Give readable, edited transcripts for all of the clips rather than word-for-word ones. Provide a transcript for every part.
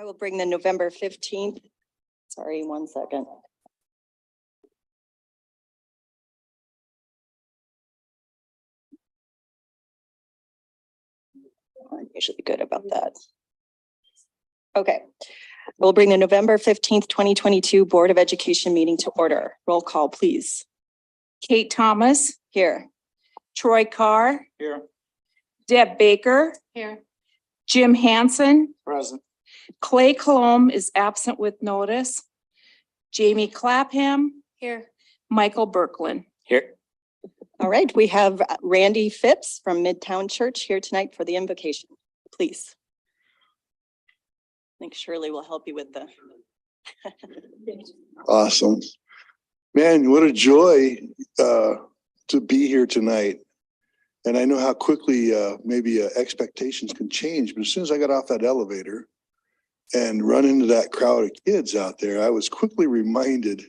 I will bring the November 15th. Sorry, 1 second. I'm usually good about that. Okay. We'll bring the November 15th, 2022 Board of Education meeting to order. Roll call, please. Kate Thomas, Here. Troy Carr, Here. Deb Baker, Here. Jim Hansen, Present. Clay Colomb is absent with notice. Jamie Clapham, Here. Michael Berkland. Here. All right, we have Randy Phipps from Midtown Church here tonight for the invocation. Please. I think Shirley will help you with the. Awesome. Man, what a joy to be here tonight. And I know how quickly maybe expectations can change, but as soon as I got off that elevator and run into that crowd of kids out there, I was quickly reminded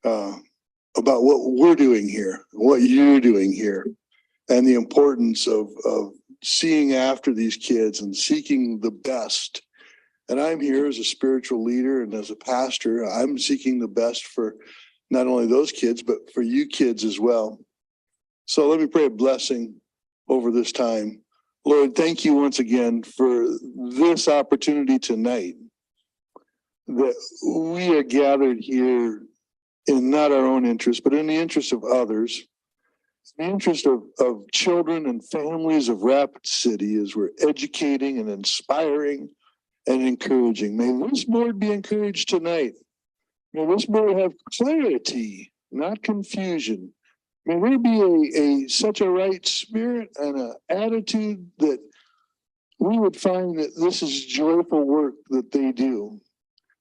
about what we're doing here, what you're doing here, and the importance of seeing after these kids and seeking the best. And I'm here as a spiritual leader and as a pastor. I'm seeking the best for not only those kids, but for you kids as well. So let me pray a blessing over this time. Lord, thank you once again for this opportunity tonight that we are gathered here in not our own interest, but in the interest of others, in the interest of children and families of Rapid City as we're educating and inspiring and encouraging. May this board be encouraged tonight. May this board have clarity, not confusion. May there be such a right spirit and an attitude that we would find that this is joyful work that they do.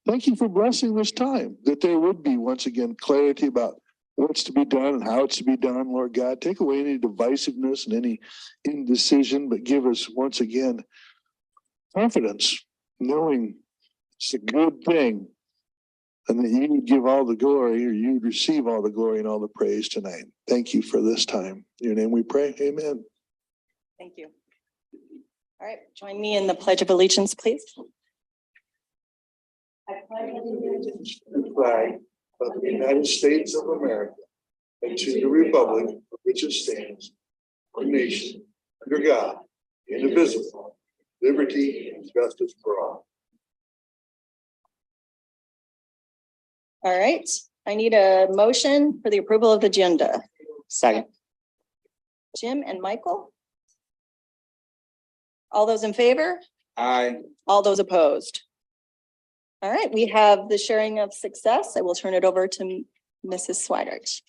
Thank you for blessing this time, that there would be once again clarity about what's to be done and how it's to be done, Lord God. Take away any divisiveness and any indecision, but give us once again confidence, knowing it's a good thing, and that you would give all the glory, or you would receive all the glory and all the praise tonight. Thank you for this time. In your name we pray. Amen. Thank you. All right, join me in the Pledge of Allegiance, please. The flag of the United States of America and to the republic for which it stands, one nation, under God, indivisible, liberty and justice for all. All right, I need a motion for the approval of the agenda. Second. Jim and Michael? All those in favor? Aye. All those opposed? All right, we have the sharing of success. I will turn it over to Mrs. Swigert.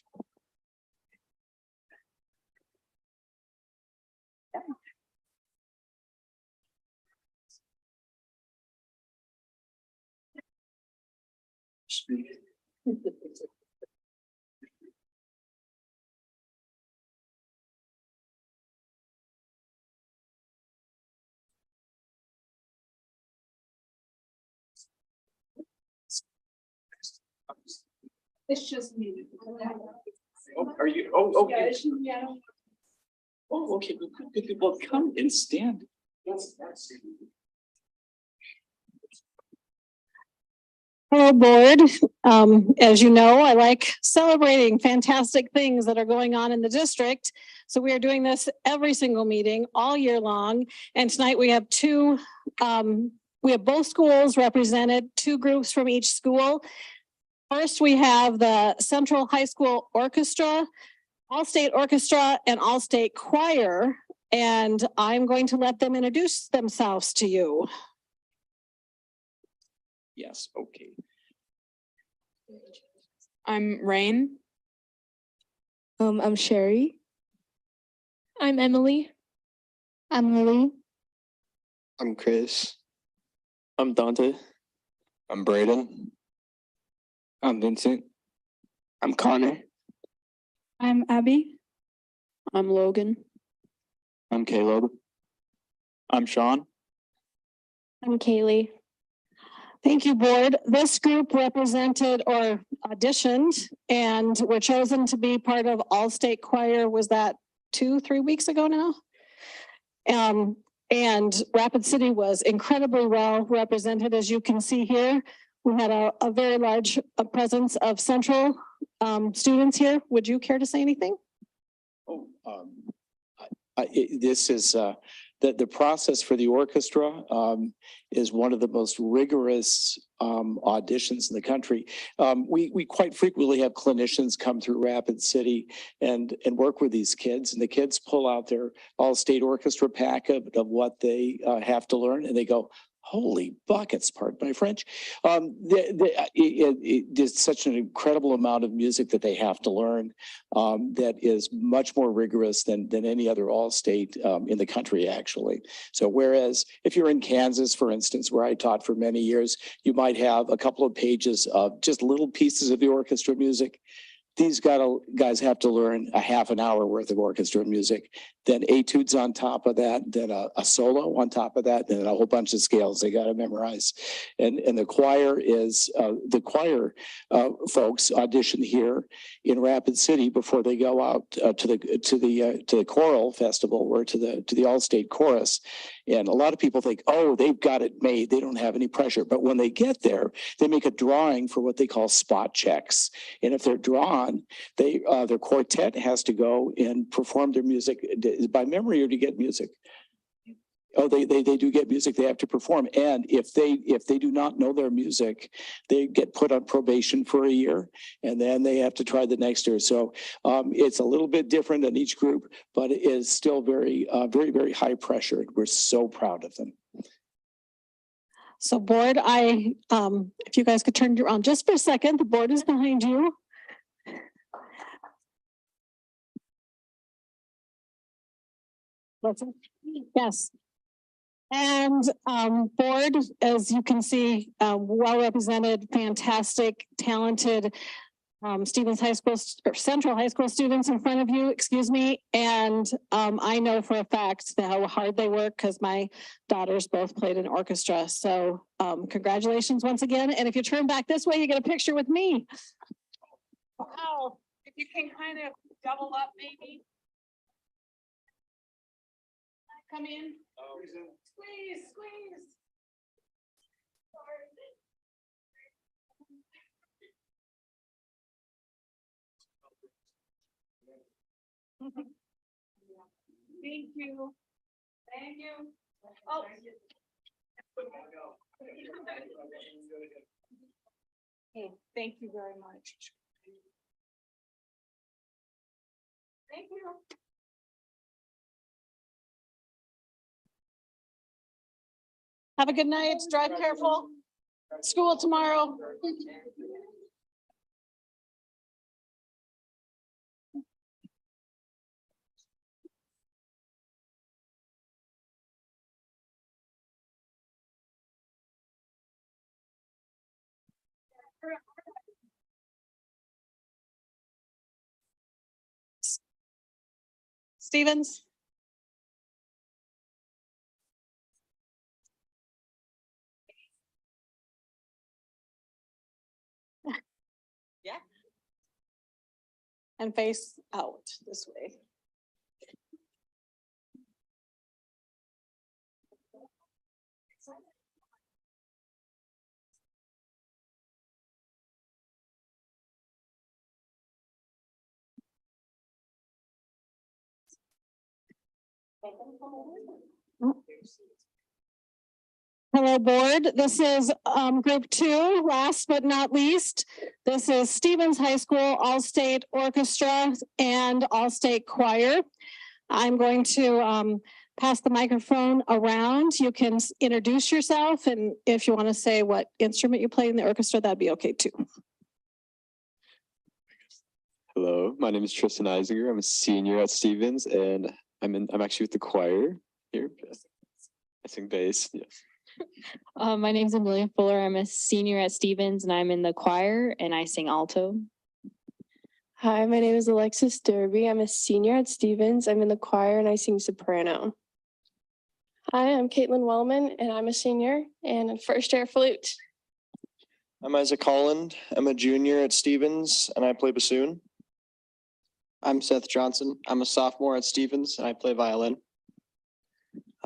It's just me. Oh, are you? Oh, Yeah, okay. it's, yeah. Oh, okay. Good people come and stand. Hello, board. As you know, I like celebrating fantastic things that are going on in the district. So we are doing this every single meeting all year long. And tonight we have we have both schools represented, two groups from each school. First, we have the Central High School Orchestra, All-State Orchestra, and All-State Choir. And I'm going to let them introduce themselves to you. Yes, okay. I'm Rain. I'm Sherry. I'm Emily. I'm Lily. I'm Chris. I'm Dante. I'm Braden. I'm Vincent. I'm Connor. I'm Abby. I'm Logan. I'm Caleb. I'm Sean. I'm Kaylee. Thank you, board. This group represented or auditioned and were chosen to be part of All-State Choir. Was that 2-3 weeks ago now? And Rapid City was incredibly well represented, as you can see here. We had a very large presence of Central students here. Would you care to say anything? Oh, this is the process for the orchestra is one of the most rigorous auditions in the country. We quite frequently have clinicians come through Rapid City and work with these kids, and the kids pull out their all-state orchestra packet of what they have to learn, and they go, holy buckets, pardon my French. It's such an incredible amount of music that they have to learn that is much more rigorous than any other all-state in the country, actually. So whereas if you're in Kansas, for instance, where I taught for many years, you might have a couple of pages of just little pieces of the orchestra music. These guys have to learn a half an hour worth of orchestra music, then etudes on top of that, then a solo on top of that, and a whole bunch of scales they got to memorize. And the choir is folks audition here in Rapid City before they go out to the choral festival or to the all-state chorus. And a lot of people think, oh, they've got it made. They don't have any pressure. But when they get there, they make a drawing for what they call spot checks. And if they're drawn, their quartet has to go and perform their music by memory or to get music. Oh, they do get music. They have to perform. And if they do not know their music, they get put on probation for a year, and then they have to try the next year. So it's a little bit different in each group, but it is still very, very high pressure. We're so proud of them. So board, if you guys could turn around just for a second, the board is behind you. Yes. And board, as you can see, well represented, fantastic, talented Stevens High School or Central High School students in front of you, excuse me. And I know for a fact how hard they work because my daughters both played in orchestra. So congratulations once again. And if you turn back this way, you get a picture with me. Wow, if you can kind of double up maybe. Come in. Squeeze, squeeze. Thank you. Thank you. Oh. Okay, thank you very much. Thank you. Have a good night. Drive careful. School tomorrow. Stevens. Yeah. And face out this way. Hello, board. This is group 2, last but not least. This is Stevens High School All-State Orchestra and All-State Choir. I'm going to pass the microphone around. You can introduce yourself, and if you want to say what instrument you play in the orchestra, that'd be okay too. Hello, my name is Tristan Eisinger. I'm a senior at Stevens, and I'm actually with the choir here. I sing bass. Yeah. My name is Amelia Fuller. I'm a senior at Stevens and I'm in the choir and I sing alto. Hi, my name is Alexis Derby. I'm a senior at Stevens. I'm in the choir and I sing soprano. Hi, I'm Caitlin Wellman and I'm a senior and first year flute. I'm Isaac Holland. I'm a junior at Stevens and I play bassoon. I'm Seth Johnson. I'm a sophomore at Stevens and I play violin.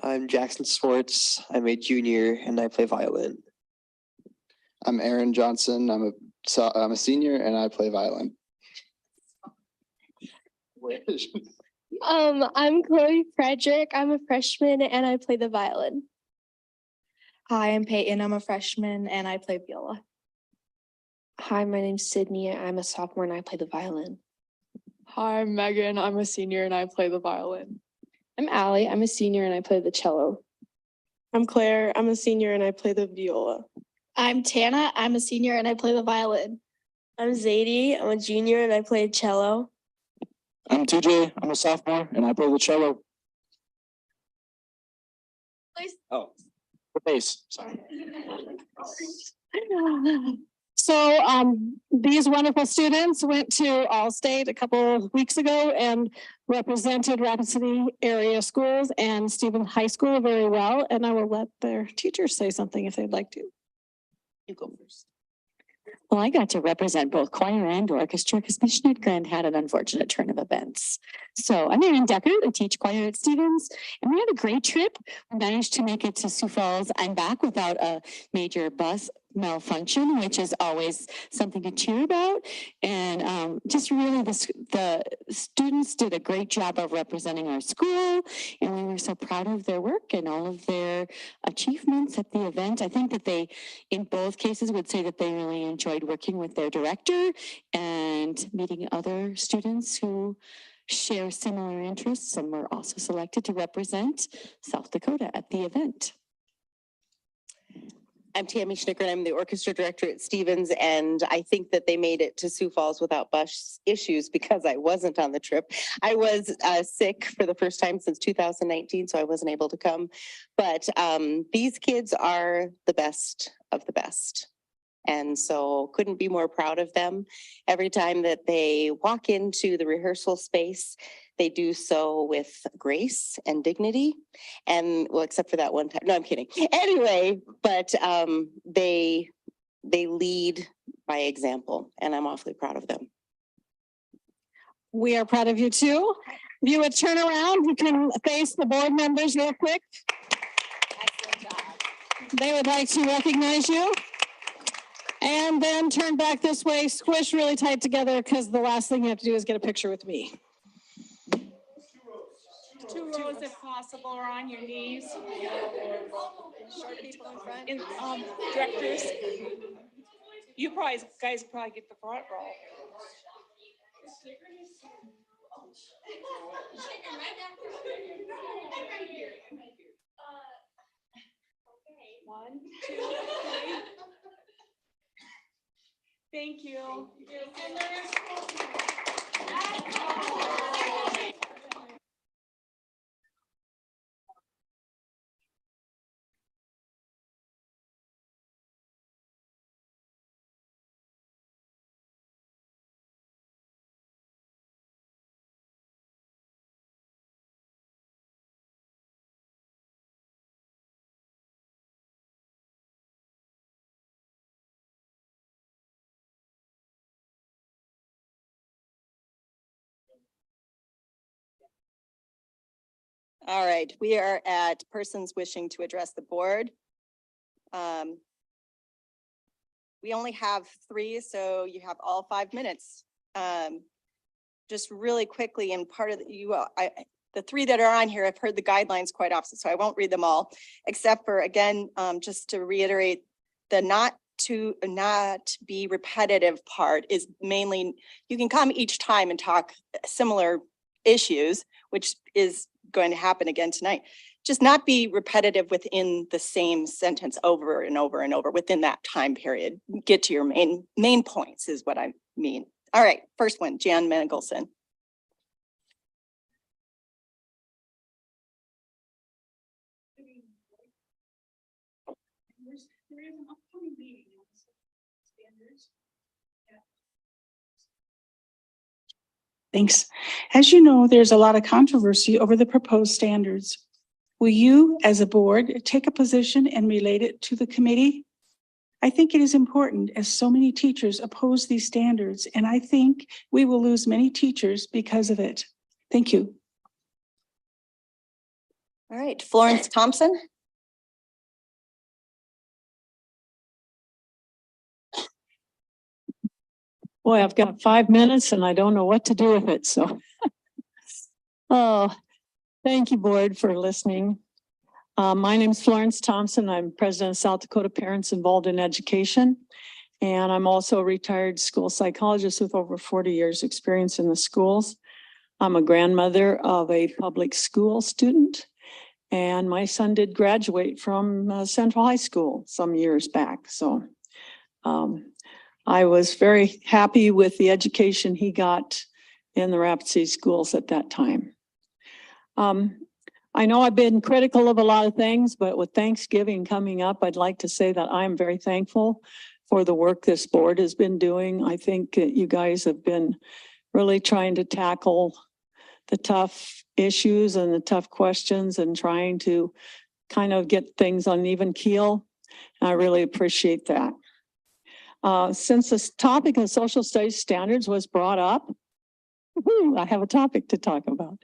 I'm Jackson Swartz. I'm a junior and I play violin. I'm Aaron Johnson. I'm a senior and I play violin. I'm Chloe Frederick. I'm a freshman and I play the violin. Hi, I'm Peyton. I'm a freshman and I play viola. Hi, my name's Sydney. I'm a sophomore and I play the violin. Hi, I'm Megan. I'm a senior and I play the violin. I'm Allie. I'm a senior and I play the cello. I'm Claire. I'm a senior and I play the viola. I'm Tana. I'm a senior and I play the violin. I'm Zadie. I'm a junior and I play cello. I'm TJ. I'm a sophomore and I play the cello. Oh, the bass, sorry. So these wonderful students went to Allstate a couple of weeks ago and represented Rapid City area schools and Stevens High School very well. And I will let their teachers say something if they'd like to. You go first. Well, I got to represent both choir and orchestra because Mission Grand had an unfortunate turn of events. So I'm Erin Decker. I teach choir at Stevens, and we had a great trip. We managed to make it to Sioux Falls. I'm back without a major bus malfunction, which is always something to cheer about. And just really the students did a great job of representing our school, and we were so proud of their work and all of their achievements at the event. I think that they, in both cases, would say that they really enjoyed working with their director and meeting other students who share similar interests, and were also selected to represent South Dakota at the event. I'm Tammy Schnicker. I'm the orchestra director at Stevens, and I think that they made it to Sioux Falls without bus issues because I wasn't on the trip. I was sick for the first time since 2019, so I wasn't able to come. But these kids are the best of the best. And so couldn't be more proud of them. Every time that they walk into the rehearsal space, they do so with grace and dignity. And well, except for that one time. No, I'm kidding. Anyway, but they lead by example, and I'm awfully proud of them. We are proud of you too. If you would turn around, you can face the board members real quick. They would like to recognize you. And then turn back this way, squish really tight together because the last thing you have to do is get a picture with me. 2 rows if possible, or on your knees. Short people in front. In, directors. You guys probably get the front row. One, two, three. Thank you. All right, we are at persons wishing to address the board. We only have 3, so you have all 5 minutes. Just really quickly, and part of the 3 that are on here, I've heard the guidelines quite often, so I won't read them all, except for, again, just to reiterate, the not be repetitive part is mainly, you can come each time and talk similar issues, which is going to happen again tonight. Just not be repetitive within the same sentence over and over and over within that time period. Get to your main points is what I mean. All right, first one, Jan Mengelson. Thanks. As you know, there's a lot of controversy over the proposed standards. Will you, as a board, take a position and relate it to the committee? I think it is important as so many teachers oppose these standards, and I think we will lose many teachers because of it. Thank you. All right, Florence Thompson. Boy, I've got 5 minutes and I don't know what to do with it, so. Oh, thank you, board, for listening. My name is Florence Thompson. I'm president of South Dakota Parents Involved in Education. And I'm also a retired school psychologist with over 40 years experience in the schools. I'm a grandmother of a public school student. And my son did graduate from Central High School some years back. So I was very happy with the education he got in the Rapid City schools at that time. I know I've been critical of a lot of things, but with Thanksgiving coming up, I'd like to say that I'm very thankful for the work this board has been doing. I think you guys have been really trying to tackle the tough issues and the tough questions and trying to kind of get things on an even keel. I really appreciate that. Since this topic of social studies standards was brought up, I have a topic to talk about.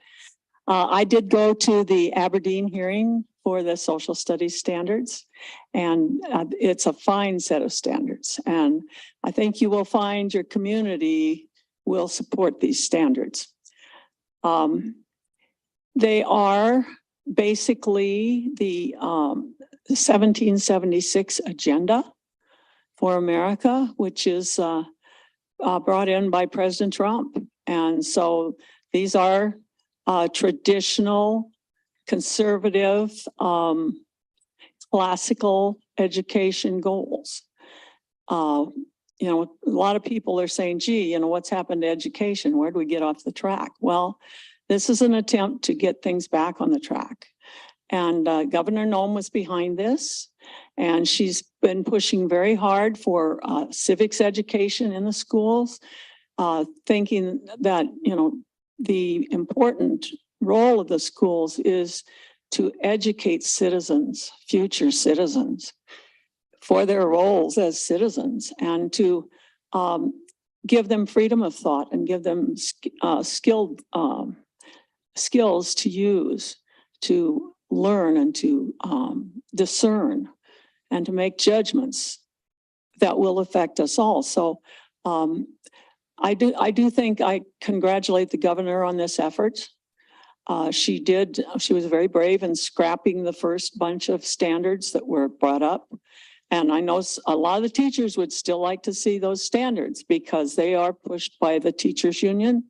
I did go to the Aberdeen hearing for the social studies standards, and it's a fine set of standards. And I think you will find your community will support these standards. They are basically the 1776 agenda for America, which is brought in by President Trump. And so these are traditional, conservative, classical education goals. You know, a lot of people are saying, gee, you know, what's happened to education? Where do we get off the track? Well, this is an attempt to get things back on the track. And Governor Noem was behind this. And she's been pushing very hard for civics education in the schools, thinking that, you know, the important role of the schools is to educate citizens, future citizens, for their roles as citizens, and to give them freedom of thought and give them skills to use, to learn and to discern and to make judgments that will affect us all. So I do think I congratulate the governor on this effort. She was very brave in scrapping the first bunch of standards that were brought up. And I know a lot of the teachers would still like to see those standards because they are pushed by the teachers union.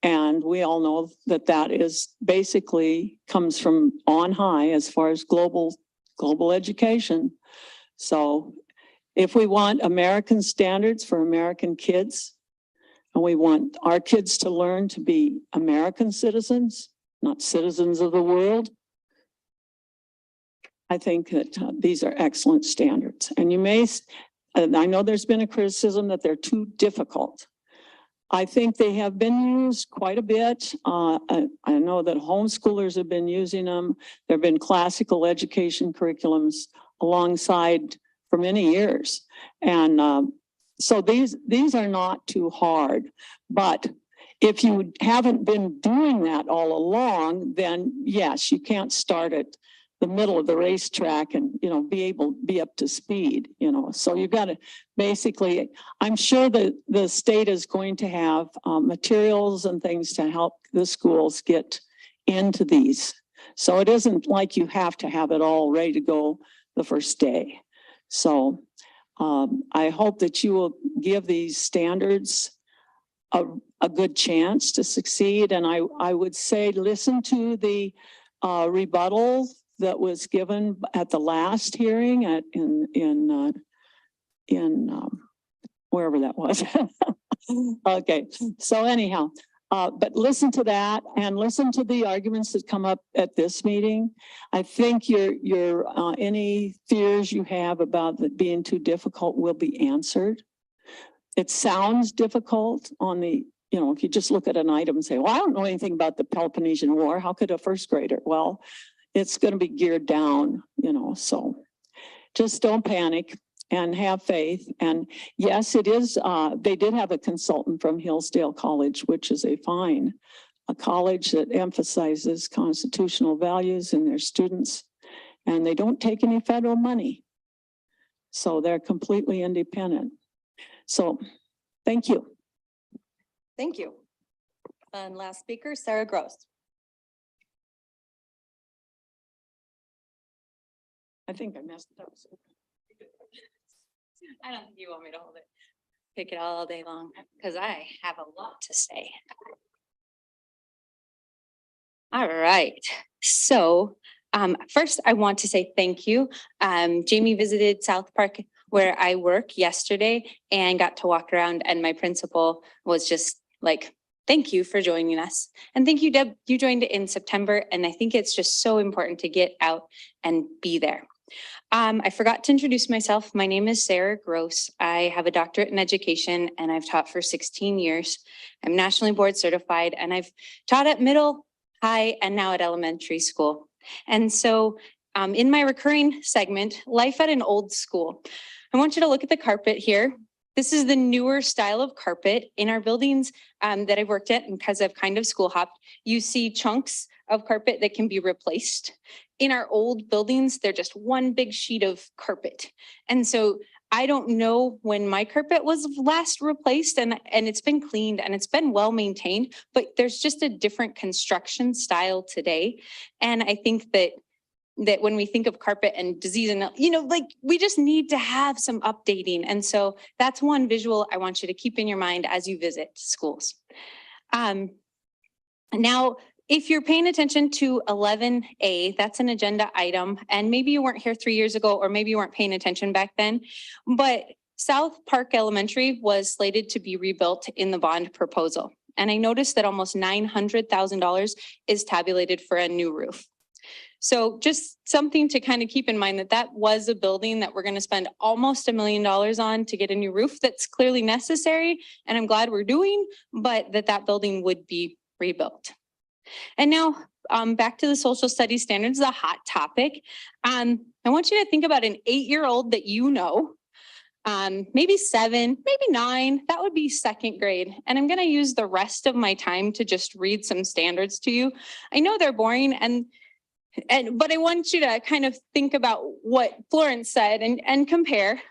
And we all know that that is basically comes from on high as far as global education. So if we want American standards for American kids, and we want our kids to learn to be American citizens, not citizens of the world, I think that these are excellent standards. And you may, and I know there's been a criticism that they're too difficult. I think they have been used quite a bit. I know that homeschoolers have been using them. There have been classical education curriculums alongside for many years. And so these are not too hard. But if you haven't been doing that all along, then yes, you can't start at the middle of the racetrack and, you know, be up to speed, you know. So you've got to basically, I'm sure that the state is going to have materials and things to help the schools get into these. So it isn't like you have to have it all ready to go the first day. So I hope that you will give these standards a good chance to succeed. And I would say, listen to the rebuttal that was given at the last hearing in wherever that was. Okay, so anyhow, but listen to that and listen to the arguments that come up at this meeting. I think your any fears you have about it being too difficult will be answered. It sounds difficult on the, you know, if you just look at an item and say, well, I don't know anything about the Peloponnesian War. How could a first grader? Well, it's going to be geared down, you know, so just don't panic and have faith. And yes, it is, they did have a consultant from Hillsdale College, which is a fine a college that emphasizes constitutional values in their students, and they don't take any federal money. So they're completely independent. So, thank you. Thank you. And last speaker, Sarah Gross. I think I messed it up. I don't think you want me to hold it. Pick it all day long, because I have a lot to say. All right, so first I want to say thank you. Jamie visited South Park where I work yesterday and got to walk around, and my principal was just like, thank you for joining us. And thank you, Deb, you joined in September, and I think it's just so important to get out and be there. I forgot to introduce myself. My name is Sarah Gross. I have a doctorate in education and I've taught for 16 years. I'm nationally board certified and I've taught at middle, high, and now at elementary school. And so in my recurring segment, Life at an Old School, I want you to look at the carpet here. This is the newer style of carpet in our buildings that I've worked at, and because I've kind of school hopped, you see chunks of carpet that can be replaced. In our old buildings, they're just one big sheet of carpet. And so I don't know when my carpet was last replaced, and it's been cleaned and it's been well maintained, but there's just a different construction style today. And I think that when we think of carpet and disease and, like we just need to have some updating. And so that's one visual I want you to keep in your mind as you visit schools. Now, if you're paying attention to 11A, that's an agenda item, and maybe you weren't here 3 years ago, or maybe you weren't paying attention back then, but South Park Elementary was slated to be rebuilt in the bond proposal. And I noticed that almost $900,000 is tabulated for a new roof. So just something to kind of keep in mind, that was a building that we're going to spend almost $1 million on to get a new roof. That's clearly necessary, and I'm glad we're doing, but that building would be rebuilt. And now back to the social studies standards, a hot topic. I want you to think about an 8-year-old that you know, maybe 7, maybe 9, that would be 2nd grade. And I'm going to use the rest of my time to just read some standards to you. I know they're boring, but I want you to kind of think about what Florence said and compare.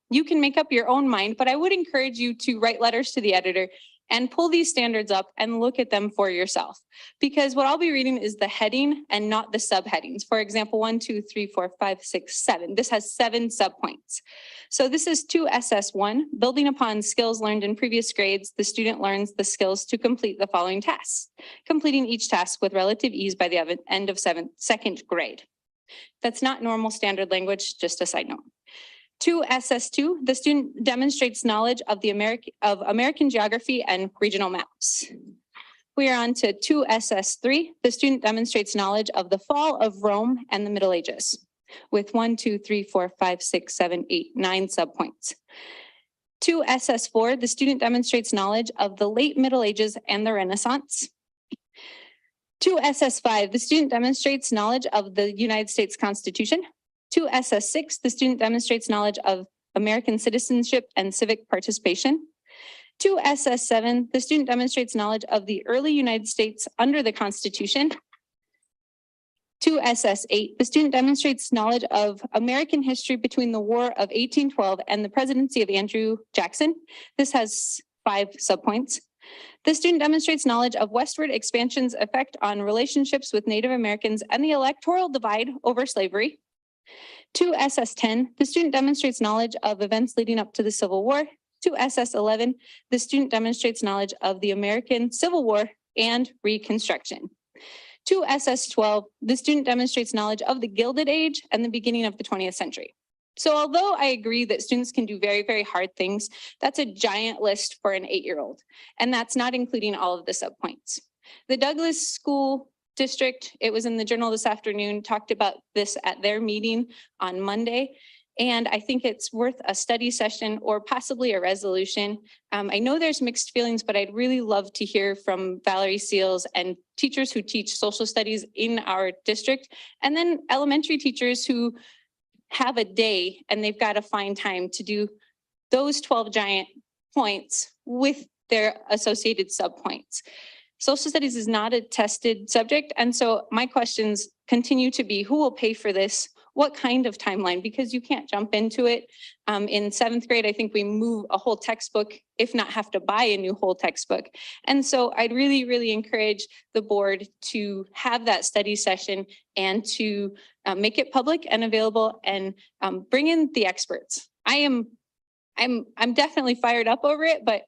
You can make up your own mind, but I would encourage you to write letters to the editor and pull these standards up and look at them for yourself. Because what I'll be reading is the heading and not the subheadings. For example, 1, 2, 3, 4, 5, 6, 7. This has 7 subpoints. So this is 2SS1, building upon skills learned in previous grades, the student learns the skills to complete the following tasks, completing each task with relative ease by the end of 2nd grade. That's not normal standard language, just a side note. 2SS2, the student demonstrates knowledge of American geography and regional maps. We are on to 2SS3, the student demonstrates knowledge of the fall of Rome and the Middle Ages, with 1, 2, 3, 4, 5, 6, 7, 8, 9 subpoints. 2SS4, the student demonstrates knowledge of the late Middle Ages and the Renaissance. 2SS5, the student demonstrates knowledge of the United States Constitution. 2SS6, the student demonstrates knowledge of American citizenship and civic participation. 2SS7, the student demonstrates knowledge of the early United States under the Constitution. 2SS8, the student demonstrates knowledge of American history between the War of 1812 and the presidency of Andrew Jackson. This has 5 subpoints. The student demonstrates knowledge of westward expansion's effect on relationships with Native Americans and the electoral divide over slavery. 2SS10, the student demonstrates knowledge of events leading up to the Civil War. 2SS11, the student demonstrates knowledge of the American Civil War and Reconstruction. 2SS12, the student demonstrates knowledge of the Gilded Age and the beginning of the 20th century. So although I agree that students can do very, very hard things, that's a giant list for an 8-year-old. And that's not including all of the subpoints. The Douglas School District, it was in the Journal this afternoon, talked about this at their meeting on Monday. And I think it's worth a study session or possibly a resolution. I know there's mixed feelings, but I'd really love to hear from Valerie Seals and teachers who teach social studies in our district, and then elementary teachers who have a day and they've got to find time to do those 12 giant points with their associated subpoints. social studies is not a tested subject. And so my questions continue to be, who will pay for this? What kind of timeline? Because you can't jump into it. In seventh grade, I think we move a whole textbook, if not have to buy a new whole textbook. And so I'd really, really encourage the board to have that study session and to make it public and available and bring in the experts. I'm definitely fired up over it, but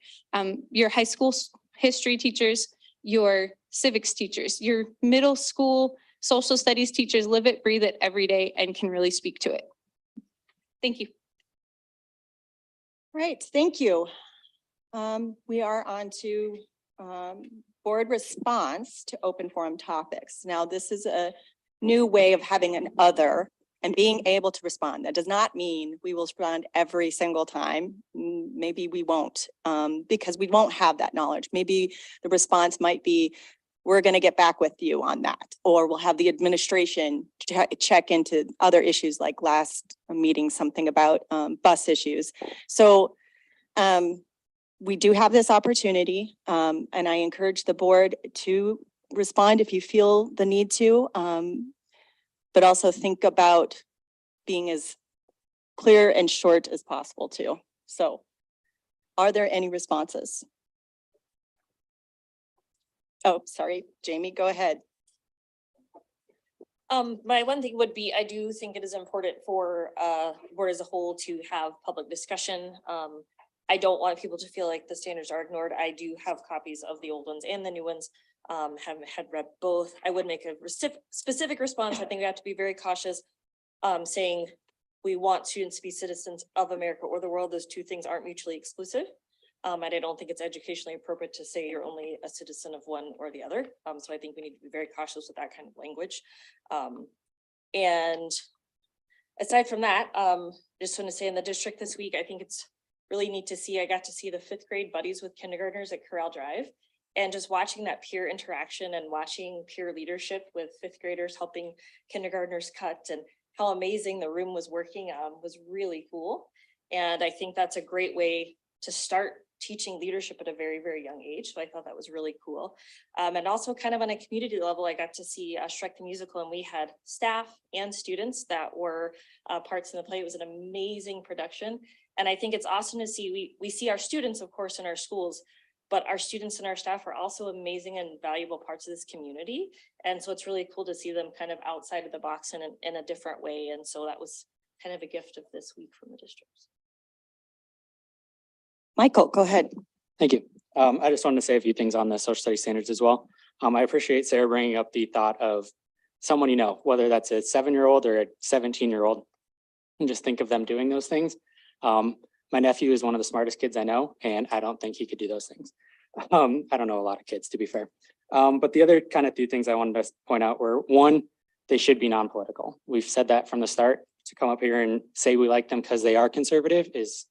your high school history teachers, your civics teachers, your middle school social studies teachers live it, breathe it every day and can really speak to it. Thank you. Right, thank you. We are on to board response to open forum topics. Now, this is a new way of having an other and being able to respond. That does not mean we will respond every single time. Maybe we won't, because we won't have that knowledge. Maybe the response might be, we're going to get back with you on that, or we'll have the administration check into other issues like last meeting, something about bus issues. So we do have this opportunity, and I encourage the board to respond if you feel the need to, but also think about being as clear and short as possible too. So are there any responses? Oh, sorry, Jamie, go ahead. My one thing would be, I do think it is important for board as a whole to have public discussion. I don't want people to feel like the standards are ignored. I do have copies of the old ones and the new ones. Had read both. I would make a specific response. I think we have to be very cautious, saying we want students to be citizens of America or the world. Those two things aren't mutually exclusive. And I don't think it's educationally appropriate to say you're only a citizen of one or the other. So I think we need to be very cautious with that kind of language. And aside from that, just want to say in the district this week, I think it's really neat to see. I got to see the 5th grade buddies with kindergartners at Corral Drive, and just watching that peer interaction and watching peer leadership with 5th graders helping kindergartners cut, and how amazing the room was working was really cool. And I think that's a great way to start teaching leadership at a very, very young age. So I thought that was really cool. And also kind of on a community level, I got to see Shrek the Musical, and we had staff and students that were parts in the play. It was an amazing production. And I think it's awesome to see, we see our students, of course, in our schools, but our students and our staff are also amazing and valuable parts of this community. And so it's really cool to see them kind of outside of the box in a different way. And so that was kind of a gift of this week from the districts. Michael, go ahead. Thank you. I just wanted to say a few things on the social studies standards as well. I appreciate Sarah bringing up the thought of someone, you know, whether that's a 7-year-old or a 17-year-old, and just think of them doing those things. My nephew is one of the smartest kids I know, and I don't think he could do those things. I don't know a lot of kids, to be fair. But the other kind of 2 things I wanted to point out were, one, they should be non-political. We've said that from the start. To come up here and say we like them because they are conservative is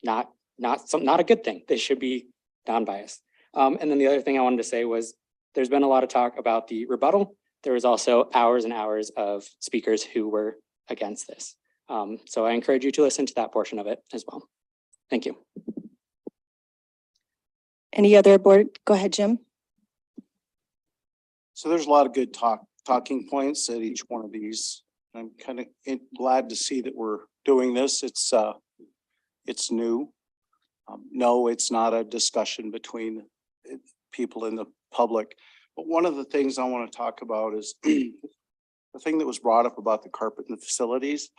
not a good thing. They should be non-biased. And then the other thing I wanted to say was, there's been a lot of talk about the rebuttal. There was also hours and hours of speakers who were against this. So I encourage you to listen to that portion of it as well. Thank you. Any other board? Go ahead, Jim. So there's a lot of good talking points at each one of these. I'm kind of glad to see that we're doing this. It's new. No, it's not a discussion between people in the public. But one of the things I want to talk about is the thing that was brought up about the carpet in the facilities.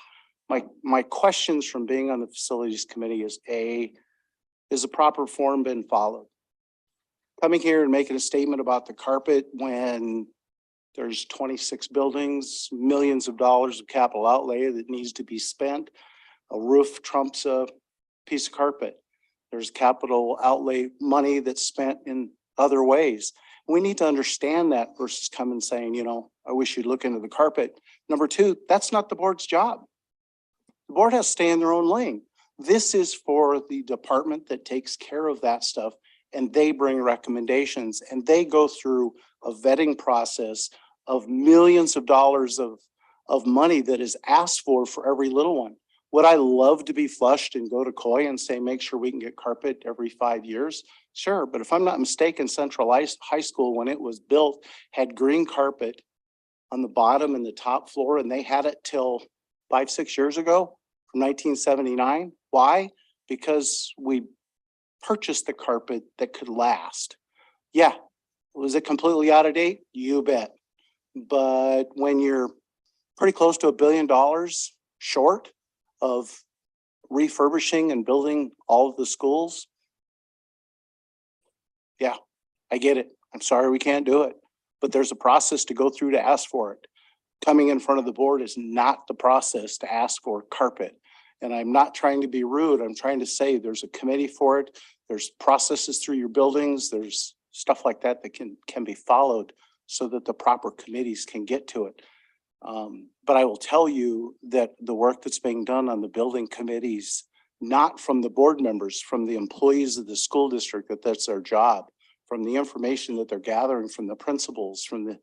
My questions from being on the facilities committee is is the proper form been followed? Coming here and making a statement about the carpet when there's 26 buildings, millions of dollars of capital outlay that needs to be spent. A roof trumps a piece of carpet. There's capital outlay money that's spent in other ways. We need to understand that versus coming saying, you know, I wish you'd look into the carpet. Number 2, that's not the board's job. The board has to stay in their own lane. This is for the department that takes care of that stuff, and they bring recommendations, and they go through a vetting process of millions of dollars of money that is asked for every little one. Would I love to be flushed and go to COI and say, make sure we can get carpet every 5 years? Sure, but if I'm not mistaken, Central High School, when it was built, had green carpet on the bottom and the top floor, and they had it till 5-6 years ago, from 1979. Why? Because we purchased the carpet that could last. Yeah, was it completely out of date? You bet. But when you're pretty close to $1 billion short of refurbishing and building all of the schools, yeah, I get it. I'm sorry we can't do it, but there's a process to go through to ask for it. Coming in front of the board is not the process to ask for carpet. And I'm not trying to be rude. I'm trying to say there's a committee for it. There's processes through your buildings. There's stuff like that that can be followed so that the proper committees can get to it. But I will tell you that the work that's being done on the building committees, not from the board members, from the employees of the school district, that's their job, from the information that they're gathering from the principals, from the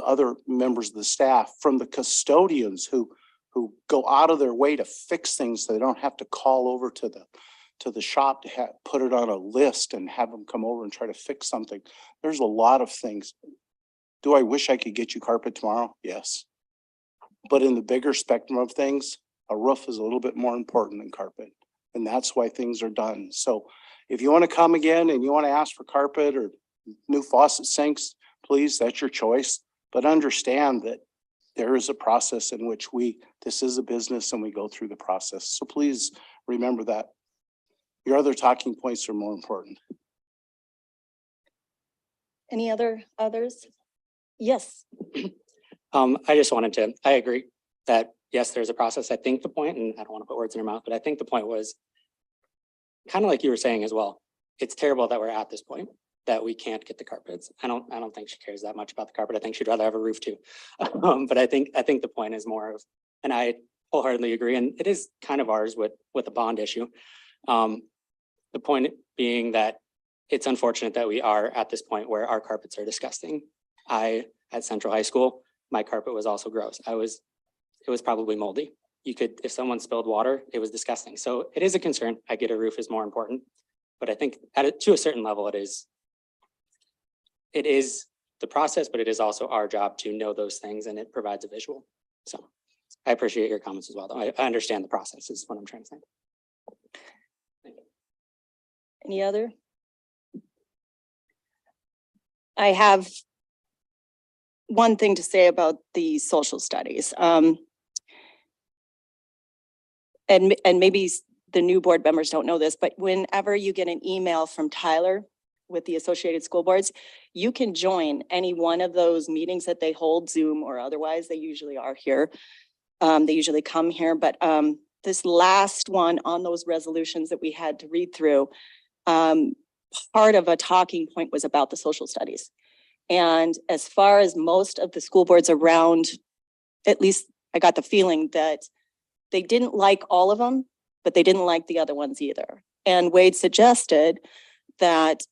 other members of the staff, from the custodians who go out of their way to fix things so they don't have to call over to the shop to put it on a list and have them come over and try to fix something. There's a lot of things. Do I wish I could get you carpet tomorrow? Yes. But in the bigger spectrum of things, a roof is a little bit more important than carpet. And that's why things are done. So if you want to come again and you want to ask for carpet or new faucet sinks, please, that's your choice. But understand that there is a process in which this is a business and we go through the process. So please remember that. Your other talking points are more important. Any others? Yes. I just wanted to, I agree that yes, there's a process. I think the point, and I don't want to put words in your mouth, but I think the point was kind of like you were saying as well. It's terrible that we're at this point that we can't get the carpets. I don't think she cares that much about the carpet. I think she'd rather have a roof too. But I think the point is more of, and I wholeheartedly agree, and it is kind of ours with a bond issue. The point being that it's unfortunate that we are at this point where our carpets are disgusting. At Central High School, my carpet was also gross. It was probably moldy. If someone spilled water, it was disgusting. So it is a concern. I get a roof is more important, but I think to a certain level, it is the process, but it is also our job to know those things, and it provides a visual. So I appreciate your comments as well, though. I understand the process is what I'm trying to say. Any other? I have one thing to say about the social studies. And maybe the new board members don't know this, but whenever you get an email from Tyler with the Associated School Boards, you can join any one of those meetings that they hold, Zoom or otherwise. They usually are here. They usually come here, but this last one on those resolutions that we had to read through, part of a talking point was about the social studies. And as far as most of the school boards around, at least I got the feeling that they didn't like all of them, but they didn't like the other ones either. And Wade suggested that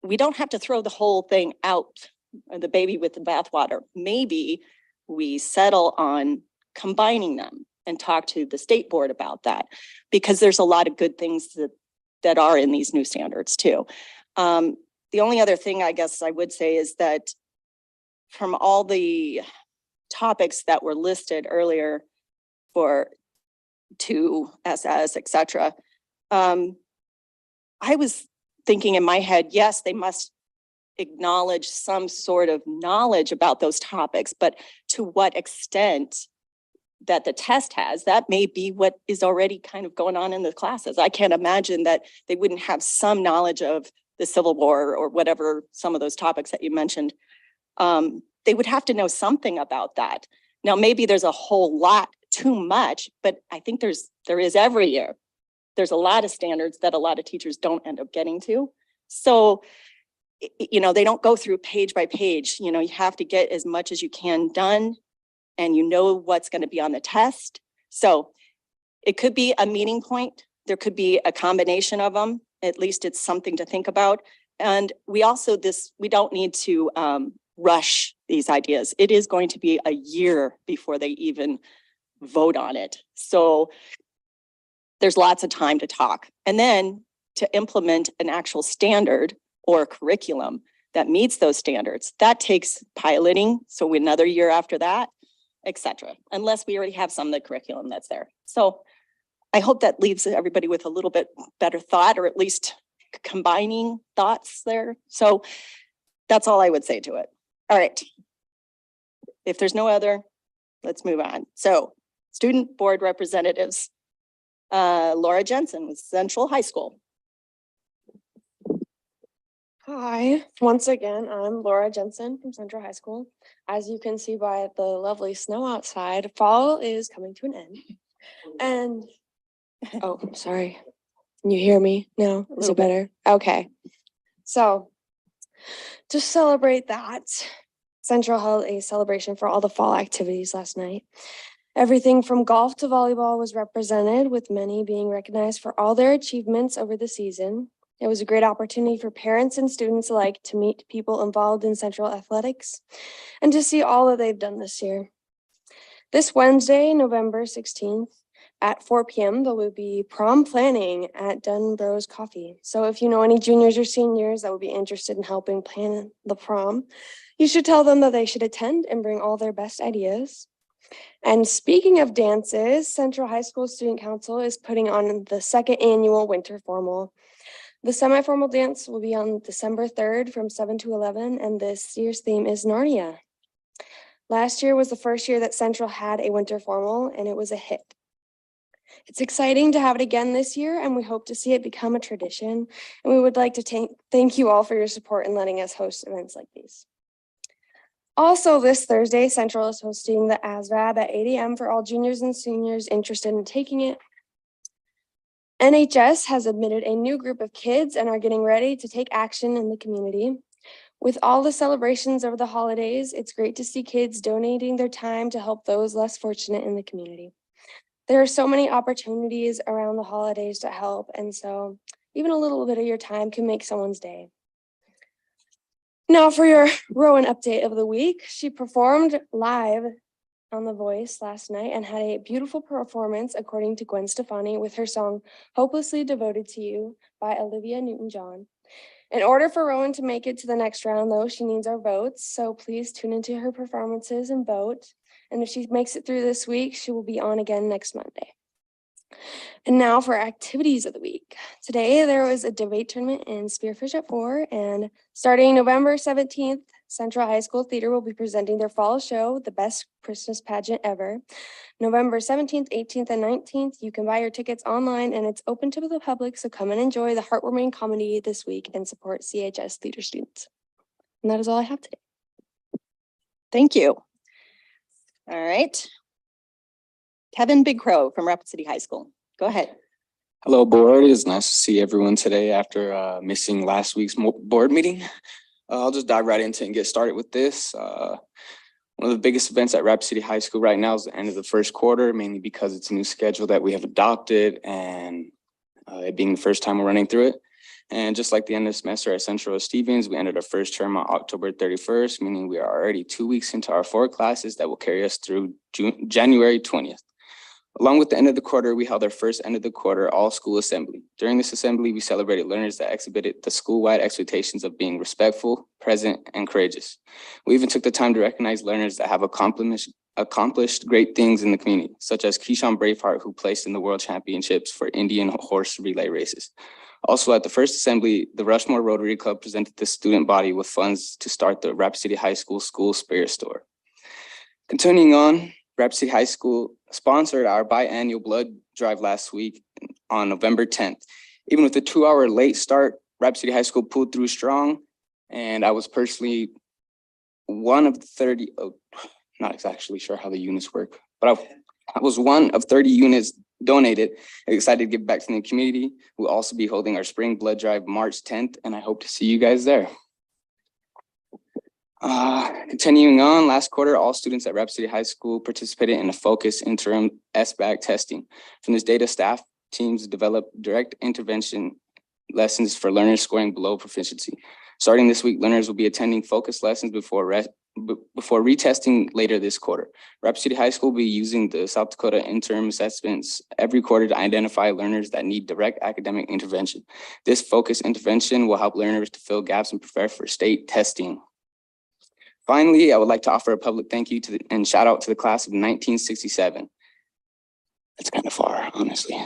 we don't have to throw the whole thing out, the baby with the bathwater. Maybe we settle on combining them and talk to the state board about that, because there's a lot of good things that are in these new standards too. The only other thing I guess I would say is that from all the topics that were listed earlier for 2SS, et cetera, I was thinking in my head, yes, they must acknowledge some sort of knowledge about those topics, but to what extent that the test has, that may be what is already kind of going on in the classes. I can't imagine that they wouldn't have some knowledge of the Civil War or whatever, some of those topics that you mentioned. They would have to know something about that. Now, maybe there's a whole lot too much, but I think there is every year. There's a lot of standards that a lot of teachers don't end up getting to. So, you know, they don't go through page by page. You know, you have to get as much as you can done, and you know what's going to be on the test. So it could be a meeting point. There could be a combination of them. At least it's something to think about. And we also, we don't need to rush these ideas. It is going to be a year before they even vote on it. So there's lots of time to talk. And then to implement an actual standard or curriculum that meets those standards, that takes piloting. So another year after that, et cetera, unless we already have some of the curriculum that's there. So I hope that leaves everybody with a little bit better thought, or at least combining thoughts there. So that's all I would say to it. All right. If there's no other, let's move on. So student board representatives, Laura Jensen with Central High School. Hi, once again, I'm Laura Jensen from Central High School. As you can see by the lovely snow outside, fall is coming to an end. And, oh, sorry. Can you hear me now? Is it better? Okay. So to celebrate that, Central held a celebration for all the fall activities last night. Everything from golf to volleyball was represented, with many being recognized for all their achievements over the season. It was a great opportunity for parents and students alike to meet people involved in Central athletics and to see all that they've done this year. This Wednesday, November 16th at 4 p.m., there will be prom planning at Dunn Bros Coffee. So if you know any juniors or seniors that would be interested in helping plan the prom, you should tell them that they should attend and bring all their best ideas. And speaking of dances, Central High School Student Council is putting on the second annual Winter Formal. The semi-formal dance will be on December 3rd from 7 to 11, and this year's theme is Narnia. Last year was the first year that Central had a Winter Formal, and it was a hit. It's exciting to have it again this year, and we hope to see it become a tradition. And we would like to thank you all for your support in letting us host events like these. Also this Thursday, Central is hosting the ASVAB at 8 a.m. for all juniors and seniors interested in taking it. NHS has admitted a new group of kids and are getting ready to take action in the community. With all the celebrations over the holidays, it's great to see kids donating their time to help those less fortunate in the community. There are so many opportunities around the holidays to help, and so even a little bit of your time can make someone's day. Now for your Rowan update of the week. She performed live on The Voice last night and had a beautiful performance, according to Gwen Stefani, with her song Hopelessly Devoted to You by Olivia Newton-John. In order for Rowan to make it to the next round, though, she needs our votes, so please tune into her performances and vote. And if she makes it through this week, she will be on again next Monday. And now for activities of the week. Today, there was a debate tournament in Spearfish at 4, and starting November 17th, Central High School Theater will be presenting their fall show, The Best Christmas Pageant Ever. November 17th, 18th, and 19th, you can buy your tickets online, and it's open to the public, so come and enjoy the heartwarming comedy this week and support CHS theater students. And that is all I have today. Thank you. All right. Kevin Big Crow from Rapid City High School. Go ahead. Hello, board. It is nice to see everyone today after missing last week's board meeting. I'll just dive right into it and get started with this. One of the biggest events at Rapid City High School right now is the end of the first quarter, mainly because it's a new schedule that we have adopted and it being the first time we're running through it. And just like the end of the semester at Central Stevens, we ended our first term on October 31st, meaning we are already 2 weeks into our 4 classes that will carry us through January 20th. Along with the end of the quarter, we held our first end of the quarter all-school assembly. During this assembly, we celebrated learners that exhibited the school-wide expectations of being respectful, present, and courageous. We even took the time to recognize learners that have accomplished great things in the community, such as Keyshawn Braveheart, who placed in the World Championships for Indian horse relay races. Also, at the first assembly, the Rushmore Rotary Club presented the student body with funds to start the Rapid City High School School Spirit Store. Continuing on, Rapid City High School sponsored our biannual blood drive last week on November 10th. Even with a 2-hour late start, Rapid City High School pulled through strong, and I was personally one of the 30, not exactly sure how the units work, but I was one of 30 units donated and excited to give back to the community. We'll also be holding our spring blood drive March 10th, and I hope to see you guys there. Continuing on, last quarter, all students at Rapid City High School participated in a focused interim SBAC testing. From this data, staff teams developed direct intervention lessons for learners scoring below proficiency. Starting this week, learners will be attending focus lessons before retesting later this quarter. Rapid City High School will be using the South Dakota interim assessments every quarter to identify learners that need direct academic intervention. This focus intervention will help learners to fill gaps and prepare for state testing. Finally, I would like to offer a public thank you and shout out to the class of 1967. That's kind of far, honestly.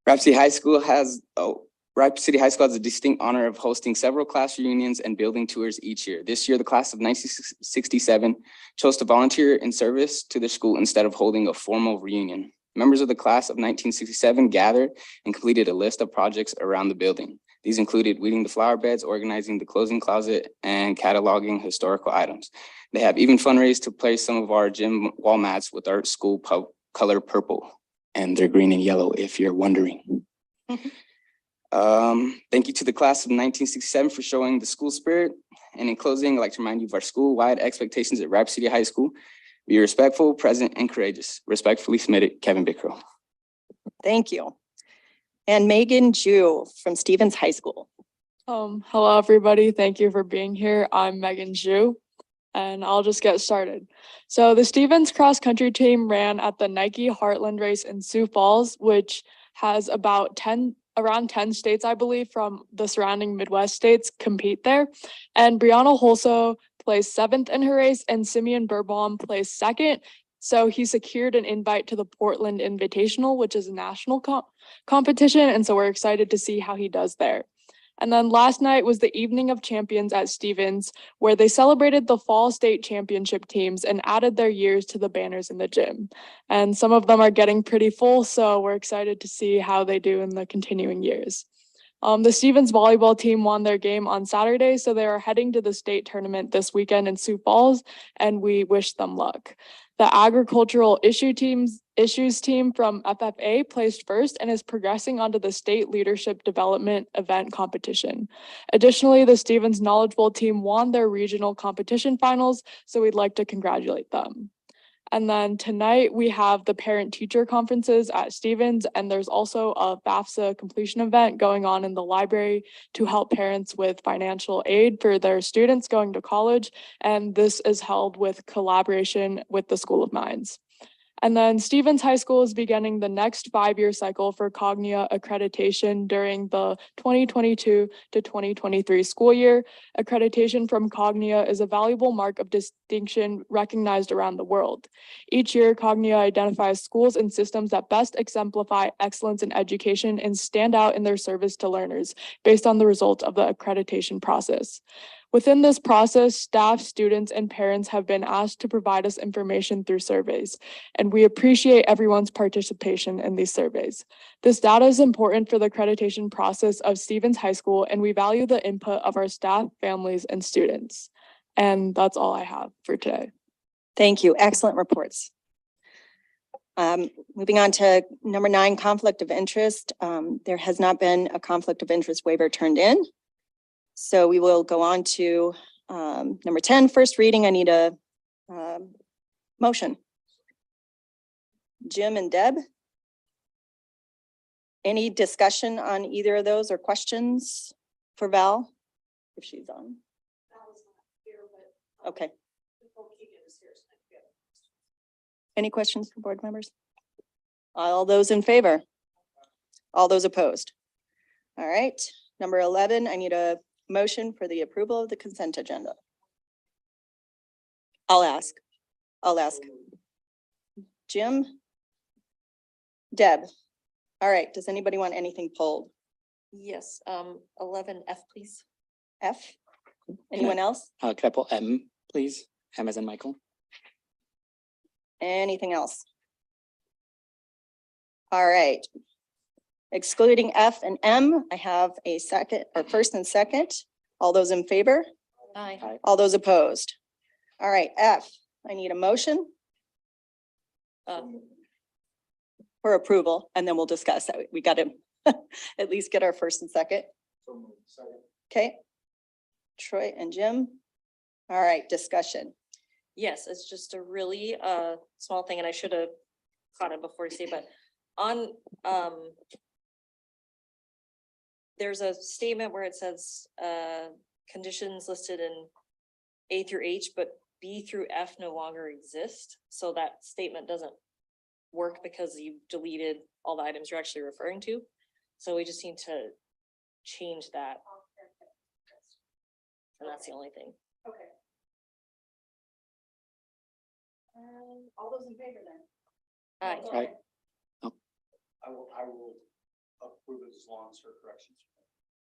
Rapid City High School has a distinct honor of hosting several class reunions and building tours each year. This year, the class of 1967 chose to volunteer in service to their school instead of holding a formal reunion. Members of the class of 1967 gathered and completed a list of projects around the building. These included weeding the flower beds, organizing the closing closet, and cataloging historical items. They have even fundraised to place some of our gym wall mats with our school color purple, and they're green and yellow if you're wondering. Thank you to the class of 1967 for showing the school spirit. And in closing, I'd like to remind you of our school-wide expectations at Rapid City High School. Be respectful, present, and courageous. Respectfully submitted, Kevin Bickrow. Thank you. And Megan Jew from Stevens High School. Hello, everybody. Thank you for being here. I'm Megan Zhu, and I'll just get started. So the Stevens cross country team ran at the Nike Heartland race in Sioux Falls, which has around 10 states, I believe, from the surrounding Midwest states compete there. And Brianna Holso placed 7th in her race and Simeon Burbaum placed 2nd. So he secured an invite to the Portland Invitational, which is a national competition. And so we're excited to see how he does there. And then last night was the Evening of Champions at Stevens, where they celebrated the fall state championship teams and added their years to the banners in the gym. And some of them are getting pretty full, so we're excited to see how they do in the continuing years. The Stevens volleyball team won their game on Saturday, so they are heading to the state tournament this weekend in Sioux Falls, and we wish them luck. The agricultural issues team from FFA placed first and is progressing onto the state leadership development event competition. Additionally, the Stevens Knowledge Bowl team won their regional competition finals, so we'd like to congratulate them. And then tonight we have the parent-teacher conferences at Stevens, and there's also a FAFSA completion event going on in the library to help parents with financial aid for their students going to college. And this is held with collaboration with the School of Mines. And then Stevens High School is beginning the next 5-year cycle for Cognia accreditation during the 2022 to 2023 school year. Accreditation from Cognia is a valuable mark of distinction recognized around the world. Each year, Cognia identifies schools and systems that best exemplify excellence in education and stand out in their service to learners based on the results of the accreditation process. Within this process, staff, students, and parents have been asked to provide us information through surveys, and we appreciate everyone's participation in these surveys. This data is important for the accreditation process of Stevens High School, and we value the input of our staff, families, and students. And that's all I have for today. Thank you. Excellent reports. Moving on to number 9, conflict of interest. There has not been a conflict of interest waiver turned in. So we will go on to number 10, first reading. I need a motion. Jim and Deb. Any discussion on either of those or questions for Val, if she's on? Okay. Any questions from board members? All those in favor? All those opposed? All right, number 11, I need a motion for the approval of the consent agenda. I'll ask. Jim? Deb? All right, does anybody want anything pulled? Yes, 11F, please. F? Anyone else? Can I pull M, please? M as in Michael. Anything else? All right. Excluding F and M, I have a second or first and second. All those in favor? Aye. All those opposed? All right, F, I need a motion for approval, and then we'll discuss that. We got to at least get our first and second. Okay. Troy and Jim. All right, discussion. Yes, it's just a really small thing, and I should have caught it before you say, but on there's a statement where it says, conditions listed in A through H, but B through F no longer exist. So that statement doesn't work because you deleted all the items you're actually referring to. So we just need to change that. And that's the only thing. Okay. All those in favor then? Aye. Right. I will approve it as long as her corrections.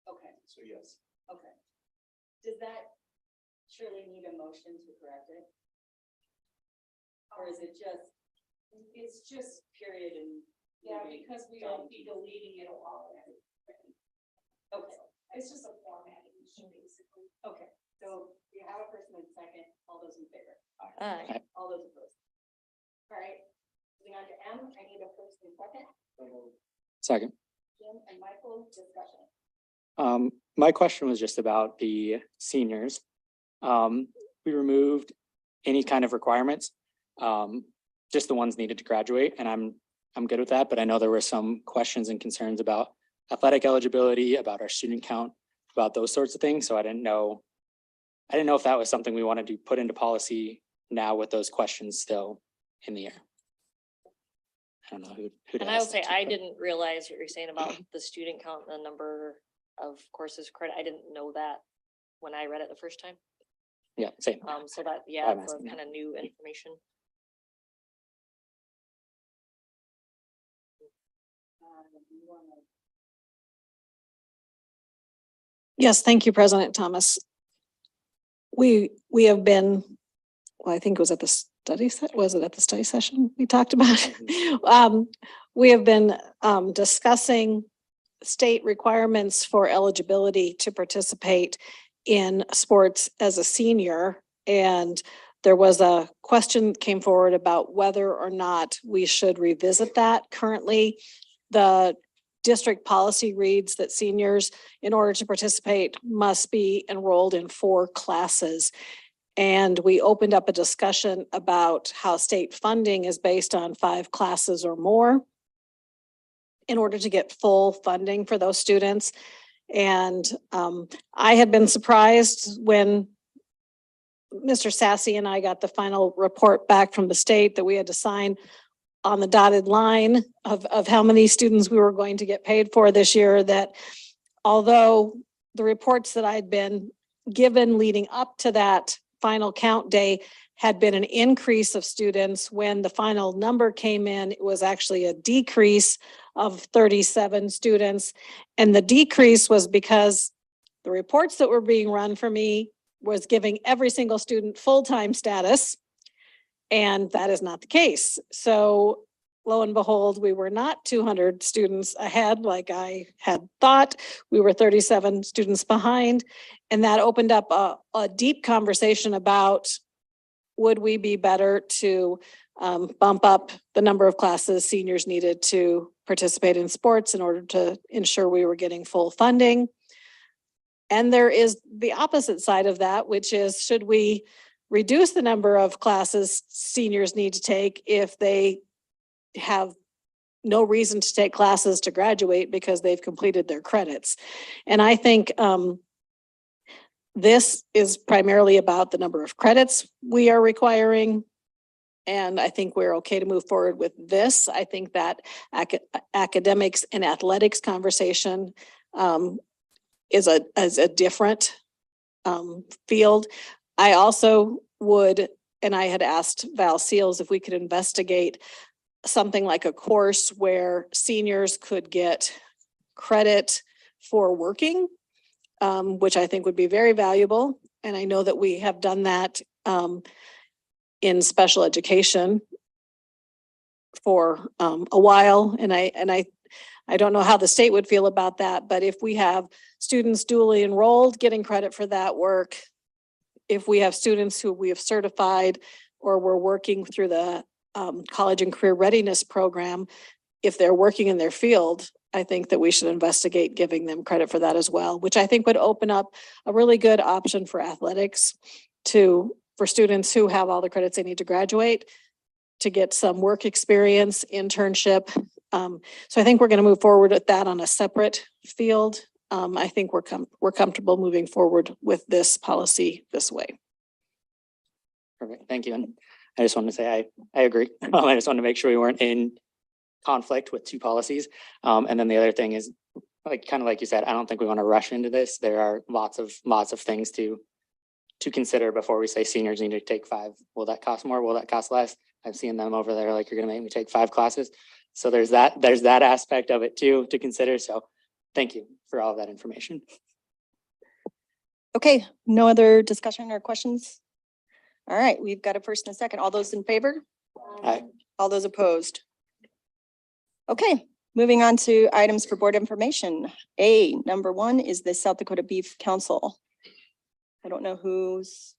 Okay, So yes. okay. Does that surely need a motion to correct it? Or is it just? It's just period and. Yeah, because we will be deleting it all. Okay, it's just a formatting issue basically. Okay, so you have a first and a second, all those in favor? Aye. All those opposed? All right, moving on to M, I need a first and second. Second. Jim and Michael, discussion. My question was just about the seniors. We removed any kind of requirements, just the ones needed to graduate, and I'm good with that, but I know there were some questions and concerns about athletic eligibility, about our student count, about those sorts of things, so I didn't know if that was something we wanted to put into policy now with those questions still in the air. I don't know who. And I will say, I didn't realize what you're saying about the student count, and the number of courses credit. I didn't know that when I read it the first time. Yeah, same. So that, yeah, I'm that's asking kind of new information. Yes, thank you, President Thomas. We have been, well, I think it was at the study set, was it at the study session we talked about? We have been discussing state requirements for eligibility to participate in sports as a senior. And there was a question that came forward about whether or not we should revisit that. Currently, the district policy reads that seniors, in order to participate, must be enrolled in 4 classes. And we opened up a discussion about how state funding is based on 5 classes or more in order to get full funding for those students. And I had been surprised when Mr. Sassy and I got the final report back from the state that we had to sign on the dotted line of how many students we were going to get paid for this year, that although the reports that I'd been given leading up to that final count day had been an increase of students, when the final number came in, it was actually a decrease of 37 students. And the decrease was because the reports that were being run for me was giving every single student full-time status. And that is not the case. So lo and behold, we were not 200 students ahead like I had thought. We were 37 students behind. And that opened up a deep conversation about, would we be better to bump up the number of classes seniors needed to participate in sports in order to ensure we were getting full funding? And there is the opposite side of that, which is, should we reduce the number of classes seniors need to take if they have no reason to take classes to graduate because they've completed their credits? And I think this is primarily about the number of credits we are requiring. And I think we're okay to move forward with this. I think that academics and athletics conversation is a different field. I also would, and I had asked Val Seals if we could investigate something like a course where seniors could get credit for working, which I think would be very valuable. And I know that we have done that in special education for a while. And I don't know how the state would feel about that, but if we have students duly enrolled, getting credit for that work, if we have students who we have certified or we're working through the college and career readiness program, if they're working in their field, I think that we should investigate giving them credit for that as well, which I think would open up a really good option for athletics for students who have all the credits they need to graduate, to get some work experience, internship. So I think we're going to move forward with that on a separate field. I think we're comfortable moving forward with this policy this way. Perfect, thank you. And I just wanted to say, I agree. I just wanted to make sure we weren't in conflict with two policies. And then the other thing is, kind of like you said, I don't think we want to rush into this. There are lots of things to consider before we say seniors need to take 5. Will that cost more? Will that cost less? I've seen them over there, like, you're gonna make me take 5 classes. So there's that aspect of it too, to consider. So thank you for all of that information. Okay, no other discussion or questions? All right, we've got a first and a second. All those in favor? Aye. All those opposed? Okay, moving on to items for board information. Number 1 is the South Dakota Beef Council. I don't know who's.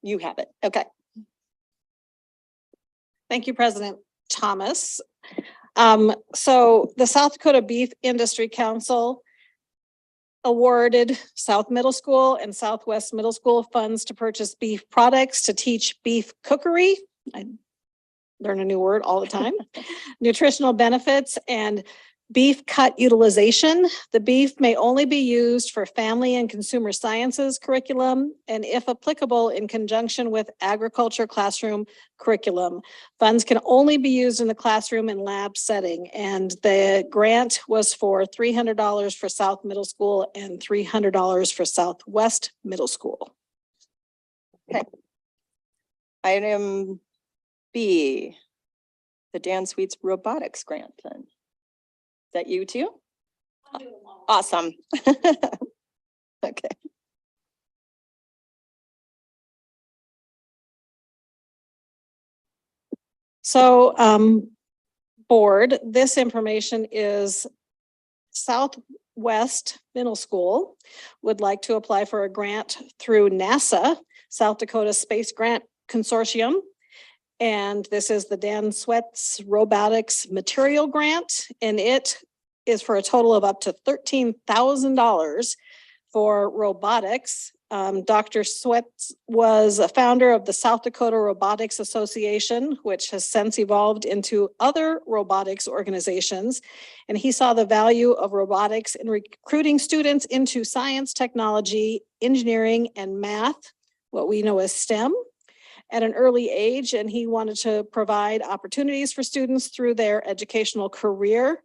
You have it. Okay. Thank you, President Thomas. So the South Dakota Beef Industry Council awarded South Middle School and Southwest Middle School funds to purchase beef products to teach beef cookery. I learn a new word all the time. Nutritional benefits and beef cut utilization. The beef may only be used for family and consumer sciences curriculum, and if applicable, in conjunction with agriculture classroom curriculum. Funds can only be used in the classroom and lab setting, and the grant was for $300 for South Middle School and $300 for Southwest Middle School. Okay. Item B, the Dan Sweets Robotics Grant Fund. Is that you too? Awesome. Okay. So, board, this information is Southwest Middle School would like to apply for a grant through NASA, South Dakota Space Grant Consortium. And this is the Dan Sweats Robotics Material Grant, and it is for a total of up to $13,000 for robotics. Dr. Sweats was a founder of the South Dakota Robotics Association, which has since evolved into other robotics organizations. And he saw the value of robotics in recruiting students into science, technology, engineering, and math, what we know as STEM, at an early age, and he wanted to provide opportunities for students through their educational career.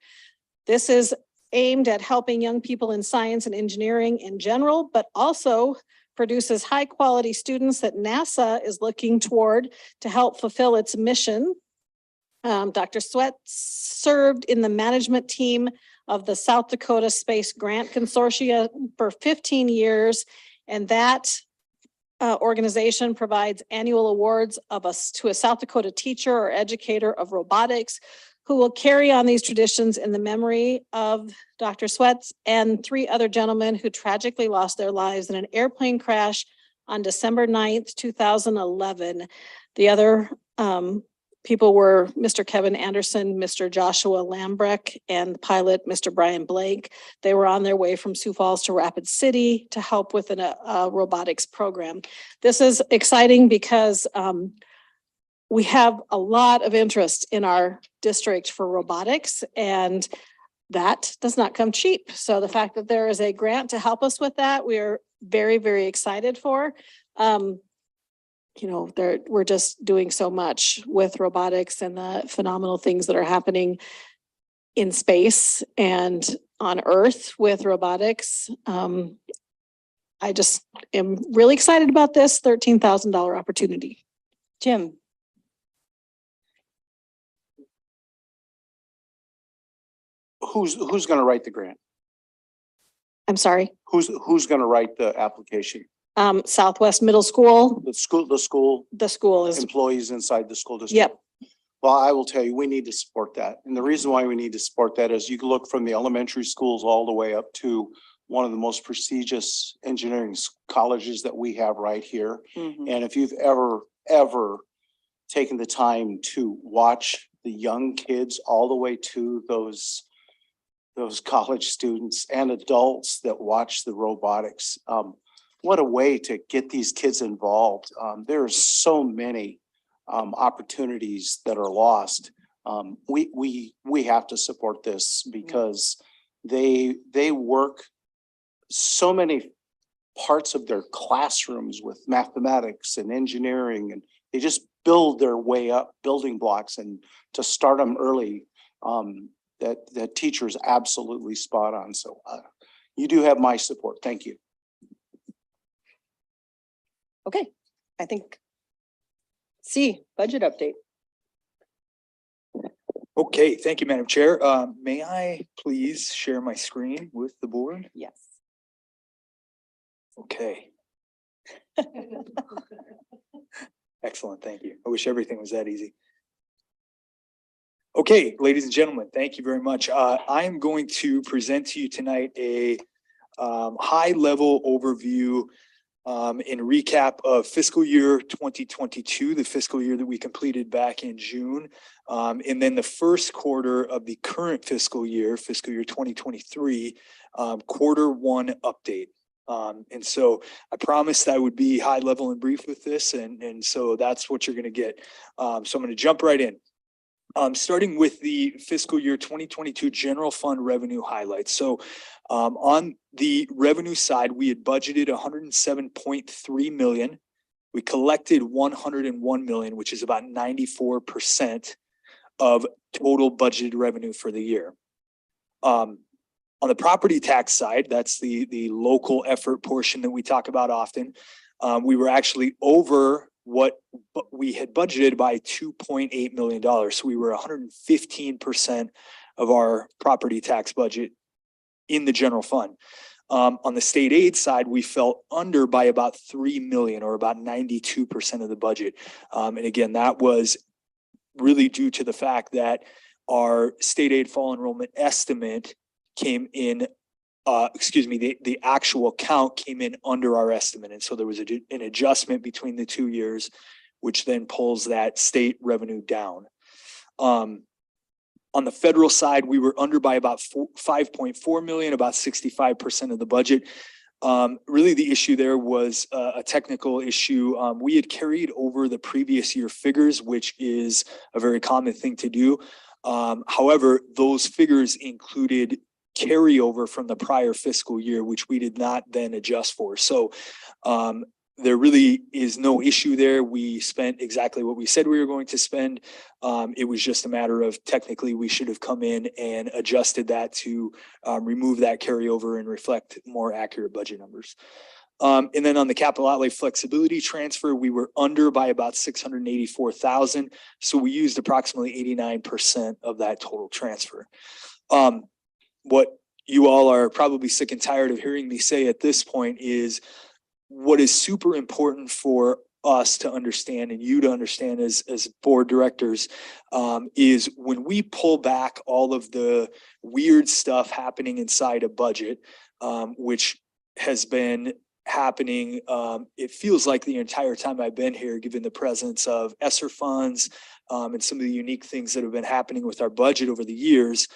This is aimed at helping young people in science and engineering in general, but also produces high quality students that NASA is looking toward to help fulfill its mission. Dr. Sweat served in the management team of the South Dakota Space Grant Consortia for 15 years, and that organization provides annual awards to a South Dakota teacher or educator of robotics who will carry on these traditions in the memory of Dr. Sweats and 3 other gentlemen who tragically lost their lives in an airplane crash on December 9th, 2011. The other people were Mr. Kevin Anderson, Mr. Joshua Lambrecht, and the pilot, Mr. Brian Blake. They were on their way from Sioux Falls to Rapid City to help with a robotics program. This is exciting because we have a lot of interest in our district for robotics, and that does not come cheap. So the fact that there is a grant to help us with that, we are very, very excited for. We're just doing so much with robotics and the phenomenal things that are happening in space and on Earth with robotics. I just am really excited about this $13,000 opportunity. Jim. Who's gonna write the grant? I'm sorry, Who's gonna write the application? Southwest Middle School. The school The school is, employees inside the school district? yep, Well, I will tell you, we need to support that. And the reason why we need to support that is you can look from the elementary schools all the way up to one of the most prestigious engineering colleges that we have right here. Mhm. And if you've ever taken the time to watch the young kids all the way to those college students and adults that watch the robotics, what a way to get these kids involved. There's so many opportunities that are lost We have to support this because they work so many parts of their classrooms with mathematics and engineering, and they just build their way up building blocks, and to start them early, that teacher's absolutely spot on. So you do have my support. Thank you. Okay, I think C, budget update. Okay, thank you, Madam Chair. May I please share my screen with the board? Yes. Okay. Excellent, thank you. I wish everything was that easy. Okay, ladies and gentlemen, thank you very much. I am going to present to you tonight a high-level overview in recap of fiscal year 2022, the fiscal year that we completed back in June, and then the first quarter of the current fiscal year 2023, quarter one update. And so I promised I would be high level and brief with this, and so that's what you're going to get. So I'm going to jump right in. Starting with the fiscal year 2022 general fund revenue highlights. So on the revenue side, we had budgeted 107.3 million. We collected 101 million, which is about 94% of total budgeted revenue for the year. On the property tax side, that's the local effort portion that we talk about often. We were actually over what we had budgeted by $2.8 million. So we were 115% of our property tax budget in the general fund. On the state aid side, we fell under by about 3 million, or about 92% of the budget. And again, that was really due to the fact that our state aid fall enrollment estimate came in, the actual count came in under our estimate. And so there was an adjustment between the 2 years, which then pulls that state revenue down. On the federal side, we were under by about 5.4 million, about 65% of the budget. Really the issue there was a technical issue. We had carried over the previous year figures, which is a very common thing to do. However, those figures included carryover from the prior fiscal year, which we did not then adjust for. So there really is no issue there. We spent exactly what we said we were going to spend. It was just a matter of technically we should have come in and adjusted that to remove that carryover and reflect more accurate budget numbers. And then on the capital outlay flexibility transfer, we were under by about 684,000. So we used approximately 89% of that total transfer. What you all are probably sick and tired of hearing me say at this point is what is super important for us to understand and you to understand as board directors is when we pull back all of the weird stuff happening inside a budget, which has been happening, it feels like the entire time I've been here, given the presence of ESSER funds and some of the unique things that have been happening with our budget over the years.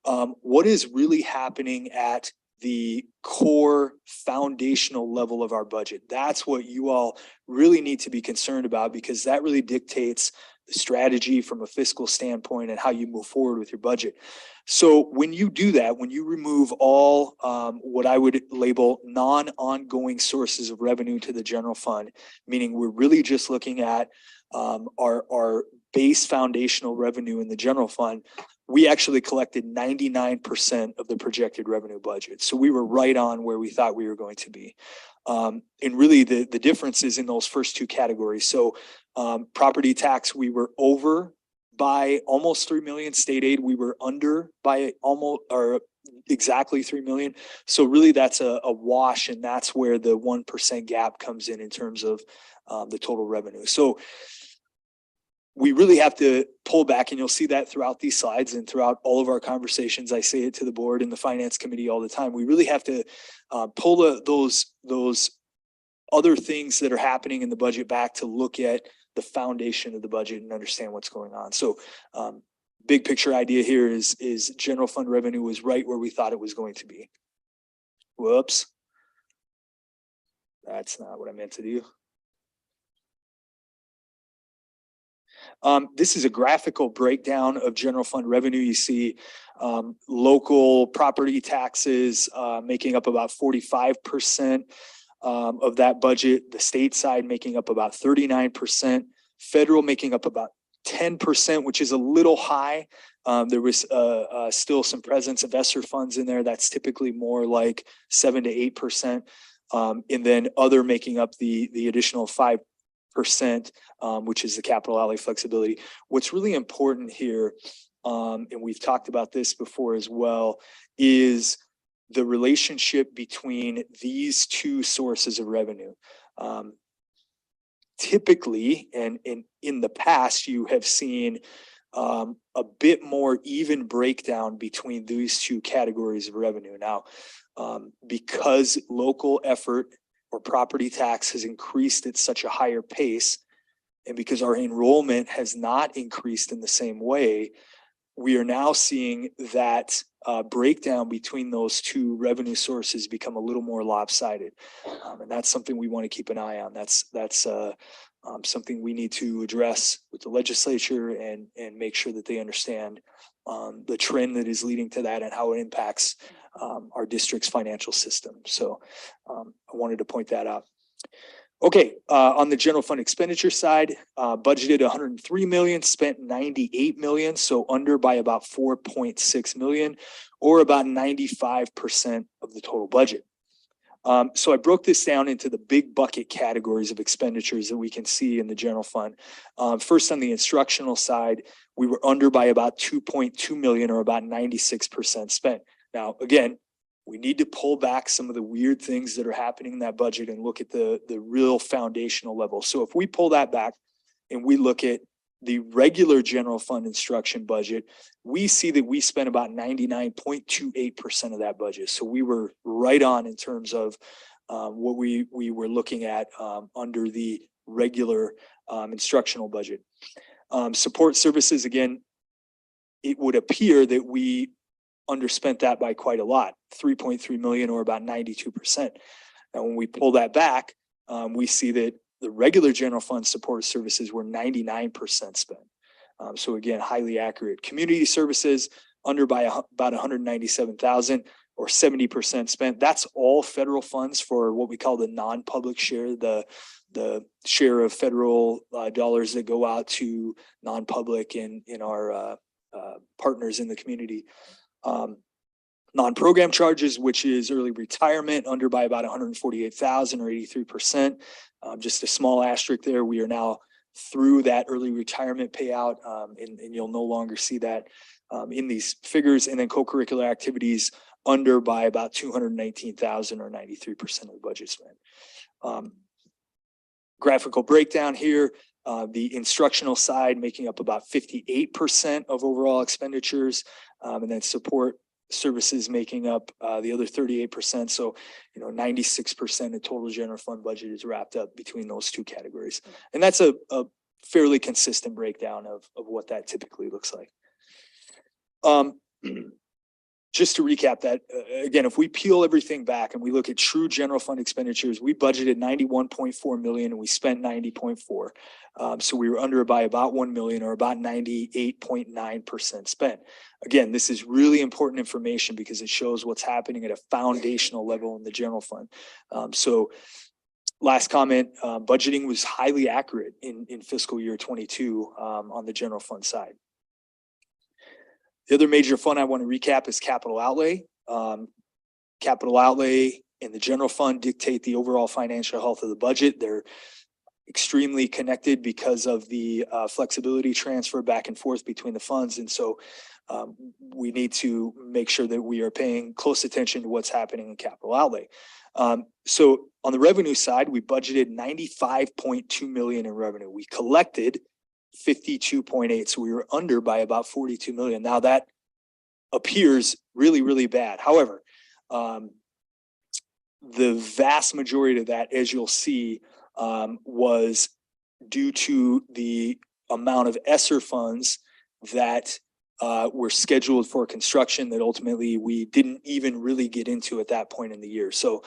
What is really happening at the core foundational level of our budget? That's what you all really need to be concerned about, because that really dictates the strategy from a fiscal standpoint and how you move forward with your budget. So when you do that, when you remove all what I would label non-ongoing sources of revenue to the general fund, meaning we're really just looking at our base foundational revenue in the general fund, we actually collected 99% of the projected revenue budget. So we were right on where we thought we were going to be. And really the difference is in those first two categories. So property tax, we were over by almost 3 million. State aid, we were under by almost or exactly 3 million. So really that's a wash, and that's where the 1% gap comes in terms of the total revenue. So we really have to pull back, and you'll see that throughout these slides and throughout all of our conversations. I say it to the board and the finance committee all the time. We really have to pull those other things that are happening in the budget back to look at the foundation of the budget and understand what's going on. So big picture idea here is general fund revenue was right where we thought it was going to be. Whoops. That's not what I meant to do. This is a graphical breakdown of general fund revenue. You see local property taxes making up about 45% of that budget, the state side making up about 39%, federal making up about 10%, which is a little high. There was still some presence of ESSER funds in there. That's typically more like 7 to 8%. And then other making up the additional 5%, which is the capital outlay flexibility. What's really important here, and we've talked about this before as well, is the relationship between these two sources of revenue. Typically, and in the past, you have seen a bit more even breakdown between these two categories of revenue. Now, because local effort or property tax has increased at such a higher pace, and because our enrollment has not increased in the same way, we are now seeing that breakdown between those two revenue sources become a little more lopsided. And that's something we want to keep an eye on. That's something we need to address with the legislature and make sure that they understand the trend that is leading to that and how it impacts our district's financial system. So I wanted to point that out. Okay, on the general fund expenditure side, budgeted 103 million, spent 98 million, so under by about 4.6 million, or about 95% of the total budget. So I broke this down into the big bucket categories of expenditures that we can see in the general fund. First, on the instructional side, we were under by about 2.2 million, or about 96% spent. Now, again, we need to pull back some of the weird things that are happening in that budget and look at the real foundational level. So if we pull that back and we look at the regular general fund instruction budget, we see that we spent about 99.28% of that budget. So we were right on in terms of what we were looking at under the regular instructional budget. Support services, again, it would appear that we underspent that by quite a lot, 3.3 million, or about 92%. Now, when we pull that back, we see that the regular general fund support services were 99% spent. So again, highly accurate. Community services under by about 197,000, or 70% spent. That's all federal funds for what we call the non-public share, the share of federal dollars that go out to non-public in our partners in the community. Non-program charges, which is early retirement, under by about 148,000, or 83%. Just a small asterisk there. We are now through that early retirement payout, and you'll no longer see that in these figures. And then co-curricular activities under by about 219,000, or 93% of the budget spent. Graphical breakdown here. The instructional side making up about 58% of overall expenditures, and then support services making up the other 38%. So, 96% of total general fund budget is wrapped up between those two categories. And that's a fairly consistent breakdown of what that typically looks like. Just to recap that, again, if we peel everything back and we look at true general fund expenditures, we budgeted 91.4 million and we spent 90.4. So we were under by about 1 million, or about 98.9% spent. Again, this is really important information because it shows what's happening at a foundational level in the general fund. So last comment, budgeting was highly accurate in fiscal year 22 on the general fund side. The other major fund I want to recap is capital outlay. Capital outlay and the general fund dictate the overall financial health of the budget. They're extremely connected because of the flexibility transfer back and forth between the funds. And so we need to make sure that we are paying close attention to what's happening in capital outlay. So on the revenue side, we budgeted 95.2 million in revenue. We collected 52.8. So we were under by about 42 million. Now that appears really, really bad. However, the vast majority of that, as you'll see, was due to the amount of ESSER funds that were scheduled for construction that ultimately we didn't even really get into at that point in the year. So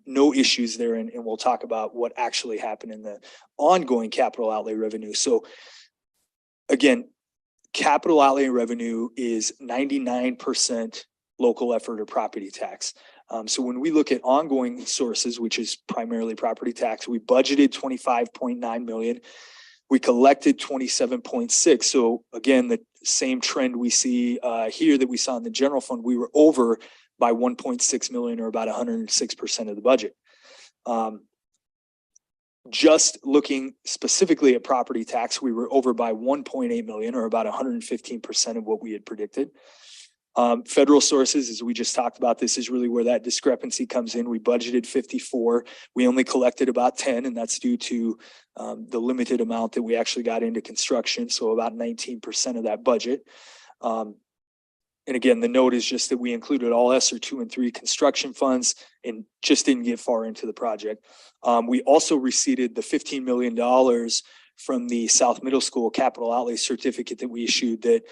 no issues there. And we'll talk about what actually happened in the ongoing capital outlay revenue. So again, capital outlay revenue is 99% local effort or property tax. So when we look at ongoing sources, which is primarily property tax, we budgeted 25.9 million. We collected 27.6. So again, the same trend we see here that we saw in the general fund, we were over by 1.6 million, or about 106% of the budget. Just looking specifically at property tax, we were over by 1.8 million, or about 115% of what we had predicted. Federal sources, as we just talked about, this is really where that discrepancy comes in. We budgeted 54. We only collected about 10, and that's due to the limited amount that we actually got into construction. So about 19% of that budget. And again, the note is just that we included all ESSER 2 and 3 construction funds and just didn't get far into the project. We also received the $15 million from the South Middle School capital outlay certificate that we issued, that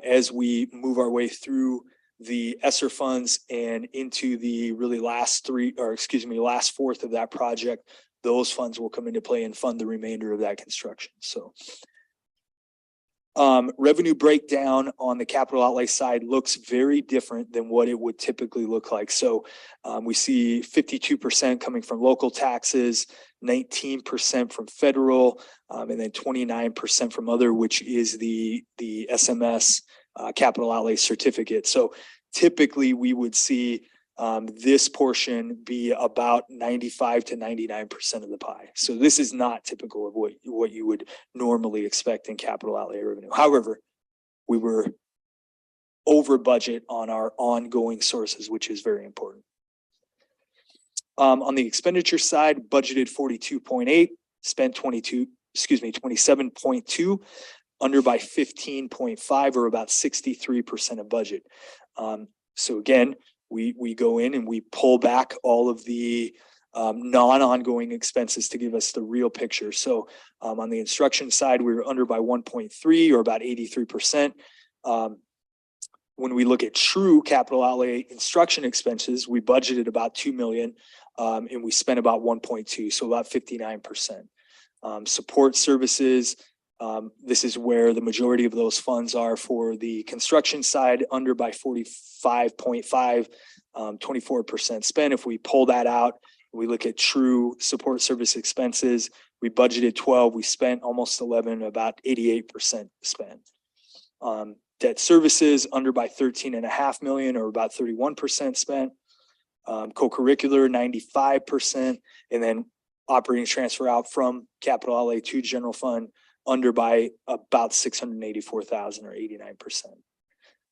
as we move our way through the ESSER funds and into the really last fourth of that project, those funds will come into play and fund the remainder of that construction. So revenue breakdown on the capital outlay side looks very different than what it would typically look like. So we see 52% coming from local taxes, 19% from federal, and then 29% from other, which is the SMS capital outlay certificate. So typically we would see this portion be about 95 to 99% of the pie. So this is not typical of what you would normally expect in capital outlay revenue. However, we were over budget on our ongoing sources, which is very important. On the expenditure side, budgeted 42.8, spent 27.2, under by 15.5, or about 63% of budget. So again, we go in and we pull back all of the non-ongoing expenses to give us the real picture. So on the instruction side, we were under by 1.3, or about 83%. When we look at true capital outlay instruction expenses, we budgeted about 2 million and we spent about 1.2, so about 59%. Support services, this is where the majority of those funds are for the construction side, under by 45.5, 24% spent. If we pull that out, we look at true support service expenses, we budgeted 12, we spent almost 11, about 88% spent. Debt services, under by 13.5 million, or about 31% spent. Co-curricular, 95%, and then operating transfer out from capital outlay to general fund, under by about 684,000, or 89%.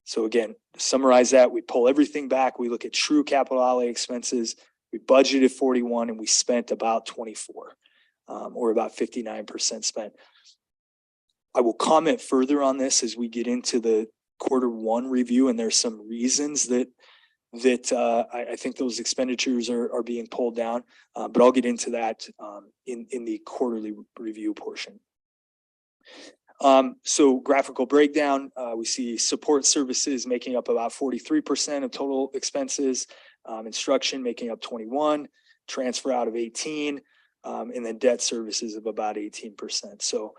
So again, to summarize that, we pull everything back. We look at true capital outlay expenses. We budgeted 41 and we spent about 24, or about 59% spent. I will comment further on this as we get into the Q1 review, and there's some reasons that I think those expenditures are being pulled down, but I'll get into that in the quarterly review portion. So graphical breakdown, we see support services making up about 43% of total expenses, instruction making up 21, transfer out of 18, and then debt services of about 18%. So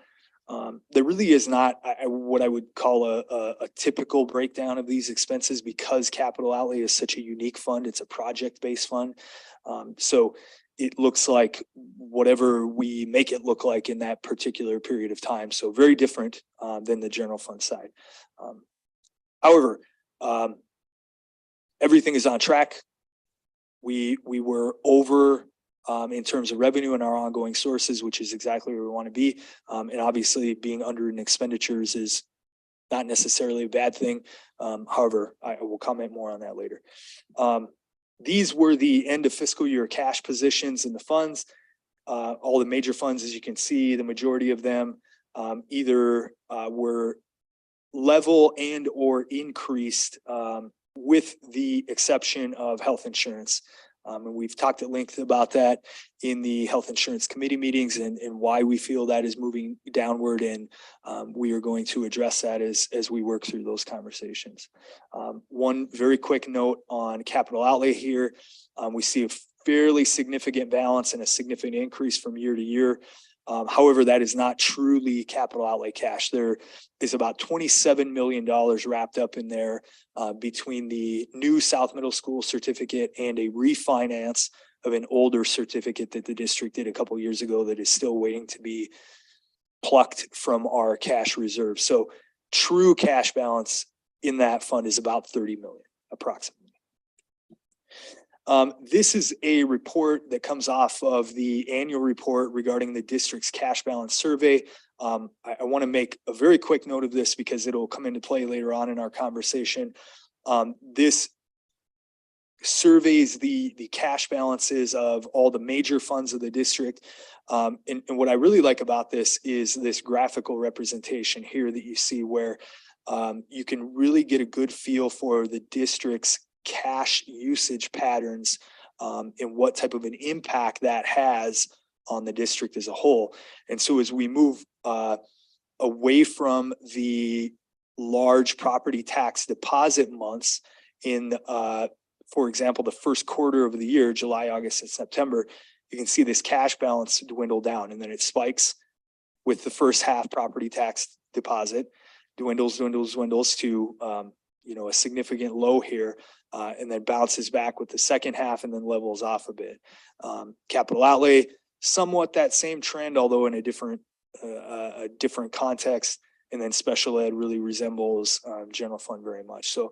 there really is not what I would call a typical breakdown of these expenses, because capital outlay is such a unique fund. It's a project-based fund. So it looks like whatever we make it look like in that particular period of time. So very different than the general fund side. However, everything is on track. We were over in terms of revenue and our ongoing sources, which is exactly where we want to be. And obviously being under in expenditures is not necessarily a bad thing. However, I will comment more on that later. These were the end of fiscal year cash positions in the funds. All the major funds, as you can see, the majority of them either were level and or increased, with the exception of health insurance. And we've talked at length about that in the health insurance committee meetings and why we feel that is moving downward. And we are going to address that as we work through those conversations. One very quick note on capital outlay here. We see fairly significant balance and a significant increase from year to year. However, that is not truly capital outlay cash. There is about $27 million wrapped up in there between the new South Middle School certificate and a refinance of an older certificate that the district did a couple years ago that is still waiting to be plucked from our cash reserve. So true cash balance in that fund is about 30 million approximately. This is a report that comes off of the annual report regarding the district's cash balance survey. I want to make a very quick note of this because it'll come into play later on in our conversation. This surveys the cash balances of all the major funds of the district. And what I really like about this is this graphical representation here that you see where you can really get a good feel for the district's cash usage patterns and what type of an impact that has on the district as a whole. And so as we move away from the large property tax deposit months in, for example, the first quarter of the year, July, August, and September, you can see this cash balance dwindle down, and then it spikes with the first half property tax deposit, dwindles to a significant low here, and then bounces back with the second half and then levels off a bit. Capital outlay, somewhat that same trend, although in a different context. And then special ed really resembles general fund very much. So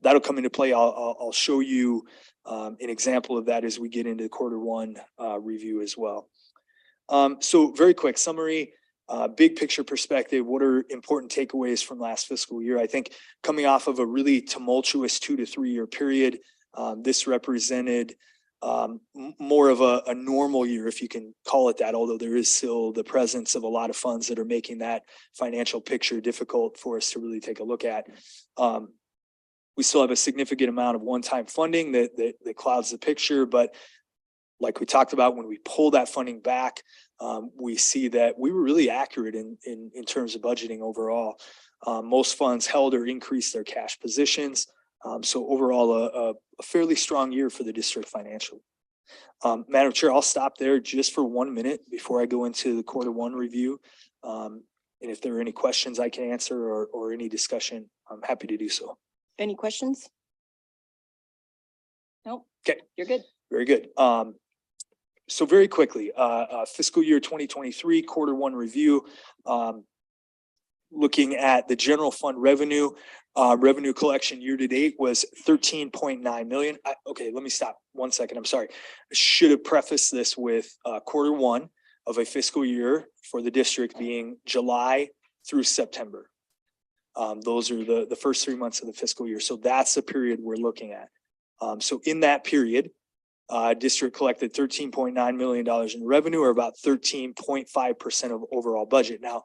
that'll come into play. I'll show you an example of that as we get into quarter one review as well. So very quick summary. Big picture perspective, what are important takeaways from last fiscal year? I think coming off of a really tumultuous 2 to 3 year period, this represented more of a normal year, if you can call it that, although there is still the presence of a lot of funds that are making that financial picture difficult for us to really take a look at. We still have a significant amount of one-time funding that clouds the picture, but like we talked about, when we pull that funding back, we see that we were really accurate in terms of budgeting overall. Most funds held or increased their cash positions. So overall, a fairly strong year for the district financially. Madam Chair, I'll stop there just for 1 minute before I go into the quarter one review. And if there are any questions I can answer or any discussion, I'm happy to do so. Any questions? Nope. Okay. You're good. Very good. So very quickly, fiscal year 2023 quarter one review, looking at the general fund revenue, revenue collection year to date was 13.9 million. Okay, let me stop 1 second. I'm sorry. I should have prefaced this with quarter one of a fiscal year for the district being July through September. Those are the first 3 months of the fiscal year. So that's the period we're looking at. So in that period, district collected $13.9 million in revenue, or about 13.5% of overall budget. Now,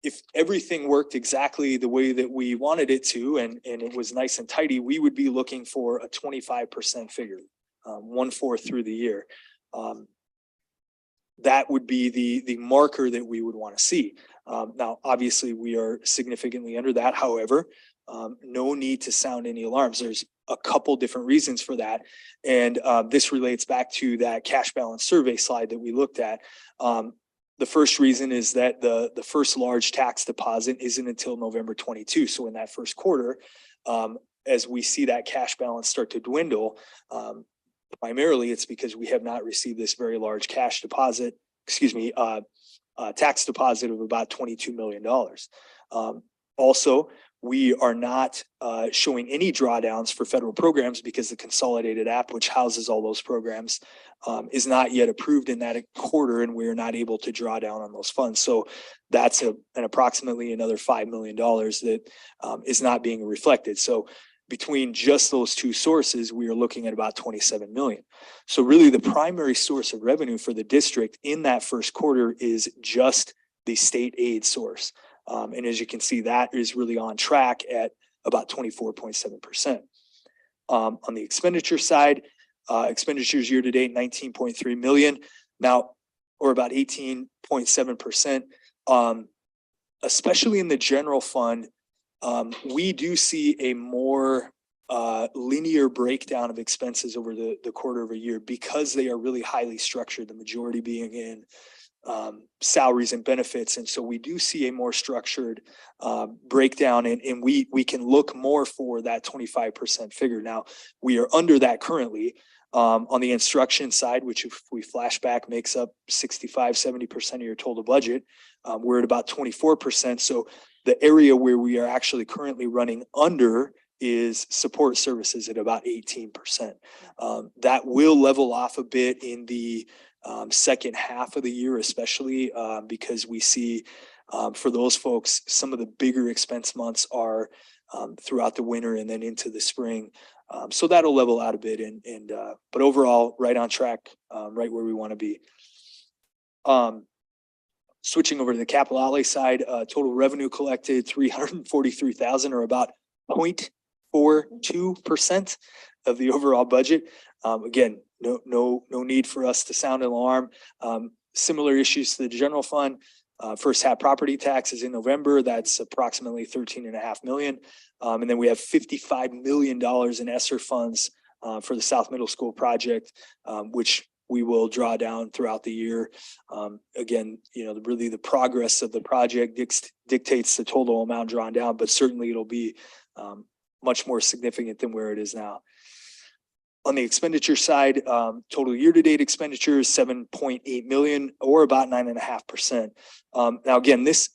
if everything worked exactly the way that we wanted it to, and it was nice and tidy, we would be looking for a 25% figure, 1/4 through the year. That would be the marker that we would want to see. Now, obviously, we are significantly under that. However, no need to sound any alarms. There's a couple different reasons for that. And this relates back to that cash balance survey slide that we looked at. The first reason is that the first large tax deposit isn't until November 22. So in that first quarter, as we see that cash balance start to dwindle, primarily it's because we have not received this very large cash deposit, tax deposit of about $22 million. Also, we are not showing any drawdowns for federal programs because the consolidated app, which houses all those programs, is not yet approved in that quarter, and we are not able to draw down on those funds. So that's an approximately another $5 million that is not being reflected. So between just those two sources, we are looking at about 27 million. So really the primary source of revenue for the district in that first quarter is just the state aid source. And as you can see, that is really on track at about 24.7%. On the expenditure side, expenditures year to date, 19.3 million. Now, or about 18.7%. Especially in the general fund, we do see a more linear breakdown of expenses over the quarter of a year because they are really highly structured, the majority being in salaries and benefits. And so we do see a more structured breakdown, and we can look more for that 25% figure. Now, we are under that currently. On the instruction side, which if we flash back makes up 65-70% of your total budget, we're at about 24%. So the area where we are actually currently running under is support services at about 18%. That will level off a bit in the second half of the year, especially because we see for those folks, some of the bigger expense months are throughout the winter and then into the spring. So that'll level out a bit, but overall, right on track, right where we want to be. Switching over to the capital outlay side, total revenue collected 343,000, or about 0.42% of the overall budget. Again, no need for us to sound an alarm. Similar issues to the general fund. First half property taxes in November, that's approximately 13.5 million. And then we have $55 million in ESSER funds for the South Middle School project, which we will draw down throughout the year. Again, really the progress of the project dictates the total amount drawn down, but certainly it'll be much more significant than where it is now. On the expenditure side, total year-to-date expenditures, 7.8 million, or about 9.5%. Now, again, this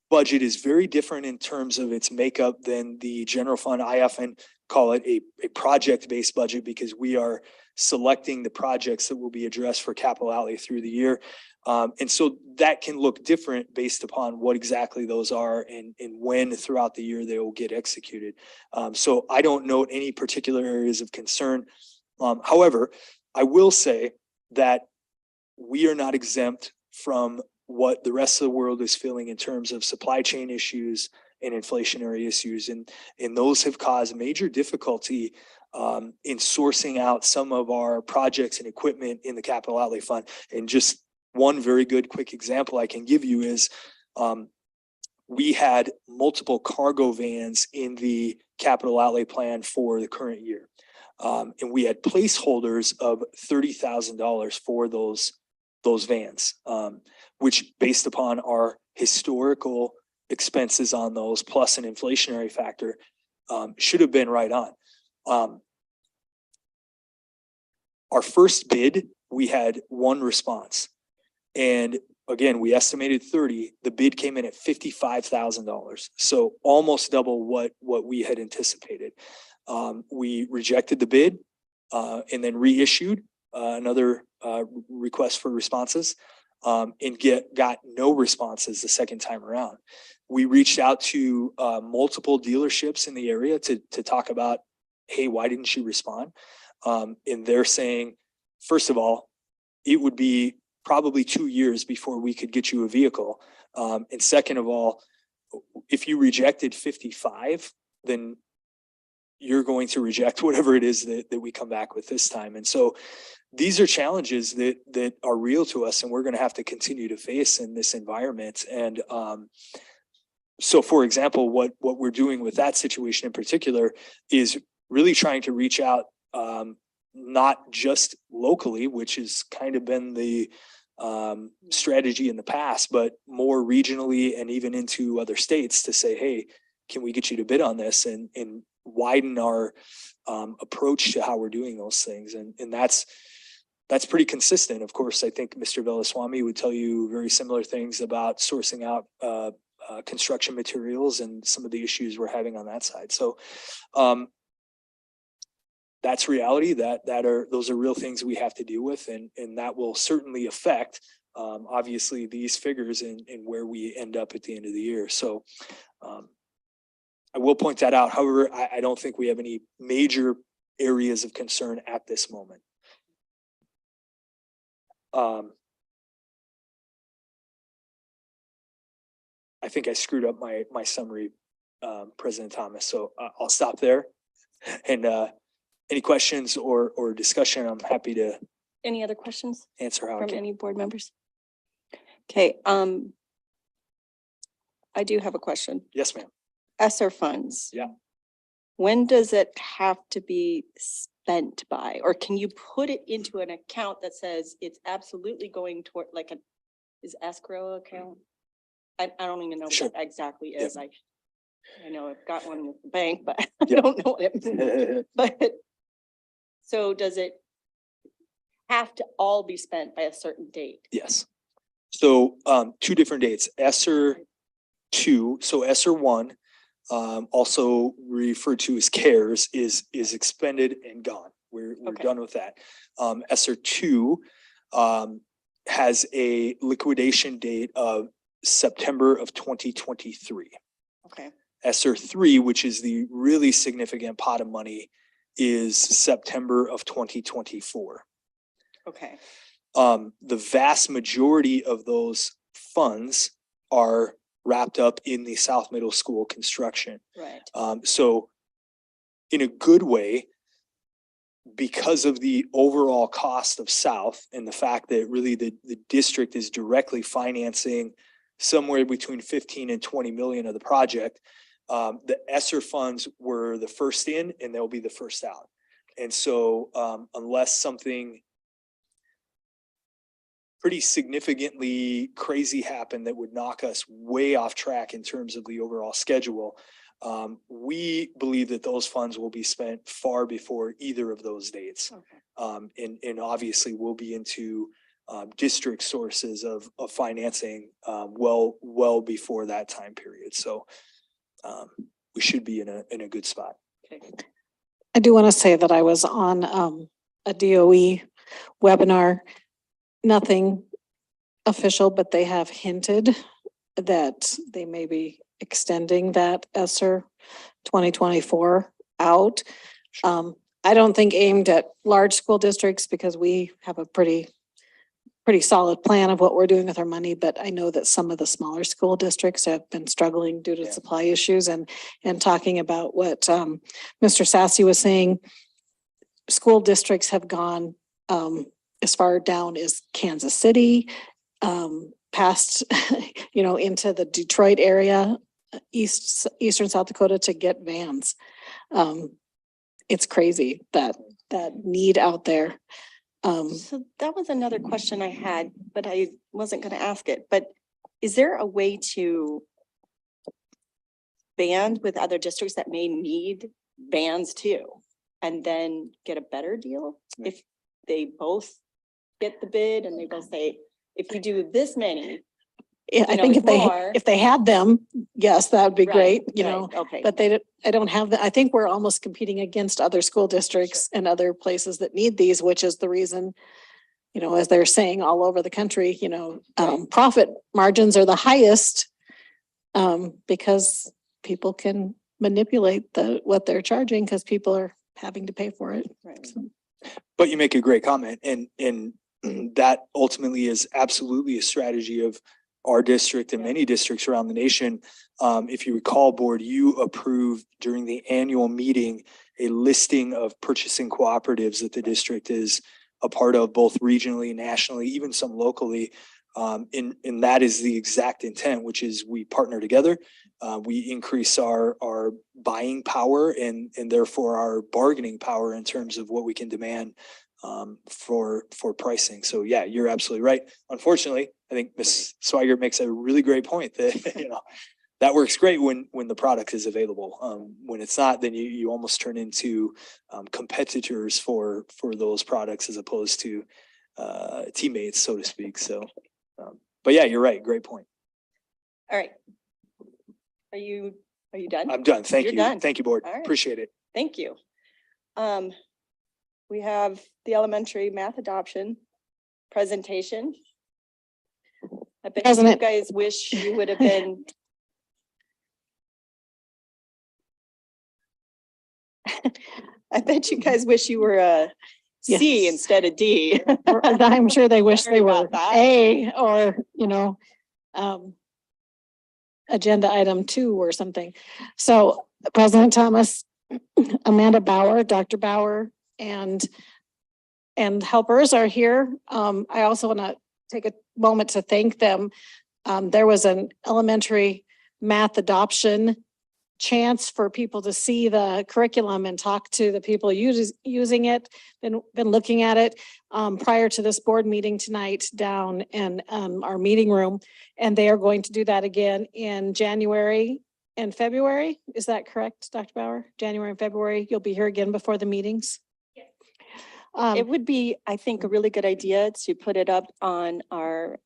budget is very different in terms of its makeup than the general fund. I often call it a project-based budget because we are selecting the projects that will be addressed for capital outlay through the year. And so that can look different based upon what exactly those are and when throughout the year they will get executed. So I don't note any particular areas of concern. However, I will say that we are not exempt from what the rest of the world is feeling in terms of supply chain issues and inflationary issues. And those have caused major difficulty in sourcing out some of our projects and equipment in the capital outlay fund. And just one very good quick example I can give you is we had multiple cargo vans in the capital outlay plan for the current year. And we had placeholders of $30,000 for those vans, which based upon our historical expenses on those plus an inflationary factor should have been right on. Our first bid, we had one response. And again, we estimated 30, the bid came in at $55,000. So almost double what we had anticipated. We rejected the bid and then reissued another request for responses and got no responses the second time around. We reached out to multiple dealerships in the area to talk about, hey, why didn't you respond? And they're saying, first of all, it would be probably 2 years before we could get you a vehicle. And second of all, if you rejected 55, then you're going to reject whatever it is that we come back with this time. And so these are challenges that are real to us and we're going to have to continue to face in this environment. And so for example, what we're doing with that situation in particular is really trying to reach out, not just locally, which has kind of been the strategy in the past, but more regionally and even into other states to say, hey, can we get you to bid on this and widen our approach to how we're doing those things. And that's pretty consistent. Of course, I think Mr. Velaswamy would tell you very similar things about sourcing out construction materials and some of the issues we're having on that side. So that's reality. Those are real things we have to deal with, and that will certainly affect obviously these figures and where we end up at the end of the year. So I will point that out. However, I don't think we have any major areas of concern at this moment. I think I screwed up my summary, President Thomas. So I'll stop there. And any questions or discussion, I'm happy to Any other questions answer how I from can. any board members? Okay, I do have a question. Yes, ma'am. ESSER funds. Yeah. when does it have to be spent by? Or can you put it into an account that says it's absolutely going toward like is escrow account? I don't even know Sure. what that exactly Yep. is. I know I've got one with the bank, but I Yep. don't know what it means. But so does it have to all be spent by a certain date? Yes. So two different dates, ESSER 2, so ESSER 1, also referred to as CARES, is expended and gone. We're Okay. done with that. ESSER 2 has a liquidation date of September of 2023. Okay. ESSER 3, which is the really significant pot of money, is September of 2024. Okay. The vast majority of those funds are wrapped up in the South Middle School construction. Right. So in a good way, because of the overall cost of South and the fact that really the district is directly financing somewhere between 15 and 20 million of the project, the ESSER funds were the first in and they'll be the first out. And so unless something pretty significantly crazy happened that would knock us way off track in terms of the overall schedule, we believe that those funds will be spent far before either of those dates. Okay. And obviously we'll be into district sources of financing well before that time period. So we should be in a good spot. Okay. I do want to say that I was on a DOE webinar. Nothing official, but they have hinted that they may be extending that ESSER 2024 out. I don't think aimed at large school districts because we have a pretty solid plan of what we're doing with our money, but I know that some of the smaller school districts have been struggling due to supply issues and talking about what Mr. Sassy was saying. School districts have gone as far down as Kansas City, past, into the Detroit area, eastern South Dakota to get vans. It's crazy that need out there. So that was another question I had, but I wasn't going to ask it. But is there a way to band with other districts that may need vans too, and then get a better deal if they both get the bid and they both say, if we do this many? Yeah, I think if they had them, yes, that would be great, Okay. but I don't have that. I think we're almost competing against other school districts and other places that need these, which is the reason, as they're saying all over the country, profit margins are the highest because people can manipulate what they're charging because people are having to pay for it. Right. So. But you make a great comment, and that ultimately is absolutely a strategy of our district and many districts around the nation. If you recall, board, you approved during the annual meeting a listing of purchasing cooperatives that the district is a part of, both regionally, nationally, even some locally. And that is the exact intent, which is we partner together. We increase our buying power and therefore our bargaining power in terms of what we can demand for pricing. So yeah, you're absolutely right. Unfortunately, I think Ms. Swigert makes a really great point that, that works great when the product is available. When it's not, then you almost turn into competitors for those products as opposed to teammates, so to speak. So, but yeah, you're right. Great point. All right. Are you done? I'm done. Thank You're you. done. Thank you, board. All right. Appreciate it. Thank you. We have the elementary math adoption presentation. I bet you President. guys wish you would have been. I bet you guys wish you were a C Yes. instead of D. I'm sure they wish Sorry they were about that. A or, agenda item 2 or something. So President Thomas, Amanda Bauer, Dr. Bauer, and helpers are here. I also want to take a moment to thank them. There was an elementary math adoption chance for people to see the curriculum and talk to the people using it, been looking at it prior to this board meeting tonight down in our meeting room. And they are going to do that again in January and February. Is that correct, Dr. Bauer? January and February, you'll be here again before the meetings? It would be, I think, a really good idea to put it up on our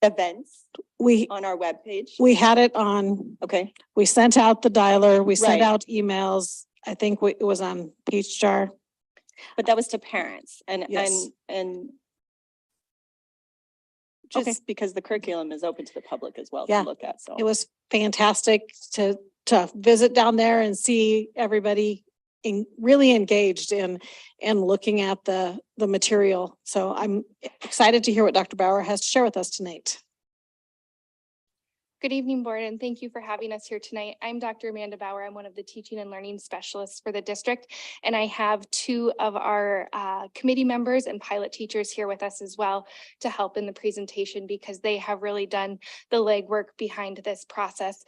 events on our webpage. We had it on. Okay. We sent out the dialer, we sent Right. out emails. I think it was on Peach Jar. But that was to parents Yes. and Okay. just because the curriculum is open to the public as well Yeah. to look at, so. It was fantastic to visit down there and see everybody really engaged in looking at the material. So I'm excited to hear what Dr. Bauer has to share with us tonight. Good evening, board, and thank you for having us here tonight. I'm Dr. Amanda Bauer. I'm one of the teaching and learning specialists for the district, and I have two of our committee members and pilot teachers here with us as well to help in the presentation because they have really done the legwork behind this process.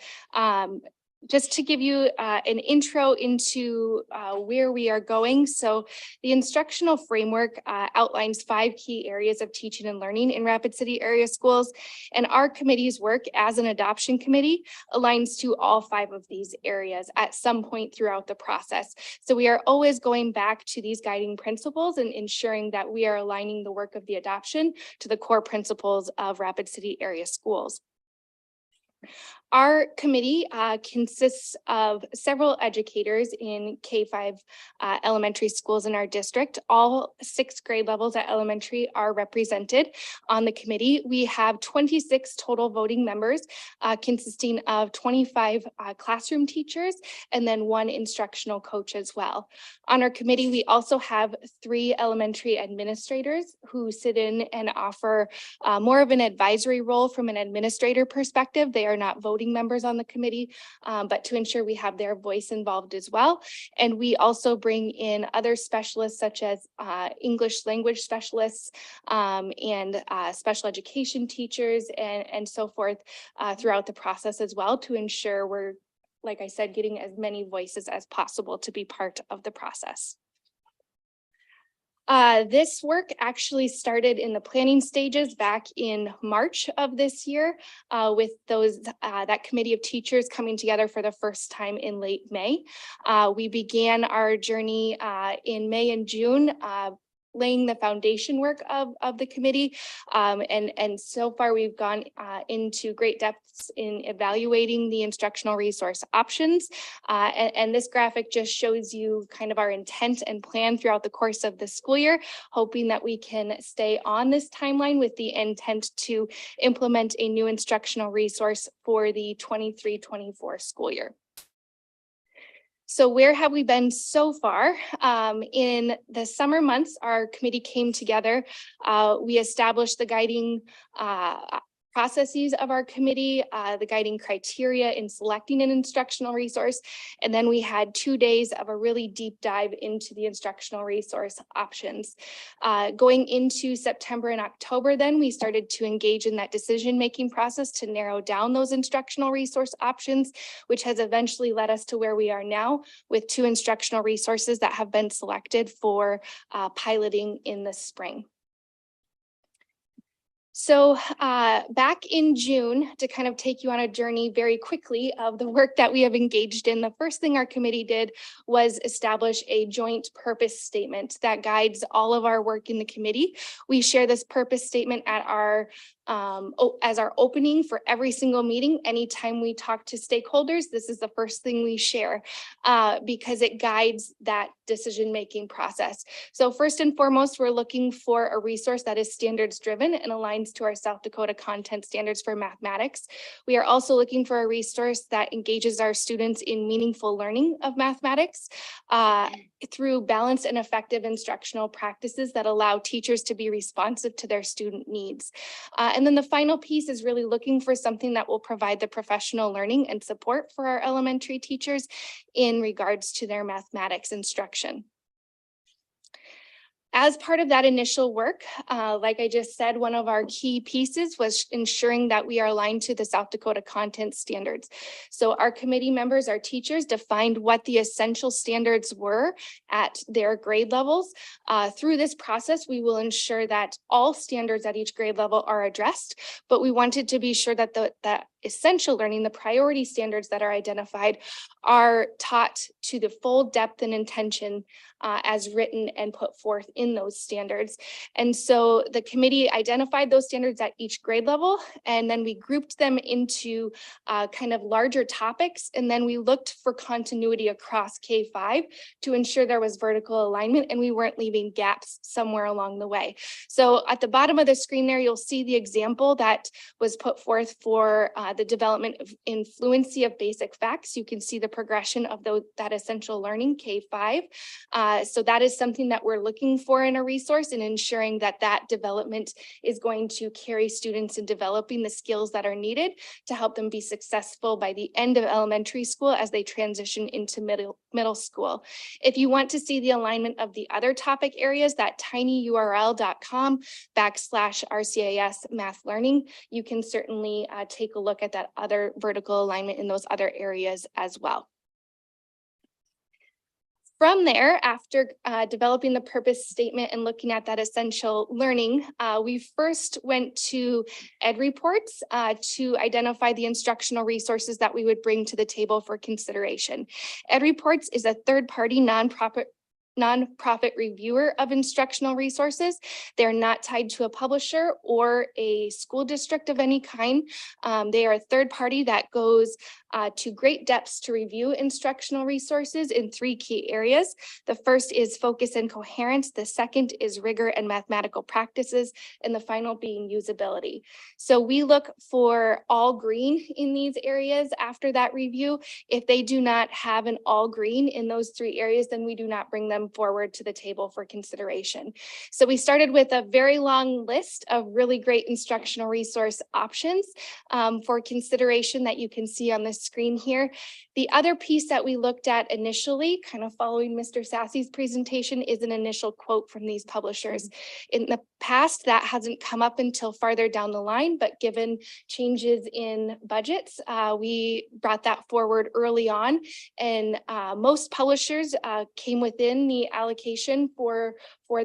Just to give you an intro into where we are going. So the instructional framework outlines 5 key areas of teaching and learning in Rapid City area schools. And our committee's work as an adoption committee aligns to all 5 of these areas at some point throughout the process. So we are always going back to these guiding principles and ensuring that we are aligning the work of the adoption to the core principles of Rapid City area schools. Our committee consists of several educators in K-5 elementary schools in our district. All 6th grade levels at elementary are represented on the committee. We have 26 total voting members consisting of 25 classroom teachers and then 1 instructional coach as well. On our committee, we also have 3 elementary administrators who sit in and offer more of an advisory role from an administrator perspective. They are not voting members on the committee, but to ensure we have their voice involved as well. And we also bring in other specialists such as English language specialists and special education teachers and so forth throughout the process as well to ensure we're, like I said, getting as many voices as possible to be part of the process. This work actually started in the planning stages back in March of this year with that committee of teachers coming together for the first time in late May. We began our journey in May and June, laying the foundation work of the committee. And so far we've gone into great depths in evaluating the instructional resource options. And this graphic just shows you kind of our intent and plan throughout the course of the school year, hoping that we can stay on this timeline with the intent to implement a new instructional resource for the 23-24 school year. So where have we been so far? In the summer months, our committee came together. We established the guiding processes of our committee, the guiding criteria in selecting an instructional resource. And then we had 2 days of a really deep dive into the instructional resource options. Going into September and October, then we started to engage in that decision-making process to narrow down those instructional resource options, which has eventually led us to where we are now with 2 instructional resources that have been selected for piloting in the spring. So back in June, to kind of take you on a journey very quickly of the work that we have engaged in, the first thing our committee did was establish a joint purpose statement that guides all of our work in the committee. We share this purpose statement at our as our opening for every single meeting. Anytime we talk to stakeholders, this is the first thing we share because it guides that decision-making process. So first and foremost, we're looking for a resource that is standards driven and aligns to our South Dakota content standards for mathematics. We are also looking for a resource that engages our students in meaningful learning of mathematics through balanced and effective instructional practices that allow teachers to be responsive to their student needs. And then the final piece is really looking for something that will provide the professional learning and support for our elementary teachers in regards to their mathematics instruction. As part of that initial work, like I just said, one of our key pieces was ensuring that we are aligned to the South Dakota content standards. So our committee members, our teachers defined what the essential standards were at their grade levels. Through this process, we will ensure that all standards at each grade level are addressed, but we wanted to be sure that that essential learning, the priority standards that are identified, are taught to the full depth and intention as written and put forth in those standards. And so the committee identified those standards at each grade level, and then we grouped them into kind of larger topics. And then we looked for continuity across K-5 to ensure there was vertical alignment and we weren't leaving gaps somewhere along the way. So at the bottom of the screen there, you'll see the example that was put forth for the development in fluency of basic facts. You can see the progression of that essential learning, K-5. So that is something that we're looking for in a resource and ensuring that that development is going to carry students in developing the skills that are needed to help them be successful by the end of elementary school as they transition into middle school. If you want to see the alignment of the other topic areas, that tinyurl.com/RCIS math learning, you can certainly take a look at that other vertical alignment in those other areas as well. From there, after developing the purpose statement and looking at that essential learning, we first went to Ed Reports to identify the instructional resources that we would bring to the table for consideration. Ed Reports is a third-party nonprofit reviewer of instructional resources. They're not tied to a publisher or a school district of any kind. They are a third party that goes to great depths to review instructional resources in 3 key areas. The first is focus and coherence. The second is rigor and mathematical practices, and the final being usability. So we look for all green in these areas after that review. If they do not have an all green in those 3 areas, then we do not bring them forward to the table for consideration. So we started with a very long list of really great instructional resource options for consideration that you can see on the screen here. The other piece that we looked at initially, kind of following Mr. Sasse's presentation, is an initial quote from these publishers. In the past, that hasn't come up until farther down the line, but given changes in budgets, we brought that forward early on, and most publishers came within the allocation for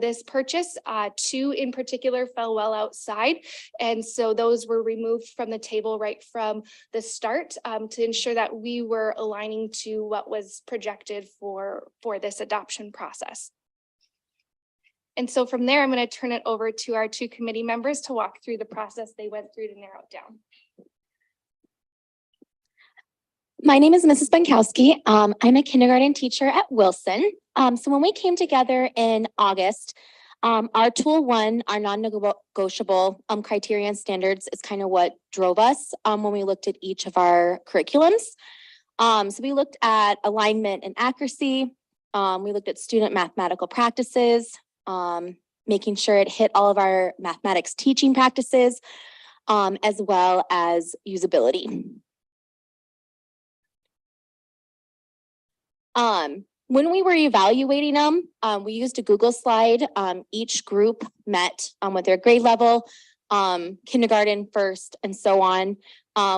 this purchase. 2 in particular fell well outside, and so those were removed from the table right from the start to ensure that we were aligning to what was projected for this adoption process. And so from there, I'm going to turn it over to our 2 committee members to walk through the process they went through to narrow it down. My name is Mrs. Benkowski. I'm a kindergarten teacher at Wilson. So when we came together in August, our tool 1, our non-negotiable criteria and standards, is kind of what drove us when we looked at each of our curriculums. So we looked at alignment and accuracy. We looked at student mathematical practices, making sure it hit all of our mathematics teaching practices, as well as usability. When we were evaluating them, we used a Google slide. Each group met with their grade level, kindergarten first, and so on.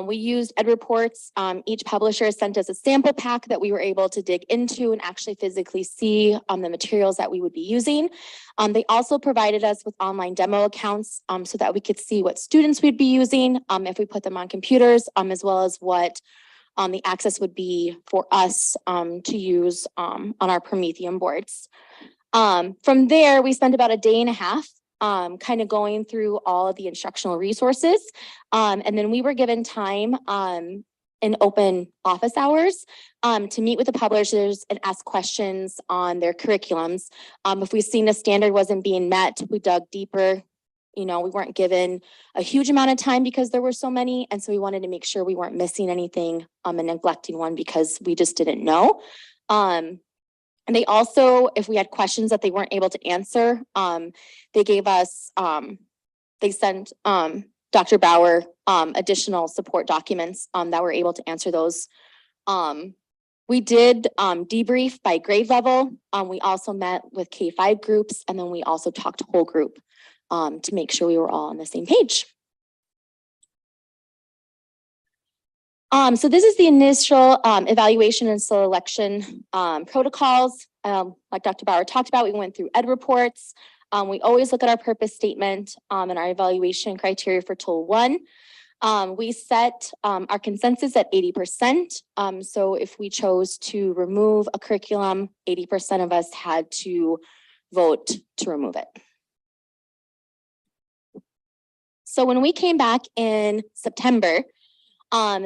We used Ed Reports. Each publisher sent us a sample pack that we were able to dig into and actually physically see the materials that we would be using. They also provided us with online demo accounts so that we could see what students we'd be using if we put them on computers, as well as what the access would be for us to use on our Promethean boards. From there, we spent about a day and a half kind of going through all of the instructional resources. And then we were given time in open office hours to meet with the publishers and ask questions on their curriculums. If we've seen a standard wasn't being met, we dug deeper. You know, we weren't given a huge amount of time because there were so many. And so we wanted to make sure we weren't missing anything and neglecting one because we just didn't know. And they also, if we had questions that they weren't able to answer, they gave us, they sent Dr. Bauer additional support documents that were able to answer those We did debrief by grade level. We also met with K-5 groups, and then we also talked whole group to make sure we were all on the same page. So this is the initial evaluation and selection protocols. Like Dr. Bauer talked about, we went through ed reports. We always look at our purpose statement and our evaluation criteria for tool 1. We set our consensus at 80%. So if we chose to remove a curriculum, 80% of us had to vote to remove it. So when we came back in September,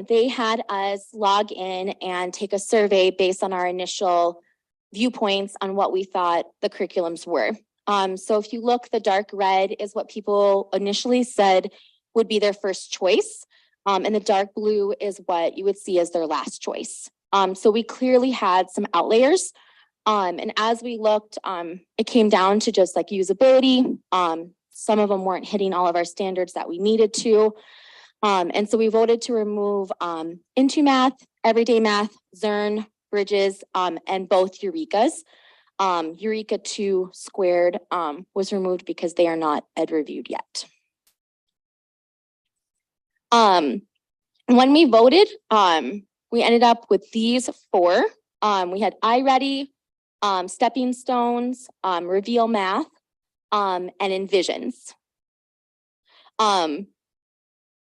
they had us log in and take a survey based on our initial viewpoints on what we thought the curriculums were. So if you look, the dark red is what people initially said would be their first choice. And the dark blue is what you would see as their last choice. So we clearly had some outliers. And as we looked, it came down to just like usability. Some of them weren't hitting all of our standards that we needed to. And so we voted to remove Into Math, Everyday Math, Zern, Bridges, and both Eurekas. Eureka 2 squared was removed because they are not ed reviewed yet. When we voted, we ended up with these 4. We had iReady, Stepping Stones, Reveal Math, and Envisions.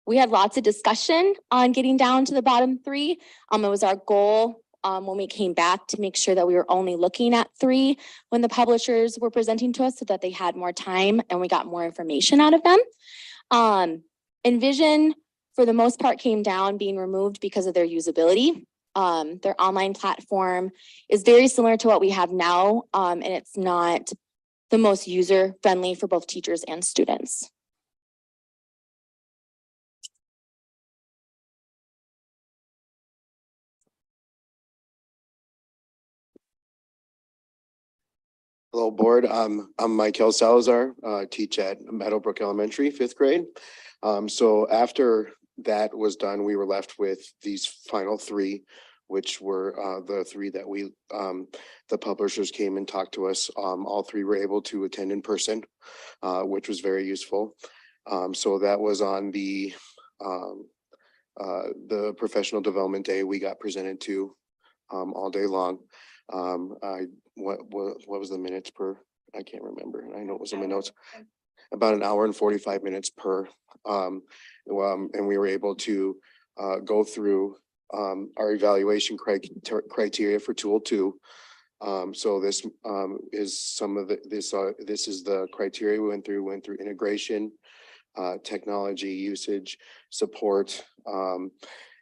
We had lots of discussion on getting down to the bottom 3. It was our goal when we came back to make sure that we were only looking at 3 when the publishers were presenting to us so that they had more time and we got more information out of them. Envision, for the most part, came down being removed because of their usability. Their online platform is very similar to what we have now, and it's not the most user-friendly for both teachers and students. Hello, board. I'm Michael Salazar, teach at Meadowbrook Elementary, 5th grade. So after that was done, we were left with these final 3, which were the 3 that we, the publishers came and talked to us. All 3 were able to attend in person, which was very useful. So that was on the professional development day we got presented to all day long. What was the minutes per? I can't remember. I know it was in my notes. About an hour and 45 minutes per. And we were able to go through our evaluation criteria for tool 2. So this is some of the this is the criteria we went through integration, technology usage, support,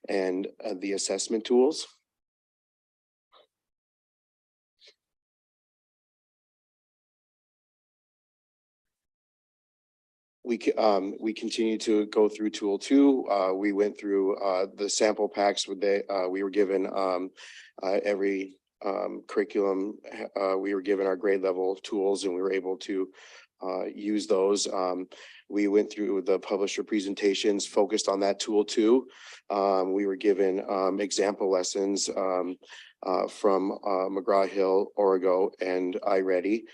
and the assessment tools. We continue to go through tool 2. We went through the sample packs with we were given every curriculum. We were given our grade level tools and we were able to use those. We went through the publisher presentations focused on that tool 2. We were given example lessons from McGraw-Hill, Origo, and iReady.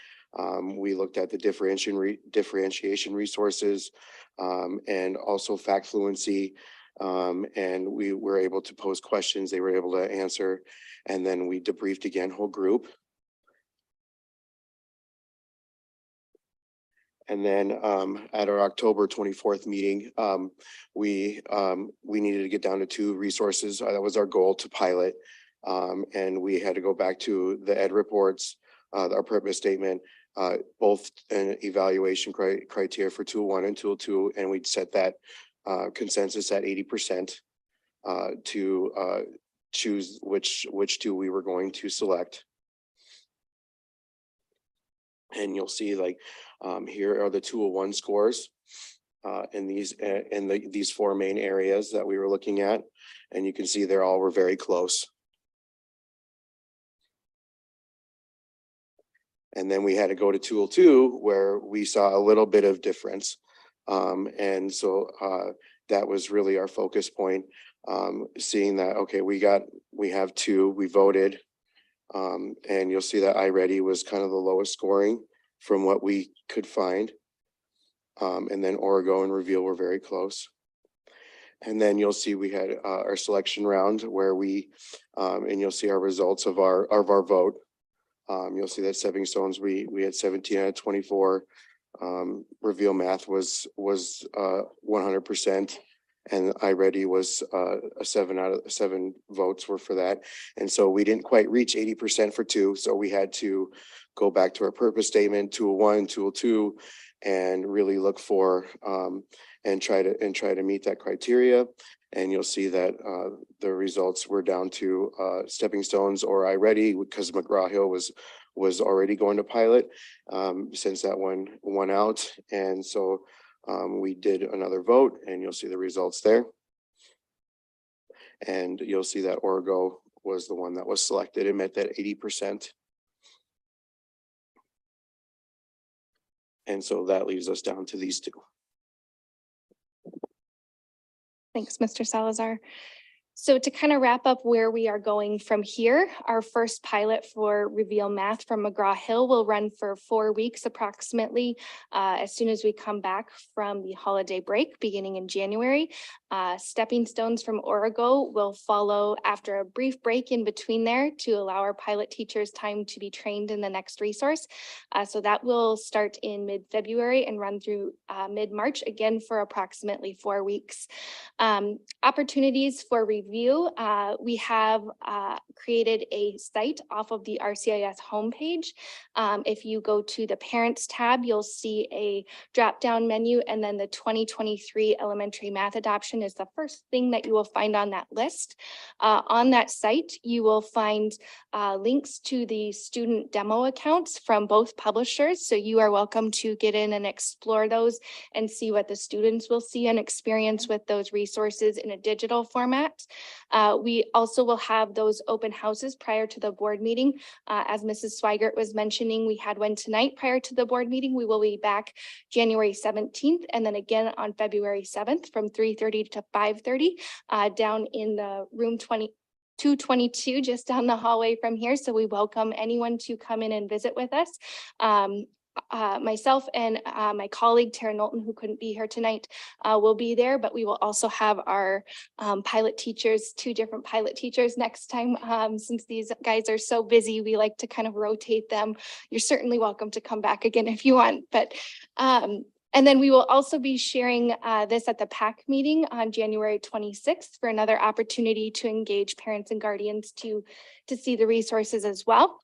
We looked at the differentiation resources and also fact fluency, and we were able to pose questions they were able to answer, and then we debriefed again whole group. And then at our October 24th meeting, we needed to get down to 2 resources. That was our goal to pilot, and we had to go back to the ed reports, our purpose statement, both an evaluation criteria for tool 1 and tool 2, and we'd set that consensus at 80% to choose which 2 we were going to select. And you'll see like here are the tool 1 scores in these 4 main areas that we were looking at, and you can see they all were very close. And then we had to go to tool 2 where we saw a little bit of difference. And so that was really our focus point. Seeing that, okay, we have two, we voted. And you'll see that iReady was kind of the lowest scoring from what we could find. And then Origo and Reveal were very close. And then you'll see we had our selection round where and you'll see our results of our vote. You'll see that Stepping Stones, we had 17 out of 24. Reveal Math was 100%. And iReady was a 7 out of 7 votes were for that. And so we didn't quite reach 80% for 2. So we had to go back to our purpose statement, tool 1, tool 2, and really look for and try to meet that criteria. And you'll see that the results were down to Stepping Stones or iReady, because McGraw-Hill was already going to pilot since that one won out. And so we did another vote, and you'll see the results there. And you'll see that Origo was the one that was selected and met that 80%. And so that leaves us down to these two. Thanks, Mr. Salazar. So to kind of wrap up where we are going from here, our first pilot for Reveal Math from McGraw-Hill will run for 4 weeks approximately as soon as we come back from the holiday break beginning in January. Stepping Stones from Origo will follow after a brief break in between there to allow our pilot teachers time to be trained in the next resource. So that will start in mid-February and run through mid-March, again for approximately 4 weeks. Opportunities for review. We have created a site off of the RCIS homepage. If you go to the Parents tab, you'll see a drop-down menu, and then the 2023 Elementary Math Adoption is the first thing that you will find on that list. On that site, you will find links to the student demo accounts from both publishers. So you are welcome to get in and explore those and see what the students will see and experience with those resources in a digital format. We also will have those open houses prior to the board meeting. As Mrs. Swigert was mentioning, we had one tonight prior to the board meeting. We will be back January 17th and then again on February 7th from 3:30 to 5:30 down in the room 222, just down the hallway from here. So we welcome anyone to come in and visit with us. Myself and my colleague Tara Knowlton, who couldn't be here tonight, will be there, but we will also have our pilot teachers, 2 different pilot teachers next time. Since these guys are so busy, we like to kind of rotate them. You're certainly welcome to come back again if you want, but and then we will also be sharing this at the PAC meeting on January 26th for another opportunity to engage parents and guardians to see the resources as well.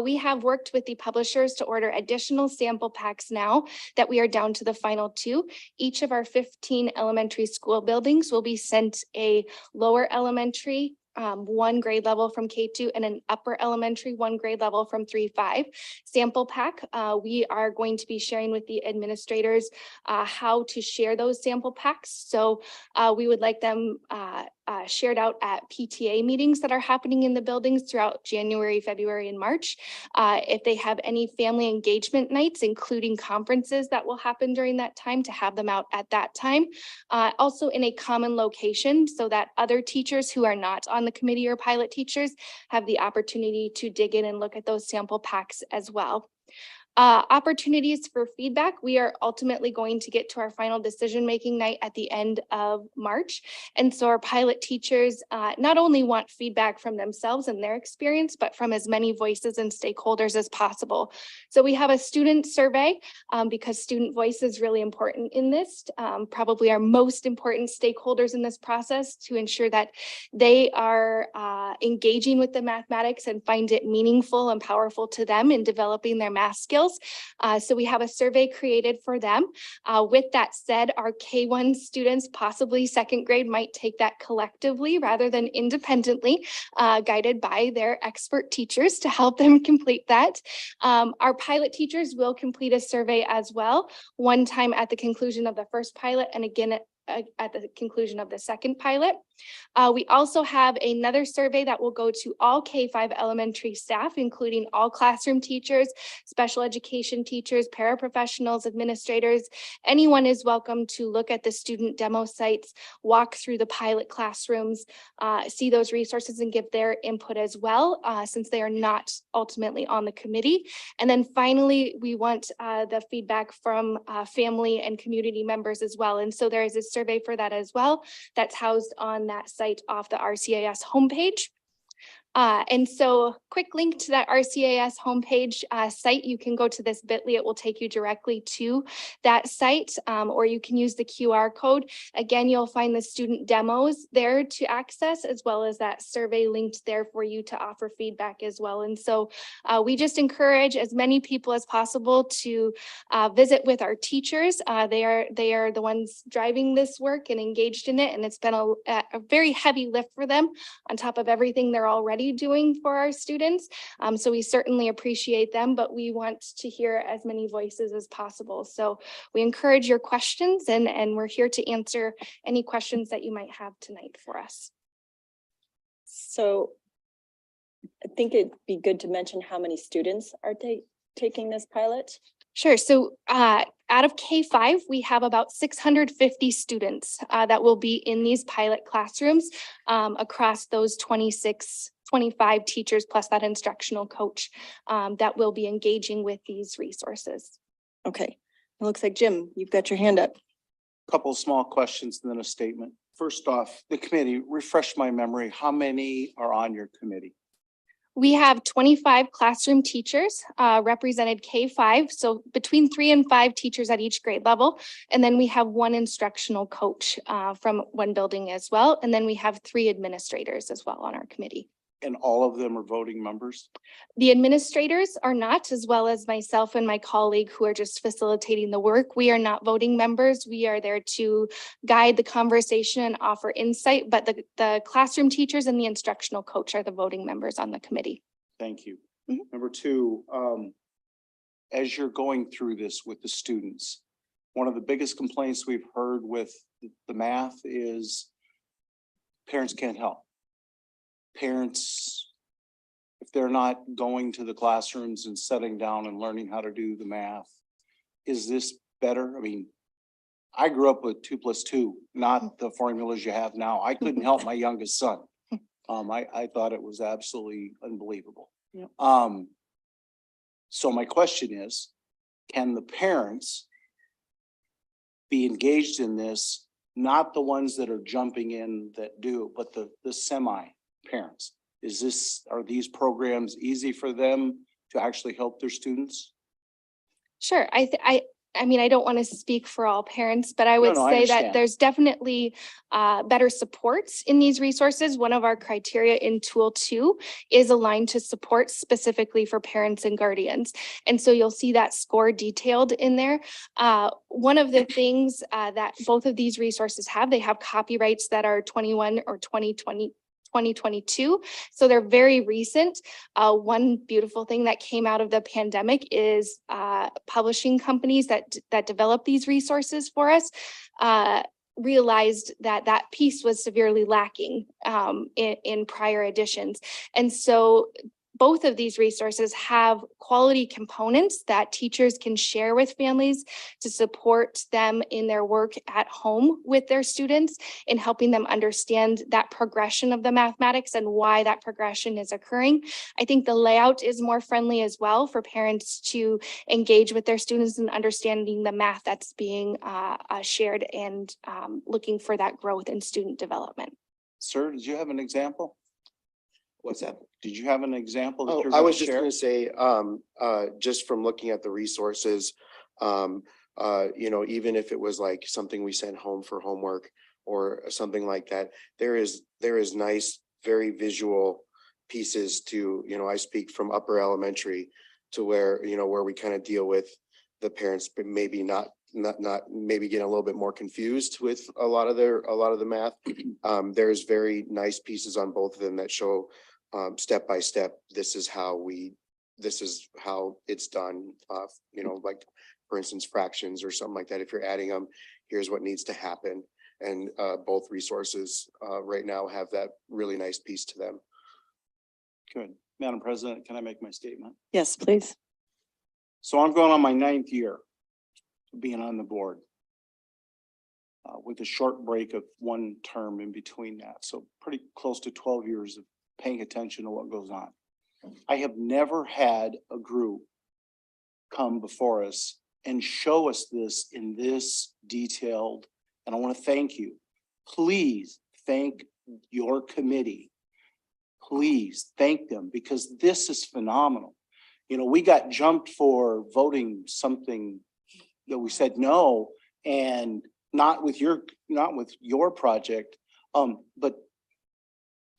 We have worked with the publishers to order additional sample packs now that we are down to the final 2. Each of our 15 elementary school buildings will be sent a lower elementary 1 grade level from K2 and an upper elementary 1 grade level from 3-5 sample pack. We are going to be sharing with the administrators how to share those sample packs. So we would like them shared out at PTA meetings that are happening in the buildings throughout January, February, and March. If they have any family engagement nights, including conferences that will happen during that time, to have them out at that time. Also in a common location so that other teachers who are not on the committee or pilot teachers have the opportunity to dig in and look at those sample packs as well. Opportunities for feedback. We are ultimately going to get to our final decision-making night at the end of March. And so our pilot teachers not only want feedback from themselves and their experience, but from as many voices and stakeholders as possible. So we have a student survey because student voice is really important in this, probably our most important stakeholders in this process, to ensure that they are engaging with the mathematics and find it meaningful and powerful to them in developing their math skills. So we have a survey created for them. With that said, our K1 students, possibly 2nd grade, might take that collectively rather than independently, guided by their expert teachers to help them complete that. Our pilot teachers will complete a survey as well, one time at the conclusion of the first pilot and again at the conclusion of the second pilot. We also have another survey that will go to all K-5 elementary staff, including all classroom teachers, special education teachers, paraprofessionals, administrators. Anyone is welcome to look at the student demo sites, walk through the pilot classrooms, see those resources and give their input as well, since they are not ultimately on the committee. And then finally, we want the feedback from family and community members as well. And so there is a survey for that as well that's housed on that site off the RCAS homepage. And so quick link to that RCAS homepage site, you can go to this bit.ly, it will take you directly to that site, or you can use the QR code. Again, you'll find the student demos there to access, as well as that survey linked there for you to offer feedback as well. And so we just encourage as many people as possible to visit with our teachers. They are the ones driving this work and engaged in it. And it's been a very heavy lift for them on top of everything they're already doing for our students. So we certainly appreciate them, but we want to hear as many voices as possible. So we encourage your questions, and we're here to answer any questions that you might have tonight for us. So I think it'd be good to mention how many students are taking this pilot. Sure. So out of K-5, we have about 650 students that will be in these pilot classrooms across those 25 teachers plus that instructional coach that will be engaging with these resources. Okay, it looks like Jim, you've got your hand up. Couple of small questions and then a statement. First off, the committee, refresh my memory, how many are on your committee? We have 25 classroom teachers represented K-5, so between 3 and 5 teachers at each grade level. And then we have 1 instructional coach from one building as well. And then we have 3 administrators as well on our committee. And all of them are voting members? The administrators are not, as well as myself and my colleague who are just facilitating the work. We are not voting members. We are there to guide the conversation and offer insight, but the classroom teachers and the instructional coach are the voting members on the committee. Thank you. Number 2, as you're going through this with the students, one of the biggest complaints we've heard with the math is parents can't help. Parents, if they're not going to the classrooms and sitting down and learning how to do the math, is this better? I mean, I grew up with 2 + 2, not the formulas you have now. I couldn't help my youngest son. I thought it was absolutely unbelievable. Yep. So my question is, can the parents be engaged in this? Not the ones that are jumping in that do, but the semi parents. Are these programs easy for them to actually help their students? Sure. I mean, I don't want to speak for all parents, but I would No, I say that understand. there's definitely better supports in these resources. One of our criteria in tool 2 is aligned to support specifically for parents and guardians. And so you'll see that score detailed in there. One of the things that both of these resources have, they have copyrights that are 21 or 2022. So they're very recent. One beautiful thing that came out of the pandemic is publishing companies that develop these resources for us realized that piece was severely lacking in prior editions. And so both of these resources have quality components that teachers can share with families to support them in their work at home with their students, in helping them understand that progression of the mathematics and why that progression is occurring. I think the layout is more friendly as well for parents to engage with their students and understanding the math that's being shared and looking for that growth in student development. Sir, did you have an example? What's that? Did you have an example? that you're I gonna was just share? gonna say, just from looking at the resources, even if it was like something we sent home for homework or something like that, there is nice, very visual pieces to, I speak from upper elementary to where, where we kind of deal with the parents, but maybe not maybe getting a little bit more confused with a lot of the math. There's very nice pieces on both of them that show step by step, this is how it's done. Like for instance, fractions or something like that. If you're adding them, here's what needs to happen. And both resources right now have that really nice piece to them. Good. Madam President, can I make my statement? Yes, please. So I'm going on my 9th year being on the board. With a short break of 1 term in between that. So pretty close to 12 years of paying attention to what goes on. I have never had a group come before us and show us this in this detailed, and I want to thank you. Please thank your committee. Please thank them because this is phenomenal. You know, we got jumped for voting something that we said no, and not with your project. But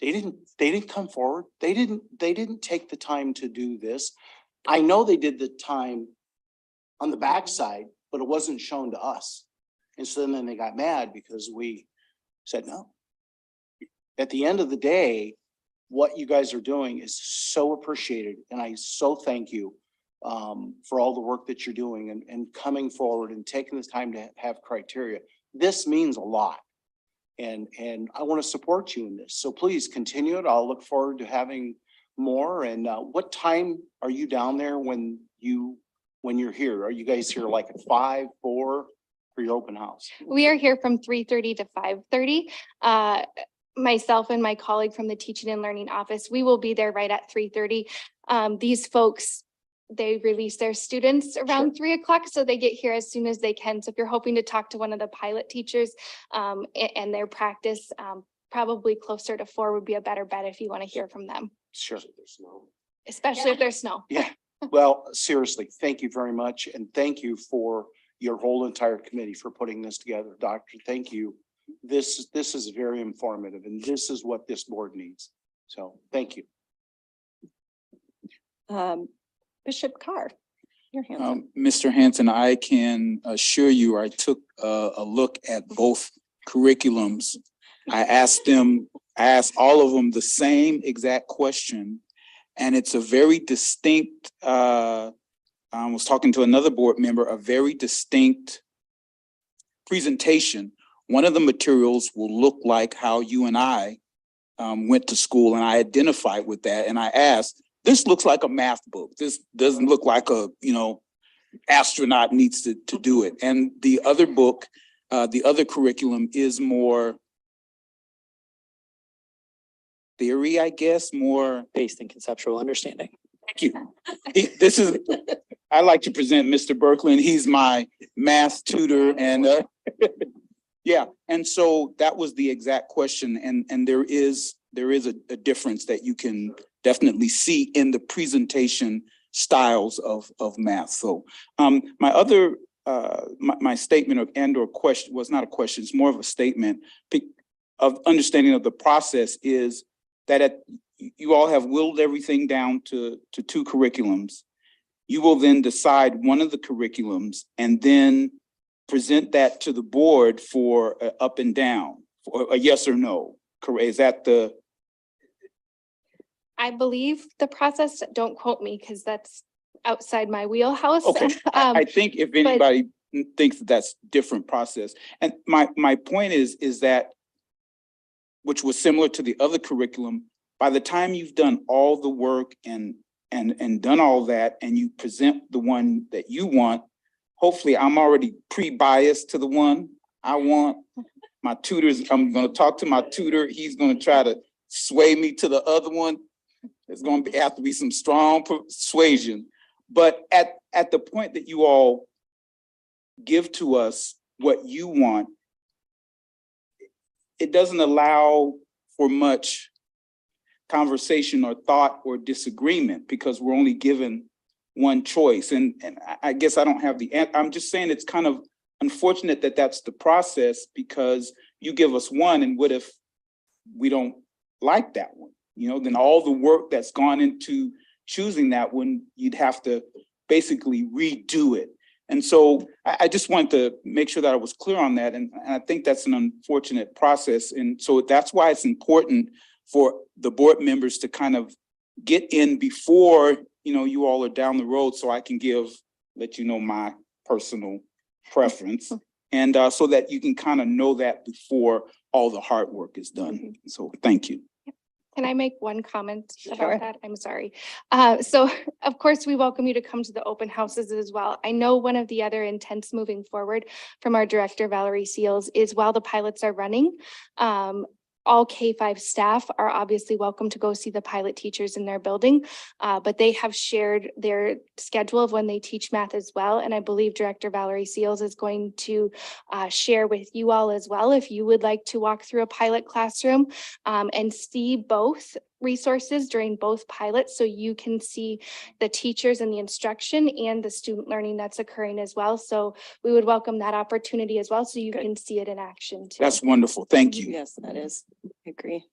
they didn't come forward. They didn't take the time to do this. I know they did the time on the backside, but it wasn't shown to us. And so then they got mad because we said no. At the end of the day, what you guys are doing is so appreciated. And I so thank you for all the work that you're doing and coming forward and taking the time to have criteria. This means a lot. And I want to support you in this. So please continue it. I'll look forward to having more. And what time are you down there when you're here? Are you guys here like at 5, 4 for your open house? We are here from 3:30 to 5:30. Myself and my colleague from the Teaching and Learning Office, we will be there right at 3:30. These folks, they release their students around 3 o'clock, so they get here as soon as they can. So if you're hoping to talk to one of the pilot teachers and their practice, probably closer to 4 would be a better bet if you want to hear from them. Sure. Especially if there's snow. Yeah. Well, seriously, thank you very much. And thank you for your whole entire committee for putting this together. Doctor, thank you. This is very informative and this is what this board needs. So thank you. Bishop Carr, your hand. up. Mr. Hanson, I can assure you, I took a look at both curriculums. I asked all of them the same exact question. And it's a very distinct, I was talking to another board member, a very distinct presentation. One of the materials will look like how you and I went to school, and I identified with that. And I asked, this looks like a math book. This doesn't look like a, astronaut needs to do it. And the other book, the other curriculum is more theory, I guess, more Based in conceptual understanding. Thank you. I like to present Mr. Berkeley, and he's my math tutor. And yeah, and so that was the exact question. And there is a difference that you can definitely see in the presentation styles of math. So my other my statement or question was not a question, it's more of a statement of understanding of the process is that you all have whittled everything down to 2 curriculums. You will then decide one of the curriculums and then present that to the board for a up and down, for a yes or no. Correct? Is that the? I believe the process, don't quote me because that's outside my wheelhouse. Okay, I think if anybody thinks that's different process. And my point is that, which was similar to the other curriculum, by the time you've done all the work and done all that, and you present the one that you want, hopefully I'm already pre-biased to the one I want. My tutors, I'm gonna talk to my tutor. He's gonna try to sway me to the other one. It's gonna have to be some strong persuasion. But at the point that you all give to us what you want, it doesn't allow for much conversation or thought or disagreement because we're only given one choice. And I guess I don't have I'm just saying it's kind of unfortunate that that's the process because you give us one, and what if we don't like that one? Then all the work that's gone into choosing that one, you'd have to basically redo it. And so I just wanted to make sure that I was clear on that. And I think that's an unfortunate process. And so that's why it's important for the board members to kind of get in before, you all are down the road, so I can let you know my personal preference. And so that you can kind of know that before all the hard work is done. So thank you. Can I make one comment Sure. about that? I'm sorry. So of course, we welcome you to come to the open houses as well. I know one of the other intents moving forward from our director, Valerie Seals, is while the pilots are running, all K-5 staff are obviously welcome to go see the pilot teachers in their building, but they have shared their schedule of when they teach math as well. And I believe Director Valerie Seals is going to share with you all as well, if you would like to walk through a pilot classroom and see both resources during both pilots, so you can see the teachers and the instruction and the student learning that's occurring as well. So we would welcome that opportunity as well, so you can see it in action too. That's wonderful. Thank you. Yes, that is. I agree.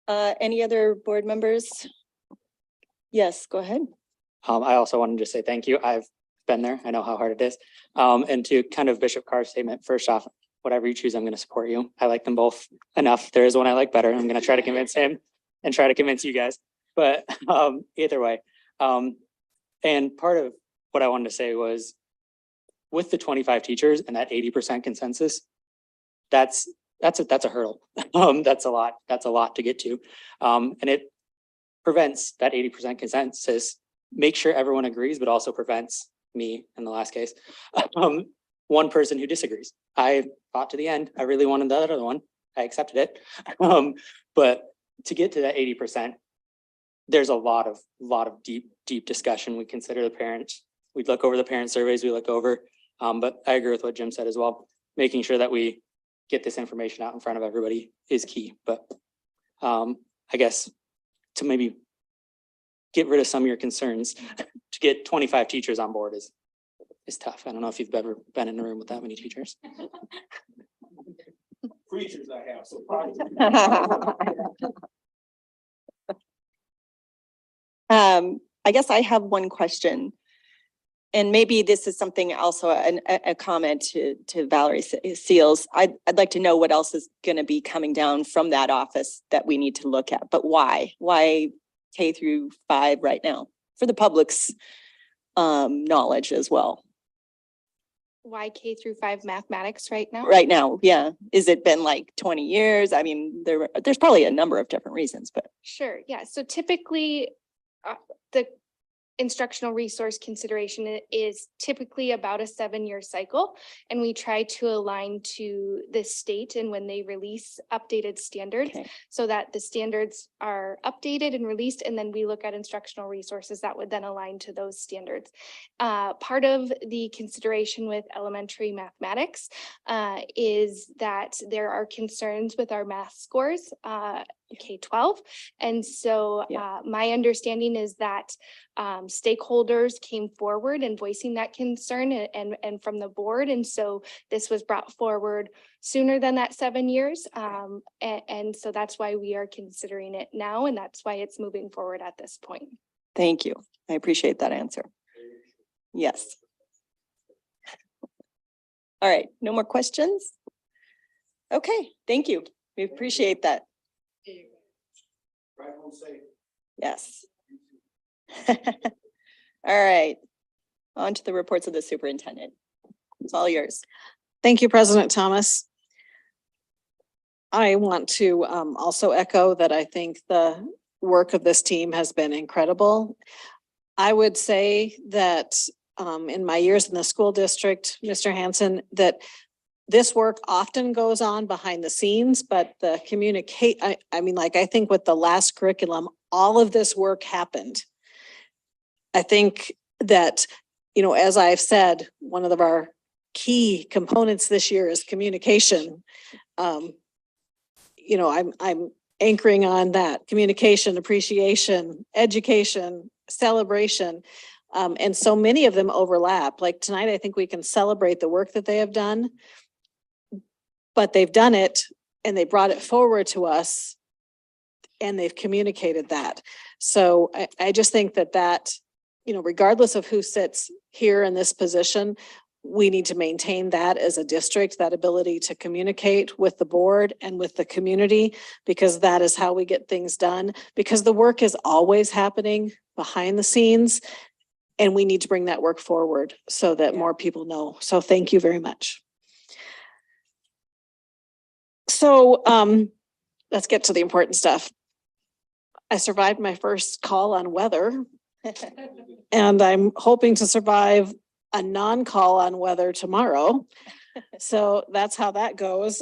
Any other board members? Yes, go ahead. I also wanted to say thank you. I've been there. I know how hard it is. And to kind of Bishop Carr's statement, first off, whatever you choose, I'm going to support you. I like them both enough. There is one I like better. I'm going to try to convince him and try to convince you guys. But either way. And part of what I wanted to say was with the 25 teachers and that 80% consensus, that's a hurdle. That's a lot to get to. And it prevents that 80% consensus, make sure everyone agrees, but also prevents me in the last case, one person who disagrees. I fought to the end. I really wanted the other one. I accepted it. But to get to that 80%, there's a lot of deep discussion. We consider the parents. We look over the parent surveys. We look over, but I agree with what Jim said as well. Making sure that we get this information out in front of everybody is key. But I guess to maybe get rid of some of your concerns, to get 25 teachers on board is tough. I don't know if you've ever been in a room with that many teachers. Preachers I have, so I guess I have one question. And maybe this is something also a comment to Valerie Seals. I'd like to know what else is going to be coming down from that office that we need to look at. But why? Why K through 5 right now? For the public's knowledge as well. Why K through 5 mathematics right now? Right now, yeah. Is it been like 20 years? I mean, there's probably a number of different reasons, but. Sure, yeah. So typically, the instructional resource consideration is typically about a 7-year cycle. And we try to align to the state and when they release updated standards so that the standards are updated and released. And then we look at instructional resources that would then align to those standards. Part of the consideration with elementary mathematics is that there are concerns with our math scores, K-12. And so my understanding is that stakeholders came forward and voicing that concern and from the board. And so this was brought forward sooner than that 7 years. And so that's why we are considering it now. And that's why it's moving forward at this point. Thank you. I appreciate that answer. Yes. All right. No more questions? Okay. Thank you. We appreciate that. Yes. All right. On to the reports of the superintendent. It's all yours. Thank you, President Thomas. I want to also echo that I think the work of this team has been incredible. I would say that in my years in the school district, Mr. Hansen, that this work often goes on behind the scenes, but the I think with the last curriculum, all of this work happened. I think that, as I've said, one of our key components this year is communication. I'm anchoring on that communication, appreciation, education, celebration. And so many of them overlap. Like tonight, I think we can celebrate the work that they have done, but they've done it and they brought it forward to us and they've communicated that. So I just think that, regardless of who sits here in this position, we need to maintain that as a district, that ability to communicate with the board and with the community, because that is how we get things done, because the work is always happening behind the scenes and we need to bring that work forward so that more people know. So thank you very much. So let's get to the important stuff. I survived my first call on weather, and I'm hoping to survive a non-call on weather tomorrow. So that's how that goes.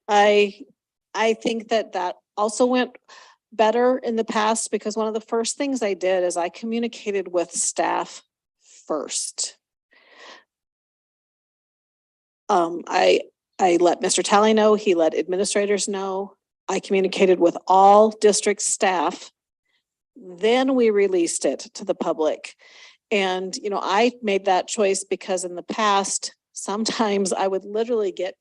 I think that also went better in the past because one of the first things I did is I communicated with staff first. I let Mr. Talley know, he let administrators know. I communicated with all district staff. Then we released it to the public. And, you know, I made that choice because in the past, sometimes I would literally get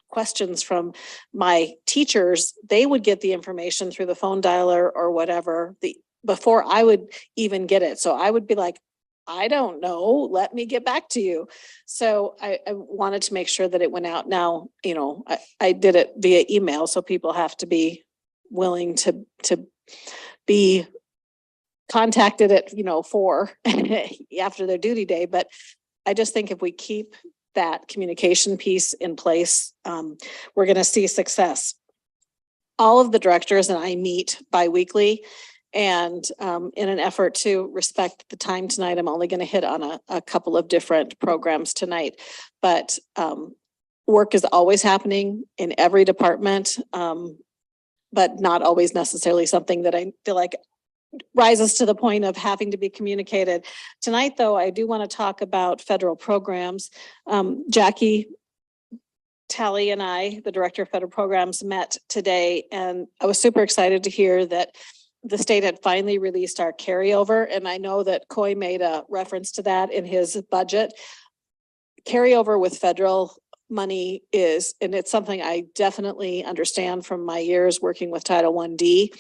questions from my teachers. They would get the information through the phone dialer or whatever before I would even get it. So I would be like, I don't know, let me get back to you. So I wanted to make sure that it went out. Now, you know, I did it via email, so people have to be willing to be contacted at, 4 after their duty day. But I just think if we keep that communication piece in place, we're going to see success. All of the directors and I meet bi-weekly. And in an effort to respect the time tonight, I'm only going to hit on a couple of different programs tonight. But work is always happening in every department, but not always necessarily something that I feel like rises to the point of having to be communicated. Tonight, though, I do want to talk about federal programs. Jackie Talley and I, the Director of Federal Programs, met today, and I was super excited to hear that the state had finally released our carryover. And I know that Coy made a reference to that in his budget. Carryover with federal money is, and it's something I definitely understand from my years working with Title I-D.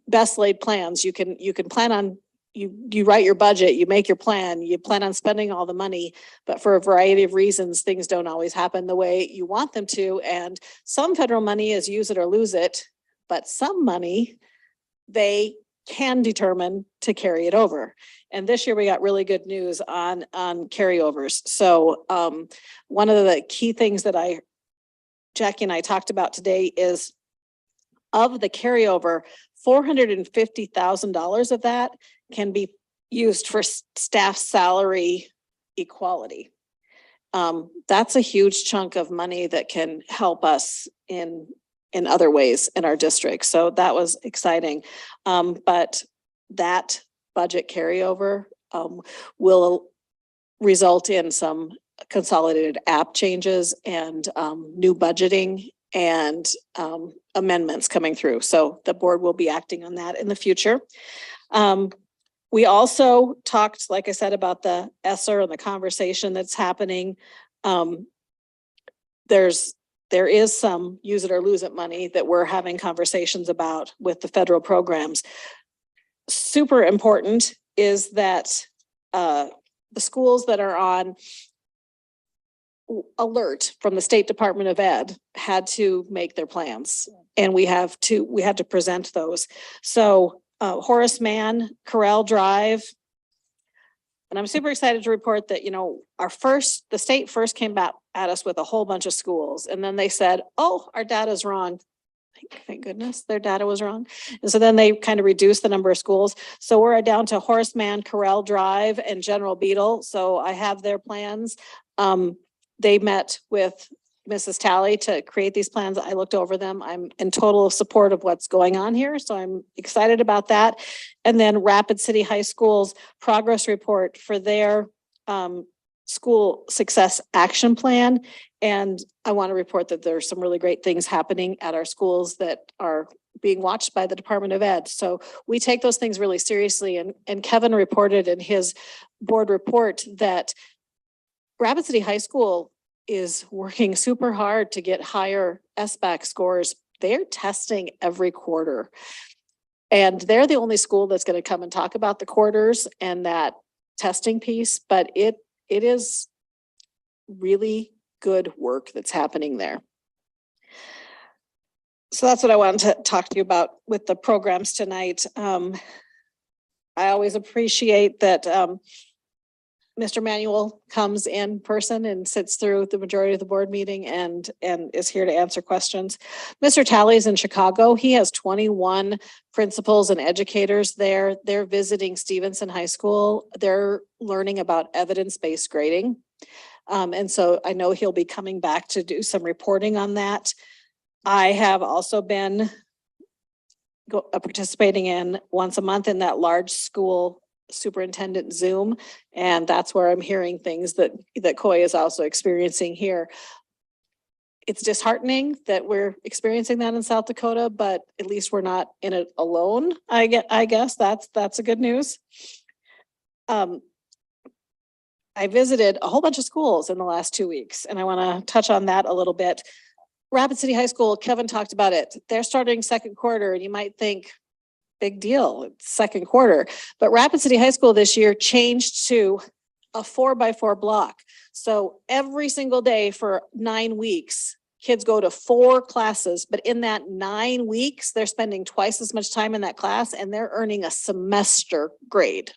Best laid plans, you can plan on, you write your budget, you make your plan, you plan on spending all the money, but for a variety of reasons, things don't always happen the way you want them to. And some federal money is use it or lose it, but some money they can determine to carry it over. And this year we got really good news on carryovers. So one of the key things that Jackie and I talked about today is of the carryover, $450,000 of that can be used for staff salary equality. That's a huge chunk of money that can help us in other ways in our district. So that was exciting. But that budget carryover will result in some consolidated app changes and new budgeting and amendments coming through. So the board will be acting on that in the future. We also talked, like I said, about the ESSER and the conversation that's happening. There is some use it or lose it money that we're having conversations about with the federal programs. Super important is that the schools that are on alert from the State Department of Ed had to make their plans, and we had to present those. So Horace Mann, Corral Drive, and I'm super excited to report that, the state first came back at us with a whole bunch of schools, and then they said, oh, our data's wrong. Thank goodness their data was wrong. And so then they kind of reduced the number of schools. So we're down to Horace Mann, Corral Drive, and General Beetle. So I have their plans. They met with Mrs. Talley to create these plans. I looked over them. I'm in total support of what's going on here. So I'm excited about that. And then Rapid City High School's progress report for their school success action plan. And I want to report that there's some really great things happening at our schools that are being watched by the Department of Ed. So we take those things really seriously. And Kevin reported in his board report that Rapid City High School is working super hard to get higher SBAC scores. They're testing every quarter. And they're the only school that's going to come and talk about the quarters and that testing piece, but it is really good work that's happening there. So that's what I wanted to talk to you about with the programs tonight. I always appreciate that Mr. Manuel comes in person and sits through the majority of the board meeting and is here to answer questions. Mr. Talley's in Chicago. He has 21 principals and educators there. They're visiting Stevenson High School. They're learning about evidence-based grading. And so I know he'll be coming back to do some reporting on that. I have also been participating in once a month in that large school superintendent Zoom. And that's where I'm hearing things that Coy is also experiencing here. It's disheartening that we're experiencing that in South Dakota, but at least we're not in it alone. I guess that's a good news. I visited a whole bunch of schools in the last 2 weeks, and I want to touch on that a little bit. Rapid City High School, Kevin talked about it. They're starting second quarter, and you might think, big deal, it's second quarter. But Rapid City High School this year changed to a 4x4 block. So every single day for 9 weeks, kids go to 4 classes, but in that 9 weeks, they're spending twice as much time in that class and they're earning a semester grade.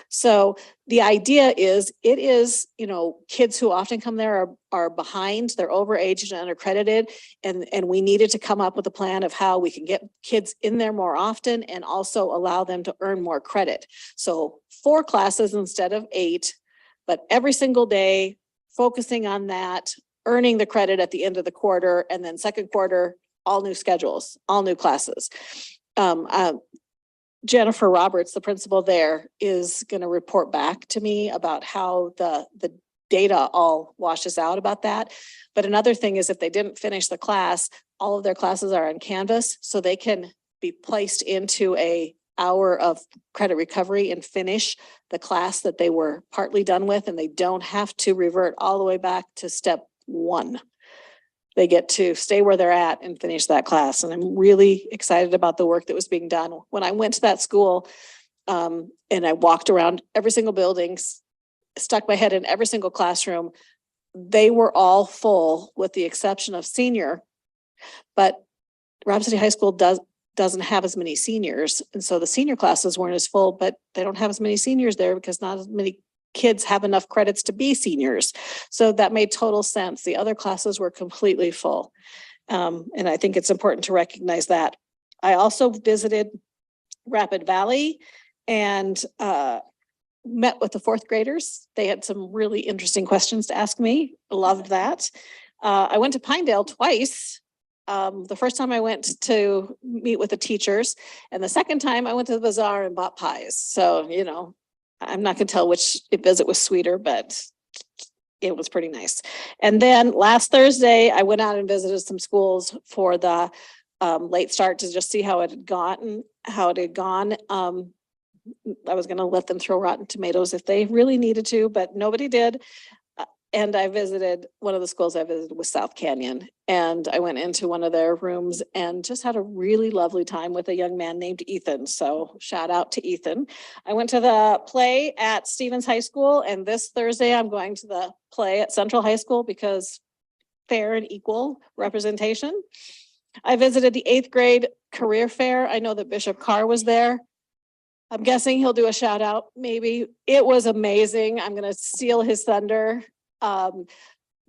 So the idea is, it is, kids who often come there are behind, they're overaged and undercredited. And we needed to come up with a plan of how we can get kids in there more often and also allow them to earn more credit. So 4 classes instead of 8, but every single day, focusing on that, earning the credit at the end of the quarter, and then second quarter, all new schedules, all new classes. Jennifer Roberts, the principal there, is going to report back to me about how the data all washes out about that. But another thing is, if they didn't finish the class, all of their classes are on Canvas, so they can be placed into a hour of credit recovery and finish the class that they were partly done with, and they don't have to revert all the way back to step 1. They get to stay where they're at and finish that class. And I'm really excited about the work that was being done. When I went to that school, and I walked around every single building, stuck my head in every single classroom, they were all full with the exception of senior. But Rapid City High School doesn't have as many seniors. And so the senior classes weren't as full, but they don't have as many seniors there because not as many kids have enough credits to be seniors. So that made total sense. The other classes were completely full. And I think it's important to recognize that. I also visited Rapid Valley and met with the 4th graders. They had some really interesting questions to ask me. Loved that. I went to Pinedale twice. The first time I went to meet with the teachers, and the second time I went to the bazaar and bought pies. So, I'm not gonna tell which visit was sweeter, but it was pretty nice. And then last Thursday, I went out and visited some schools for the late start to just see how it had gone. I was gonna let them throw rotten tomatoes if they really needed to, but nobody did. And I visited one of the schools I visited was South Canyon, and I went into one of their rooms and just had a really lovely time with a young man named Ethan. So shout out to Ethan. I went to the play at Stevens High School, and this Thursday I'm going to the play at Central High School because fair and equal representation. I visited the 8th grade career fair. I know that Bishop Carr was there. I'm guessing he'll do a shout out, maybe. It was amazing. I'm gonna steal his thunder.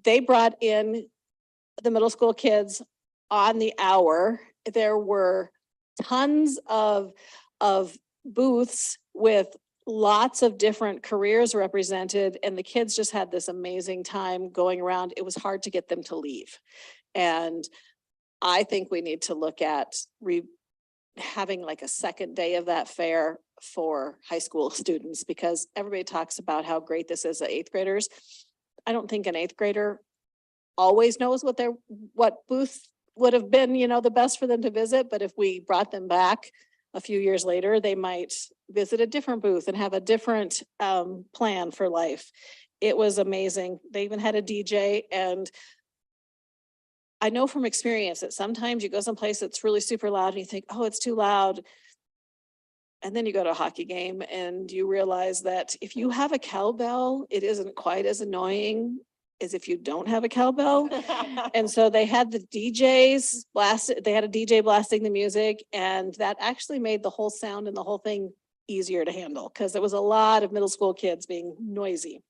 They brought in the middle school kids on the hour. There were tons of booths with lots of different careers represented, and the kids just had this amazing time going around. It was hard to get them to leave. And I think we need to look at having like a second day of that fair for high school students, because everybody talks about how great this is at 8th graders. I don't think an 8th grader always knows what booth would have been, the best for them to visit. But if we brought them back a few years later, they might visit a different booth and have a different plan for life. It was amazing. They even had a DJ, and I know from experience that sometimes you go someplace that's really super loud and you think, oh, it's too loud. And then you go to a hockey game and you realize that if you have a cowbell, it isn't quite as annoying as if you don't have a cowbell. And so they had the DJs blasted, they had a DJ blasting the music, and that actually made the whole sound and the whole thing easier to handle because there was a lot of middle school kids being noisy.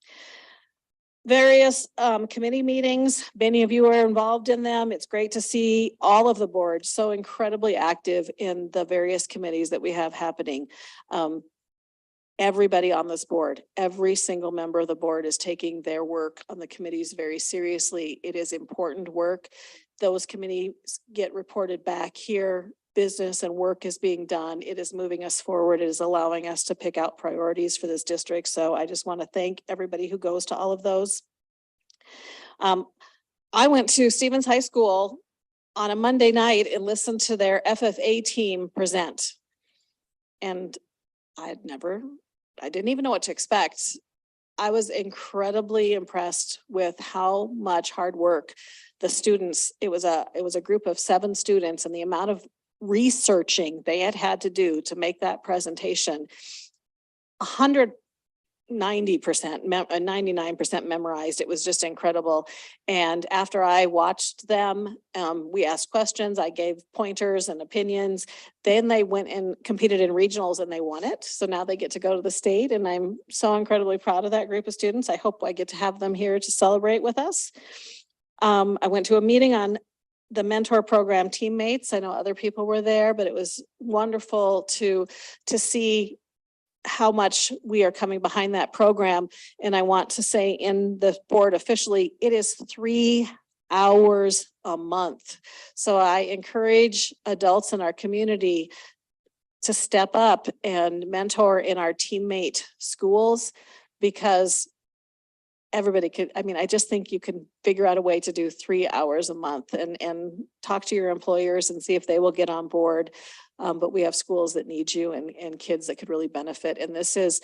Various committee meetings, many of you are involved in them. It's great to see all of the boards so incredibly active in the various committees that we have happening. Everybody on this board, every single member of the board is taking their work on the committees very seriously. It is important work. Those committees get reported back here. Business and work is being done. It is moving us forward. It is allowing us to pick out priorities for this district. So I just want to thank everybody who goes to all of those. I went to Stevens High School on a Monday night and listened to their FFA team present. And I didn't even know what to expect. I was incredibly impressed with how much hard work the students, it was a group of 7 students, and the amount of researching they had to do to make that presentation. 99% memorized. It was just incredible. And after I watched them, we asked questions. I gave pointers and opinions. Then they went and competed in regionals and they won it. So now they get to go to the state, and I'm so incredibly proud of that group of students. I hope I get to have them here to celebrate with us. I went to a meeting on the mentor program teammates. I know other people were there, but it was wonderful to see how much we are coming behind that program. And I want to say in the board officially, it is 3 hours a month. So I encourage adults in our community to step up and mentor in our teammate schools, because everybody could, I just think you can figure out a way to do 3 hours a month and talk to your employers and see if they will get on board. But we have schools that need you and kids that could really benefit. And this is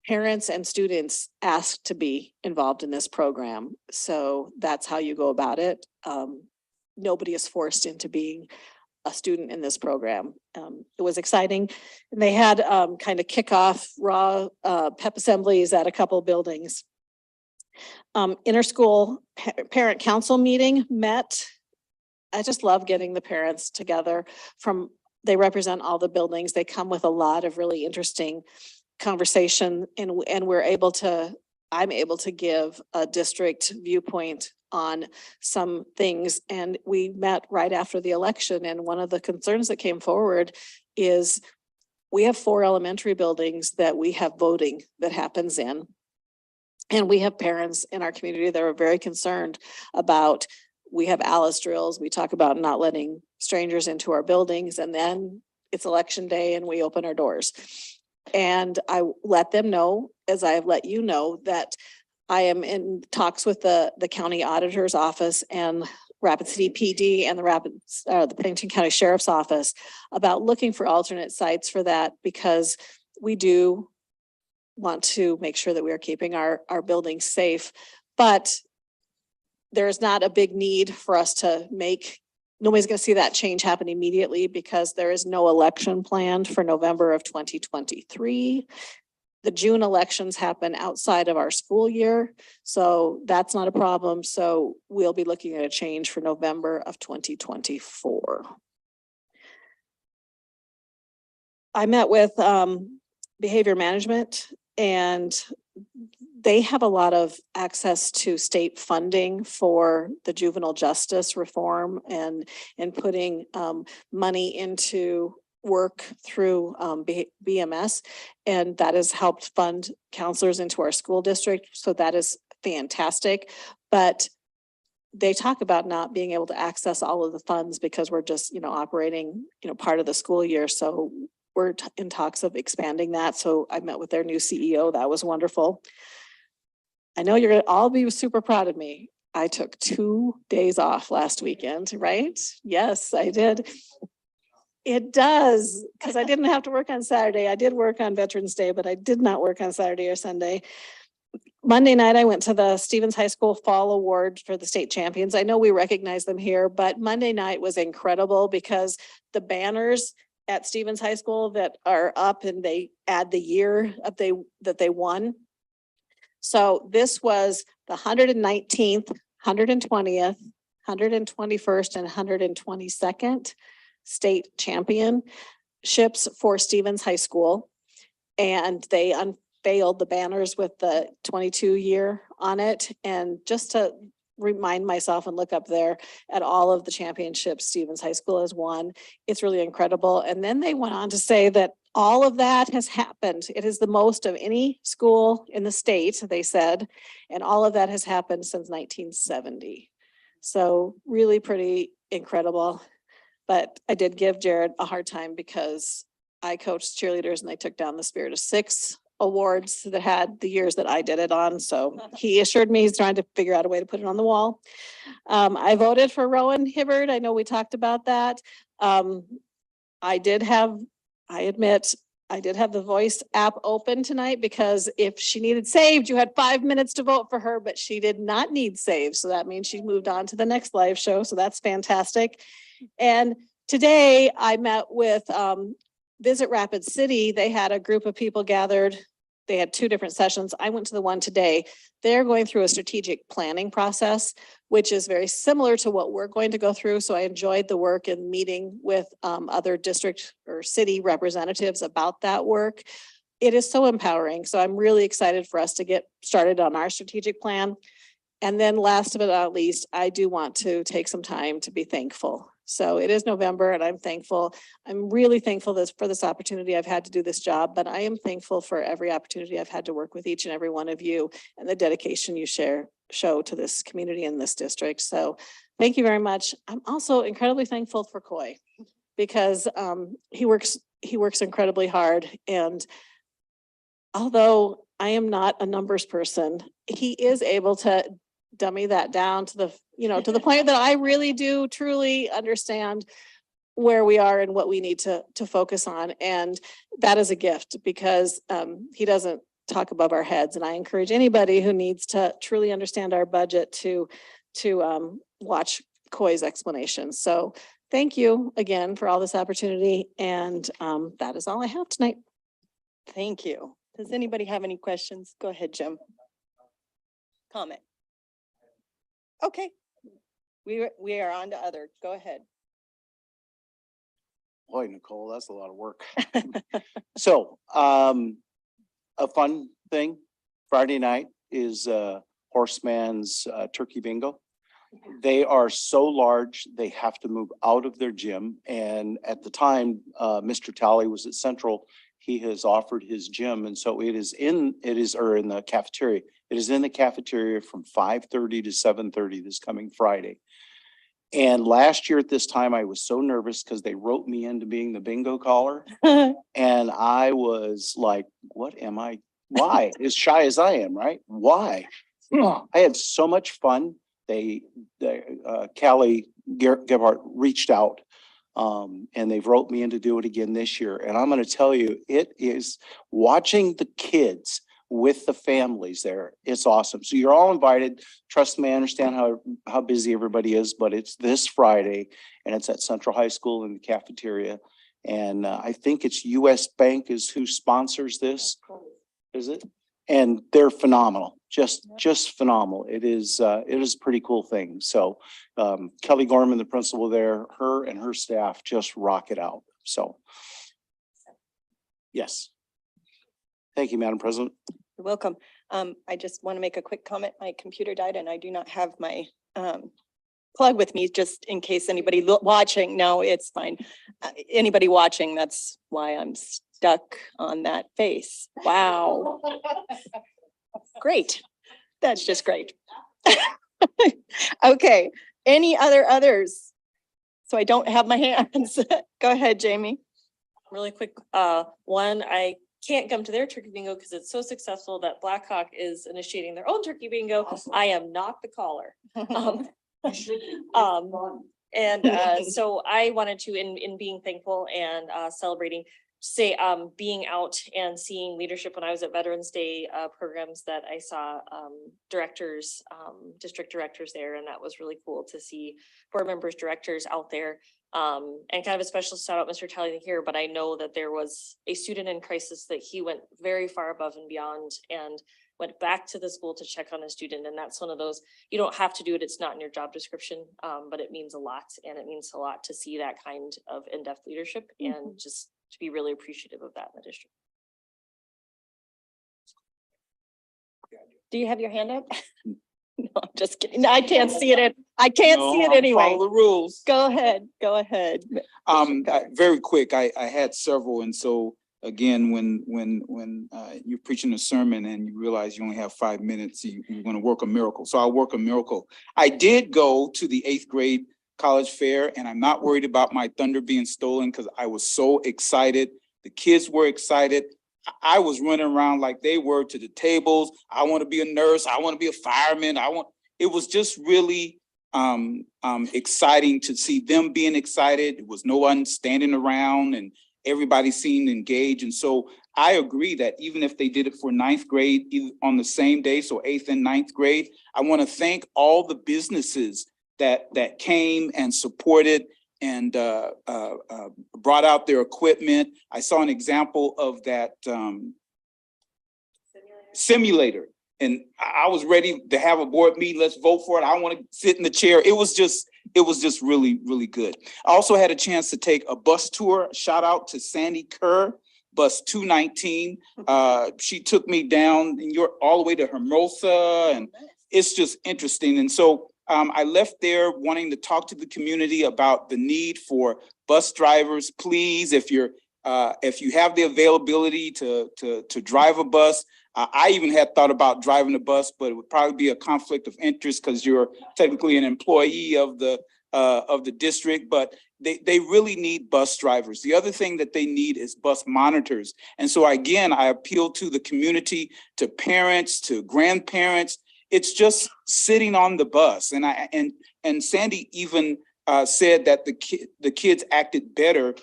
parents and students asked to be involved in this program. So that's how you go about it. Nobody is forced into being a student in this program. It was exciting. And they had kind of kickoff raw pep assemblies at a couple of buildings. Interschool parent council meeting met. I just love getting the parents together they represent all the buildings. They come with a lot of really interesting conversation, and I'm able to give a district viewpoint on some things. And we met right after the election. And one of the concerns that came forward is we have 4 elementary buildings that we have voting that happens in. And we have parents in our community that are very concerned about, we have Alice drills. We talk about not letting strangers into our buildings, and then it's election day and we open our doors. And I let them know, as I have let you know, that I am in talks with the county auditor's office and Rapid City PD and the Pennington County Sheriff's Office about looking for alternate sites for that, because we do want to make sure that we are keeping our buildings safe. But there's not a big need for us to nobody's going to see that change happen immediately, because there is no election planned for November of 2023. The June elections happen outside of our school year, so that's not a problem. So we'll be looking at a change for November of 2024. I met with behavior management, and they have a lot of access to state funding for the juvenile justice reform and putting money into work through BMS, and that has helped fund counselors into our school district. So that is fantastic. But they talk about not being able to access all of the funds because we're just, operating, part of the school year. So we're in talks of expanding that. So I met with their new CEO. That was wonderful. I know you're going to all be super proud of me. I took 2 days off last weekend, right? Yes, I did. It does, because I didn't have to work on Saturday. I did work on Veterans Day, but I did not work on Saturday or Sunday. Monday night, I went to the Stevens High School Fall Award for the state champions. I know we recognize them here, but Monday night was incredible because the banners at Stevens High School that are up, and they add the year that they won. So this was the 119th, 120th, 121st, and 122nd state champion. championships for Stevens High School. And they unveiled the banners with the 22 year on it. And just to remind myself and look up there at all of the championships Stevens High School has won, it's really incredible. And then they went on to say that all of that has happened. It is the most of any school in the state, they said, and all of that has happened since 1970. So really pretty incredible. But I did give Jared a hard time because I coached cheerleaders and they took down the Spirit of Six awards that had the years that I did it on. So he assured me he's trying to figure out a way to put it on the wall. I voted for Rowan Hibbard. I know we talked about that. I admit, I did have the Voice app open tonight because if she needed saved, you had 5 minutes to vote for her, but she did not need saved. So that means she moved on to the next live show. So that's fantastic. And today I met with Visit Rapid City. They had a group of people gathered. They had 2 different sessions. I went to the one today. They're going through a strategic planning process, which is very similar to what we're going to go through. So I enjoyed the work and meeting with other district or city representatives about that work. It is so empowering. So I'm really excited for us to get started on our strategic plan. And then last but not least, I do want to take some time to be thankful. So it is November and I'm thankful. I'm really thankful for this opportunity I've had to do this job, but I am thankful for every opportunity I've had to work with each and every one of you and the dedication you show to this community in this district. So thank you very much. I'm also incredibly thankful for Coy because he works incredibly hard. And although I am not a numbers person, he is able to dummy that down to the point that I really do truly understand where we are and what we need to focus on. And that is a gift because he doesn't talk above our heads. And I encourage anybody who needs to truly understand our budget to watch Coy's explanations. So thank you again for all this opportunity. And that is all I have tonight. Thank you. Does anybody have any questions? Go ahead, Jim. Comment. Okay. We are on to other. Go ahead. Boy, Nicole, that's a lot of work. So, a fun thing, Friday night is Horseman's Turkey Bingo. They are so large, they have to move out of their gym. And at the time, Mr. Talley was at Central. He has offered his gym. And so in the cafeteria. It is in the cafeteria from 5:30 to 7:30 this coming Friday. And last year at this time, I was so nervous because they wrote me into being the bingo caller. And I was like, what am I? Why? As shy as I am, right? Why? I had so much fun. Callie Gebhardt reached out and they've wrote me in to do it again this year. And I'm going to tell you, it is watching the kids with the families there. It's awesome. So you're all invited. Trust me, I understand how busy everybody is, but it's this Friday and it's at Central High School in the cafeteria. And I think it's US Bank is who sponsors this. Is it? And they're phenomenal, just phenomenal. It is a pretty cool thing. So Kelly Gorman, the principal there, her and her staff just rock it out. So yes. Thank you, Madam President. You're welcome. I just want to make a quick comment. My computer died and I do not have my plug with me just in case anybody watching. No, it's fine. Anybody watching, that's why I'm stuck on that face. Wow. Great. That's just great. Okay. Any others? So I don't have my hands. Go ahead, Jamie. Really quick, one, I can't come to their turkey bingo because it's so successful that Blackhawk is initiating their own turkey bingo. Awesome. I am not the caller. So I wanted to, in being thankful and celebrating, say being out and seeing leadership when I was at Veterans Day programs that I saw directors, district directors there, and that was really cool to see board members, directors out there. And kind of a special shout out Mr. Talley here, but I know that there was a student in crisis that he went very far above and beyond and went back to the school to check on a student. And that's one of those, you don't have to do it. It's not in your job description, but it means a lot. And it means a lot to see that kind of in-depth leadership and just to be really appreciative of that in the district. Do you have your hand up? No, I'm just kidding. No, I can't see it. I can't see it anyway. Follow the rules. Go ahead, go ahead. Very quick, I had several, and so again, when you're preaching a sermon and you realize you only have 5 minutes, you're gonna work a miracle. So I'll work a miracle. I did go to the 8th grade college fair, and I'm not worried about my thunder being stolen because I was so excited. The kids were excited. I was running around like they were to the tables. I want to be a nurse. I want to be a fireman. It was just really exciting to see them being excited. It was no one standing around and everybody seemed engaged. And so I agree that even if they did it for 9th grade on the same day, so 8th and 9th grade, I want to thank all the businesses that came and supported and brought out their equipment. I saw an example of that simulator, and I was ready to have a board meeting. Let's vote for it. I want to sit in the chair. It was just really, really good. I also had a chance to take a bus tour. Shout out to Sandy Kerr, bus 219. She took me down all the way to Hermosa, and it's just interesting. And so I left there wanting to talk to the community about the need for bus drivers. Please, if you have the availability to drive a bus, I even had thought about driving a bus, but it would probably be a conflict of interest because you're technically an employee of the district. But they really need bus drivers. The other thing that they need is bus monitors. And so again, I appeal to the community, to parents, to grandparents. It's just sitting on the bus. And Sandy even said that the kids acted better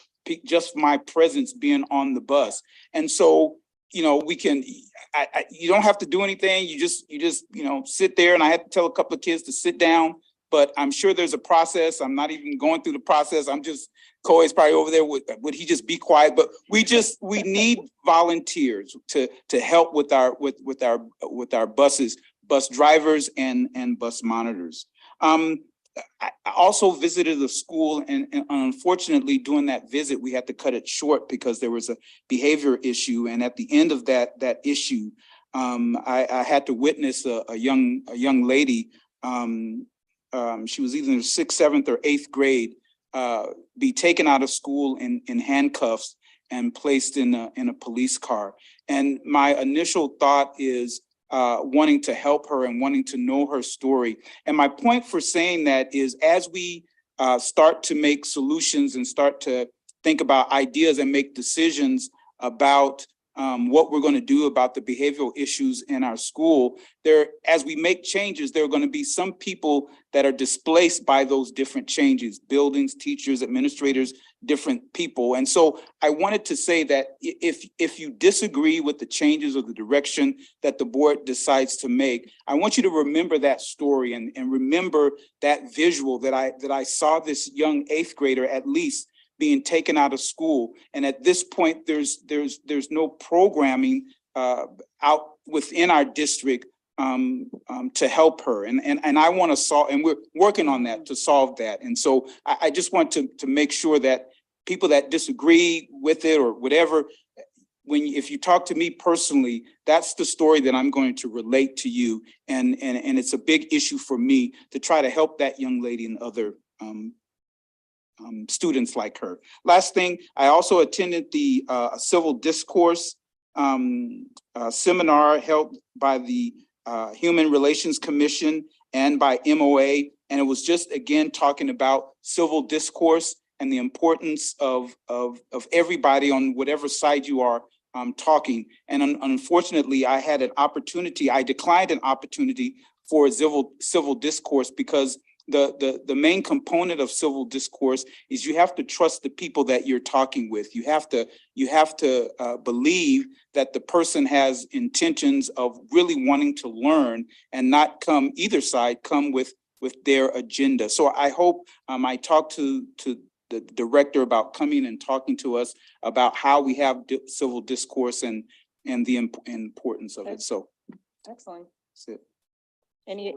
just my presence being on the bus. And so, you know, you don't have to do anything. You just, sit there. And I had to tell a couple of kids to sit down, but I'm sure there's a process. I'm not even going through the process. Coy's probably over there. Would he just be quiet? But we need volunteers to help with our buses. Bus drivers and bus monitors. I also visited a school, and unfortunately during that visit, we had to cut it short because there was a behavior issue. And at the end of that issue, I had to witness a young lady. She was either in 6th, 7th, or 8th grade, be taken out of school in handcuffs and placed in a police car. And my initial thought is wanting to help her and wanting to know her story. And my point for saying that is, as we start to make solutions and start to think about ideas and make decisions about what we're going to do about the behavioral issues in our school, as we make changes, there are going to be some people that are displaced by those different changes: buildings, teachers, administrators, different people. And so I wanted to say that if you disagree with the changes or the direction that the board decides to make, I want you to remember that story and remember that visual that I saw this young 8th grader at least being taken out of school. And at this point, there's no programming out within our district to help her. And I want to solve, and we're working on that to solve that. And so I just want to make sure that people that disagree with it or whatever, if you talk to me personally, that's the story that I'm going to relate to you. And it's a big issue for me to try to help that young lady and other students like her. Last thing, I also attended the civil discourse seminar held by the Human Relations Commission and by MOA. And it was just, again, talking about civil discourse and the importance of everybody on whatever side you are talking. And unfortunately, I declined an opportunity for civil discourse because the main component of civil discourse is you have to trust the people that you're talking with. You have to believe that the person has intentions of really wanting to learn and not come with their agenda. So I hope I talked to the director about coming and talking to us about how we have civil discourse and the importance of it. So Excellent. that's it. Any?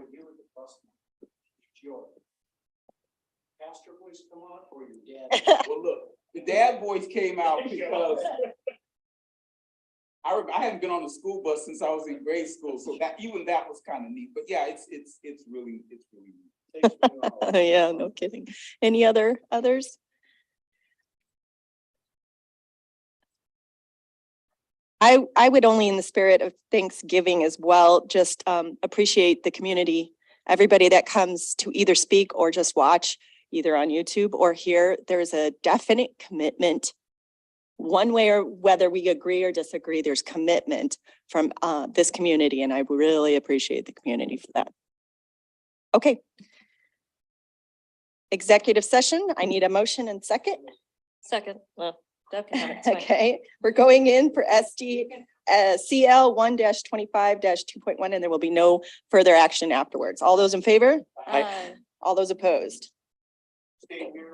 Pastor voice come on or your dad? Well, look, The dad voice came out because I haven't been on the school bus since I was in grade school, so that was kind of neat. But yeah, it's really neat. Yeah, no kidding. Any others? I would only in the spirit of Thanksgiving as well, just appreciate the community, everybody that comes to either speak or just watch, either on YouTube or here. There's a definite commitment. One way or whether we agree or disagree, there's commitment from this community, and I really appreciate the community for that. Okay. Executive session, I need a motion and second. Second, well, Deb can have it. It's fine. Okay, we're going in for CL 1-25-2.1, and there will be no further action afterwards. All those in favor? Aye. All those opposed? Stay here.